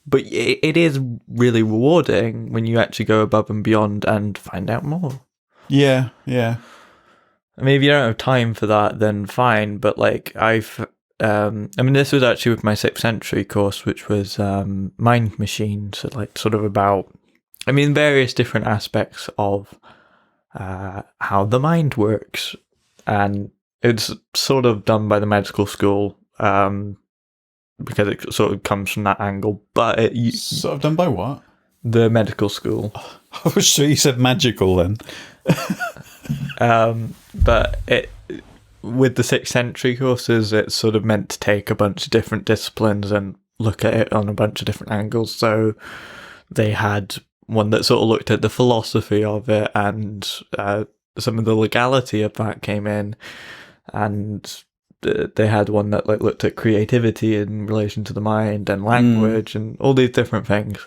But it is really rewarding when you actually go above and beyond and find out more. Yeah. I mean, if you don't have time for that, then fine. But like this was actually with my 6th Century course, which was mind machines, so like sort of about, various different aspects of how the mind works, and it's sort of done by the medical school because it sort of comes from that angle. But sort of done by what? The medical school. I was sure you said magical then. But with the 6th Century courses, it's sort of meant to take a bunch of different disciplines and look at it on a bunch of different angles. So they had one that sort of looked at the philosophy of it, and some of the legality of that came in, and they had one that like looked at creativity in relation to the mind and language and all these different things.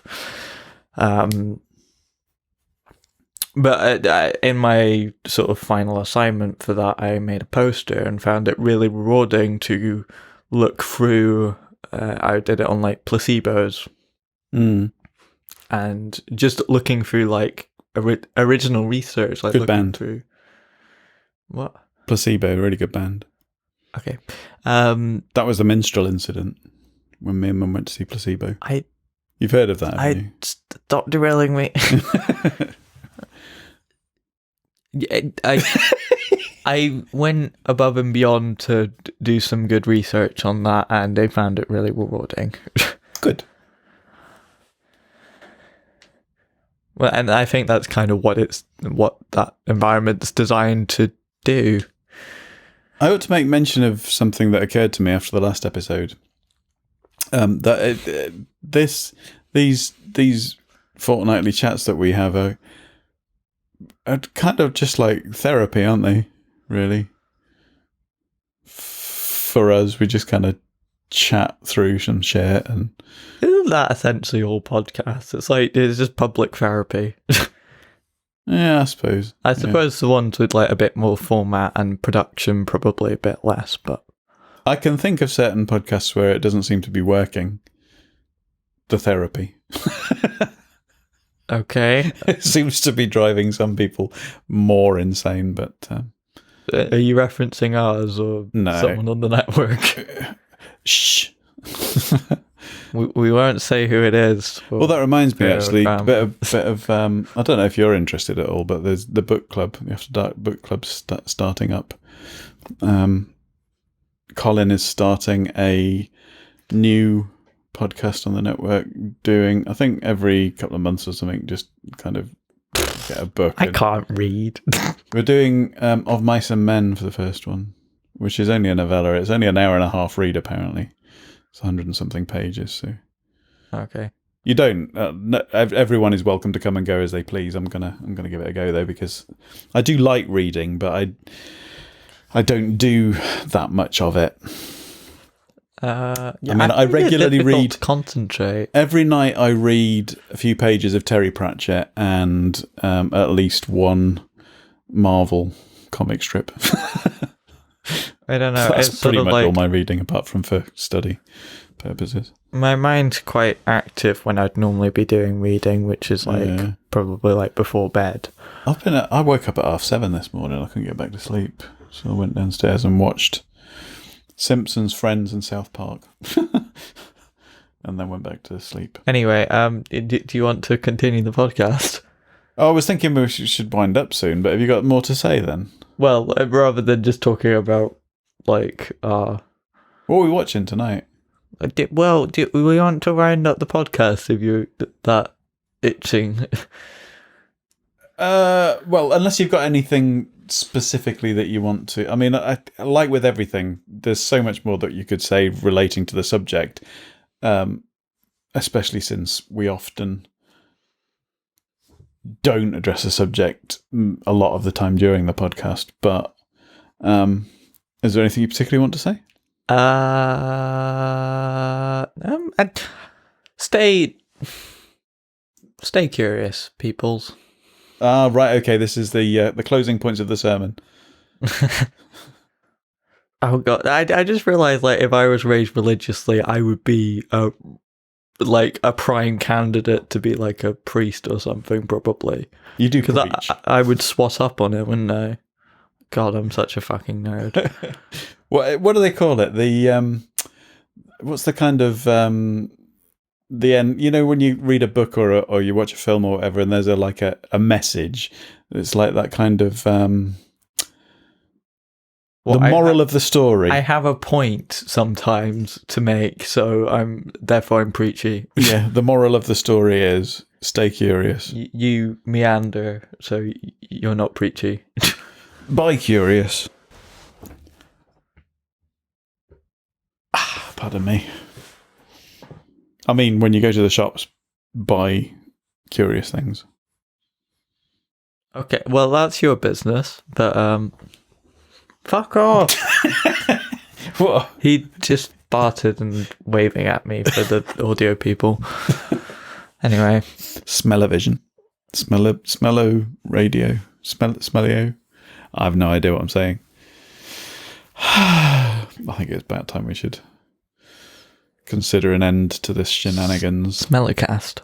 But in my sort of final assignment for that, I made a poster and found it really rewarding to look through. I did it on like placebos, and just looking through like original research, like good looking band. Through what Placebo, really good band. Okay, that was the Minstrel incident when me and Mum went to see Placebo. You've heard of that, haven't you? Stop derailing me. I went above and beyond to do some good research on that, and I found it really rewarding. Good. Well, and I think that's kind of what that environment's designed to do. I ought to make mention of something that occurred to me after the last episode. These fortnightly chats that we have are kind of just like therapy, aren't they? Really. For us, we just kind of chat through some shit, and isn't that essentially all podcasts? It's just public therapy. Yeah, I suppose. The ones with like a bit more format and production, probably a bit less, but I can think of certain podcasts where it doesn't seem to be working. The therapy. Okay. It seems to be driving some people more insane, but... Are you referencing ours or someone on the network? Shh. we won't say who it is. Well, that reminds me, actually, a bit of I don't know if you're interested at all, but there's the book club, the After Dark book club starting up. Colin is starting a new podcast on the network, doing, I think, every couple of months or something, just kind of get a book. I can't read. We're doing Of Mice and Men for the first one, which is only a novella. It's only an hour and a half read, apparently. It's 100 and something pages, so... Okay. You don't. Everyone is welcome to come and go as they please. I'm gonna give it a go though, because I do like reading, but I don't do that much of it. I regularly read. To concentrate. Every night I read a few pages of Terry Pratchett and at least one Marvel comic strip. I don't know. That's pretty much all my reading, apart from for study purposes. My mind's quite active when I'd normally be doing reading, which is probably like before bed. I woke up at 7:30 this morning. I couldn't get back to sleep, so I went downstairs and watched Simpsons, Friends, and South Park, and then went back to sleep. Anyway, do you want to continue the podcast? I was thinking we should wind up soon, but have you got more to say then? Well, rather than just talking about like what are we watching tonight? Do we want to round up the podcast if you're that itching? Well, unless you've got anything specifically that you want to. I mean, I like with everything, there's so much more that you could say relating to the subject, especially since we often don't address a subject a lot of the time during the podcast. But is there anything you particularly want to say? Stay curious, peoples. Right, okay, this is the closing points of the sermon. Oh god, I just realised, like, if I was raised religiously, I would be like a prime candidate to be like a priest or something, probably. You do, because I would swat up on it, wouldn't I? God, I'm such a fucking nerd. What do they call it? The what's the kind of the end? You know, when you read a book or you watch a film or whatever, and there's a message. It's like that kind of the moral of the story. I have a point sometimes to make, so I'm preachy. Yeah, the moral of the story is stay curious. You meander, so you're not preachy. Buy curious. Pardon me. I mean, when you go to the shops, buy curious things. Okay, well, that's your business, but fuck off. What? He just bartered and waving at me for the audio people. Anyway. Smell-o-vision. Smello radio. Smellio. I have no idea what I'm saying. I think it's about time we should consider an end to this shenanigans. Smellicast.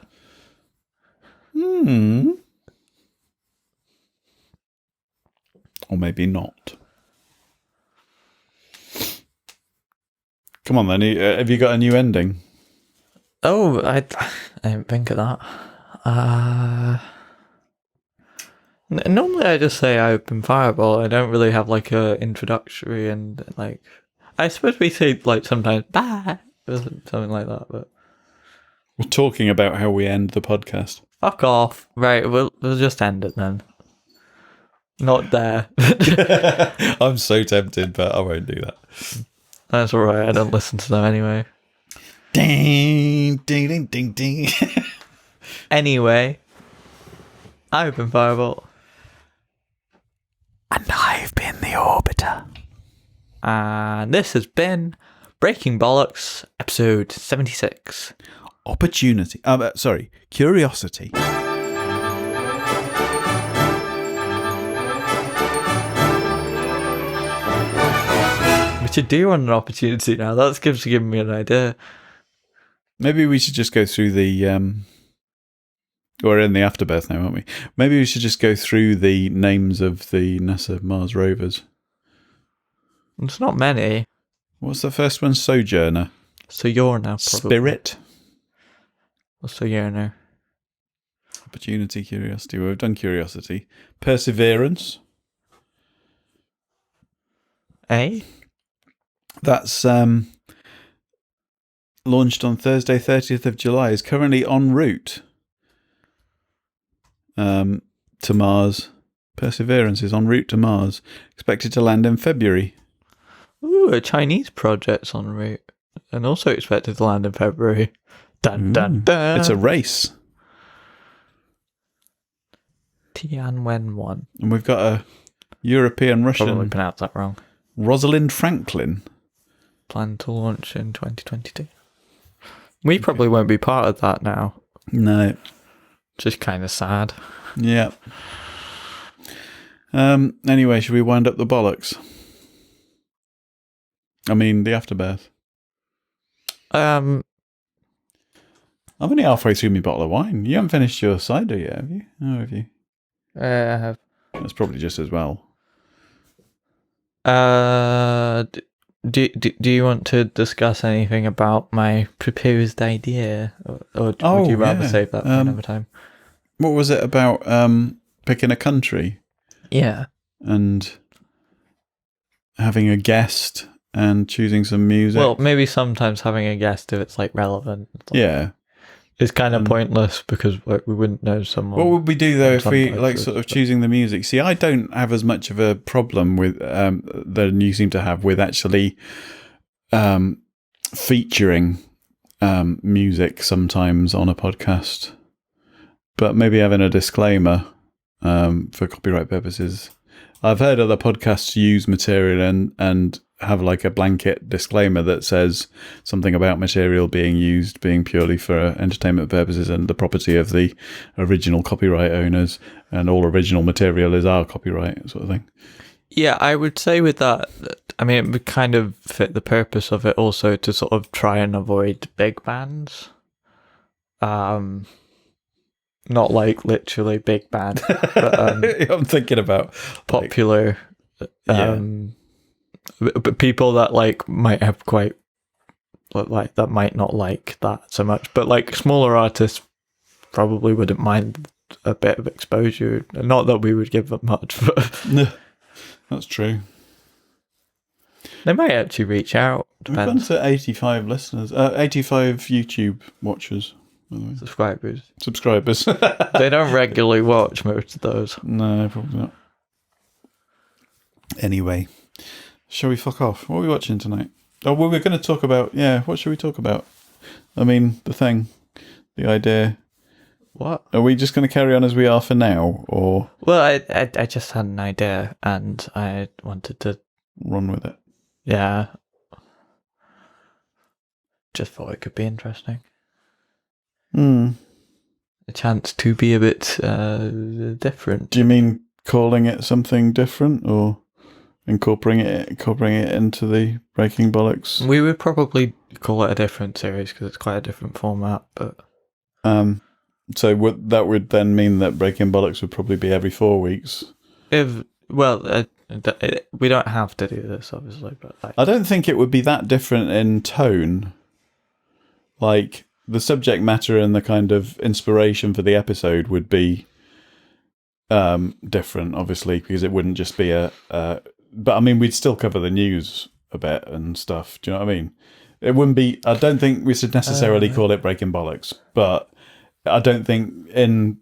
Or maybe not. Come on then, have you got a new ending? Oh, I didn't think of that. Normally I just say open fireball. I don't really have like a introductory and like... I suppose we say like sometimes bye or something like that, but... We're talking about how we end the podcast. Fuck off. Right, we'll just end it then. Not there. I'm so tempted, but I won't do that. That's alright, I don't listen to them anyway. Ding, ding, ding, ding, ding. Anyway, open fireball. And I've been the Orbiter. And this has been Breaking Bollocks, episode 76. Curiosity. We should do want an opportunity now. That's giving me an idea. Maybe we should just go through the... We're in the afterbirth now, aren't we? Maybe we should just go through the names of the NASA Mars rovers. It's not many. What's the first one? Sojourner. Sojourner, probably. Spirit. Or Sojourner. Opportunity, Curiosity. Well, we've done Curiosity. Perseverance. Eh? That's launched on Thursday, 30th of July. Is currently en route to Mars. Perseverance is en route to Mars. Expected to land in February. Ooh, a Chinese project's en route. And also expected to land in February. Dun, dun, dun. It's a race. Tianwen 1. And we've got a European Russian. Probably pronounced that wrong. Rosalind Franklin. Planned to launch in 2022. We probably won't be part of that now. No. Just kind of sad. Yeah. Anyway, should we wind up the bollocks? I mean, the afterbirth. I'm only halfway through my bottle of wine. You haven't finished your cider yet, have you? Oh, have you? I have. That's probably just as well. Do you want to discuss anything about my proposed idea, or would you rather save that for another time? What was it about picking a country? Yeah. And having a guest and choosing some music? Well, maybe sometimes having a guest if it's like relevant. It's like, yeah. It's kind of pointless because we wouldn't know someone. What would we do though if we sort of choosing the music? See, I don't have as much of a problem with than you seem to have with actually featuring music sometimes on a podcast. But maybe having a disclaimer for copyright purposes. I've heard other podcasts use material and have like a blanket disclaimer that says something about material being used being purely for entertainment purposes and the property of the original copyright owners, and all original material is our copyright, sort of thing. Yeah, I would say with that, I mean, it would kind of fit the purpose of it also to sort of try and avoid big bands. Not like literally big band, but I'm thinking about popular, but people that like might have quite like that might not like that so much, but like smaller artists probably wouldn't mind a bit of exposure. Not that we would give them much, but that's true. They might actually reach out. Depends. We've gone to 85 listeners, 85 YouTube watchers. Subscribers. They don't regularly watch most of those. No, probably not. Anyway, shall we fuck off? What are we watching tonight? Oh, well, we're going to talk about... Yeah, what should we talk about? I mean, the thing. The idea. What? Are we just going to carry on as we are for now, or... Well, I just had an idea, and I wanted to... Run with it. Yeah. Just thought it could be interesting. A chance to be a bit different. Do you mean calling it something different, or incorporating it into the Breaking Bollocks? We would probably call it a different series because it's quite a different format. But so that would then mean that Breaking Bollocks would probably be every 4 weeks. We don't have to do this, obviously, but I don't think it would be that different in tone. Like, the subject matter and the kind of inspiration for the episode would be different, obviously, because it wouldn't just be but I mean, we'd still cover the news a bit and stuff. Do you know what I mean? It wouldn't be... I don't think we should necessarily call it Breaking Bollocks, but I don't think in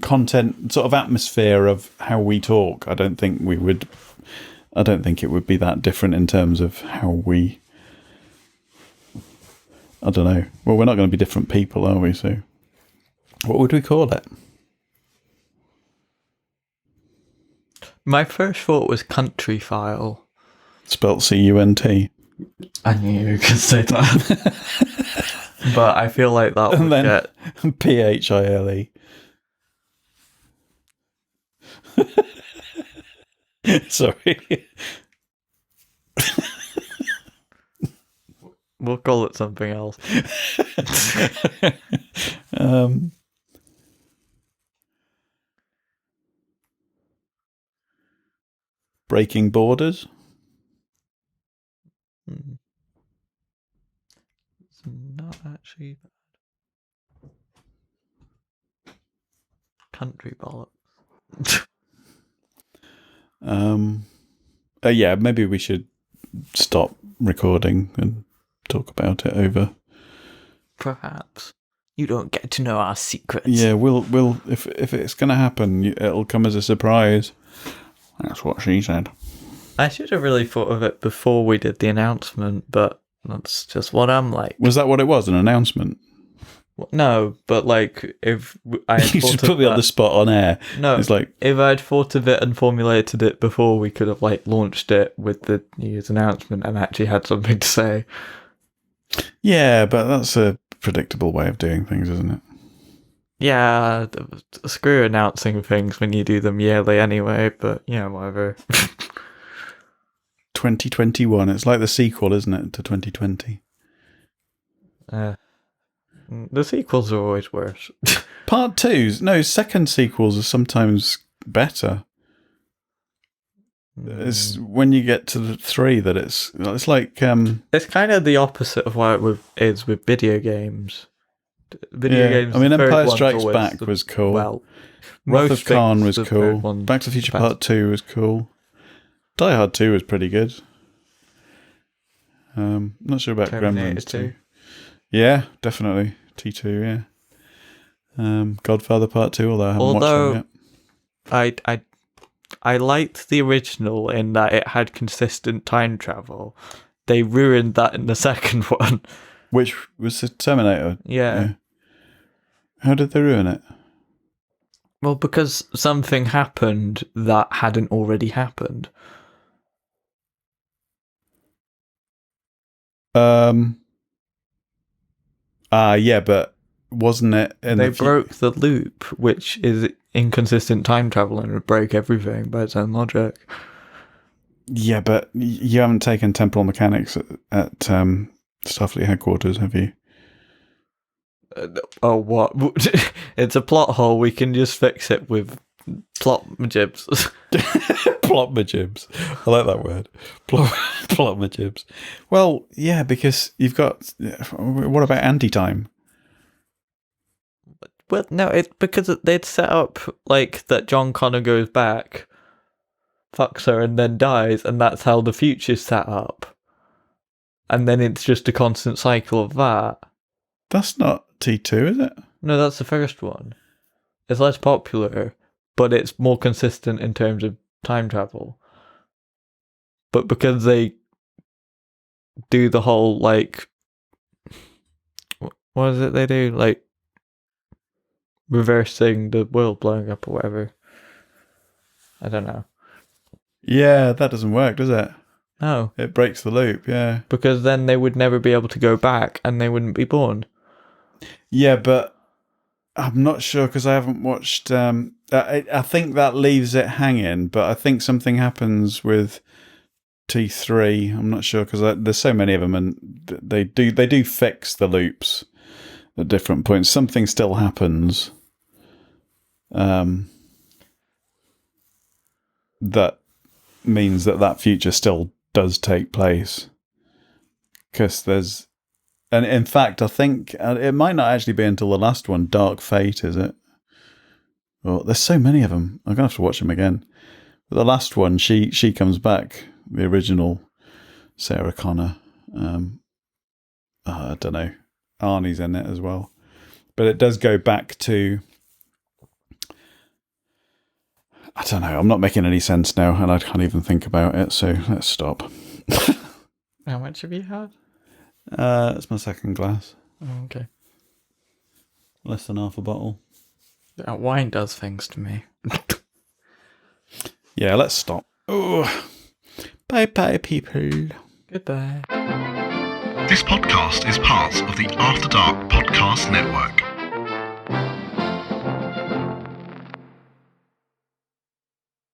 content, sort of atmosphere of how we talk, I don't think it would be that different in terms of how we... I don't know. Well, we're not going to be different people, are we? So, what would we call it? My first thought was country file. Spelt C-U-N-T. I knew you could say that. But I feel like that would get... P-H-I-L-E. Sorry. We'll call it something else. Breaking borders. It's not actually bad. Country bollocks. Yeah, maybe we should stop recording and talk about it over. Perhaps. You don't get to know our secrets. Yeah, we'll if it's going to happen, it'll come as a surprise. That's what she said. I should have really thought of it before we did the announcement, but that's just what I'm like. Was that what it was, an announcement? No, but like if I had you just put me on the spot on air. No, it's like if I'd thought of it and formulated it before, we could have like launched it with the New Year's announcement and actually had something to say. Yeah, but that's a predictable way of doing things, isn't it? Yeah, screw announcing things when you do them yearly anyway, but yeah, whatever. 2021, it's like the sequel, isn't it, to 2020? The sequels are always worse. Part 2s, no, second sequels are sometimes better. It's when you get to the 3 that it's like... It's kind of the opposite of what it is with video games. Video games. I mean, Empire Strikes Back was cool. Well, Wrath of Khan was cool. Back to the Future Part 2 was cool. Die Hard 2 was pretty good. Not sure about Gremlins 2. Yeah, definitely. T2, yeah. Godfather Part 2, although I haven't watched them yet. I liked the original in that it had consistent time travel. They ruined that in the second one. Which was the Terminator? Yeah. How did they ruin it? Well, because something happened that hadn't already happened. Yeah, but wasn't it they broke the loop, which is inconsistent time travel and would break everything by its own logic. Yeah, but you haven't taken temporal mechanics at Starfleet headquarters, have you? Oh, what? It's a plot hole. We can just fix it with plot majibs. Plot majibs. I like that word. Plot majibs. Well, yeah, because you've got... What about anti-time? Well, no, it's because they'd set up like that John Connor goes back, fucks her, and then dies, and that's how the future's set up. And then it's just a constant cycle of that. That's not T2, is it? No, that's the first one. It's less popular, but it's more consistent in terms of time travel. But because they do the whole, like... What is it they do? Like, reversing the world blowing up or whatever. I don't know. Yeah, that doesn't work, does it? No. It breaks the loop, yeah. Because then they would never be able to go back and they wouldn't be born. Yeah, but I'm not sure because I haven't watched... I think that leaves it hanging, but I think something happens with T3. I'm not sure because there's so many of them and they do fix the loops at different points. Something still happens. That means that future still does take place. Because there's... And in fact, I think it might not actually be until the last one, Dark Fate, is it? Well, there's so many of them. I'm going to have to watch them again. But the last one, she comes back, the original Sarah Connor. I don't know. Arnie's in it as well. But it does go back to... I don't know. I'm not making any sense now, and I can't even think about it, so let's stop. How much have you had? It's my second glass. Oh, okay. Less than half a bottle. Wine does things to me. Yeah, let's stop. Oh, bye, people. Goodbye. This podcast is part of the After Dark Podcast Network.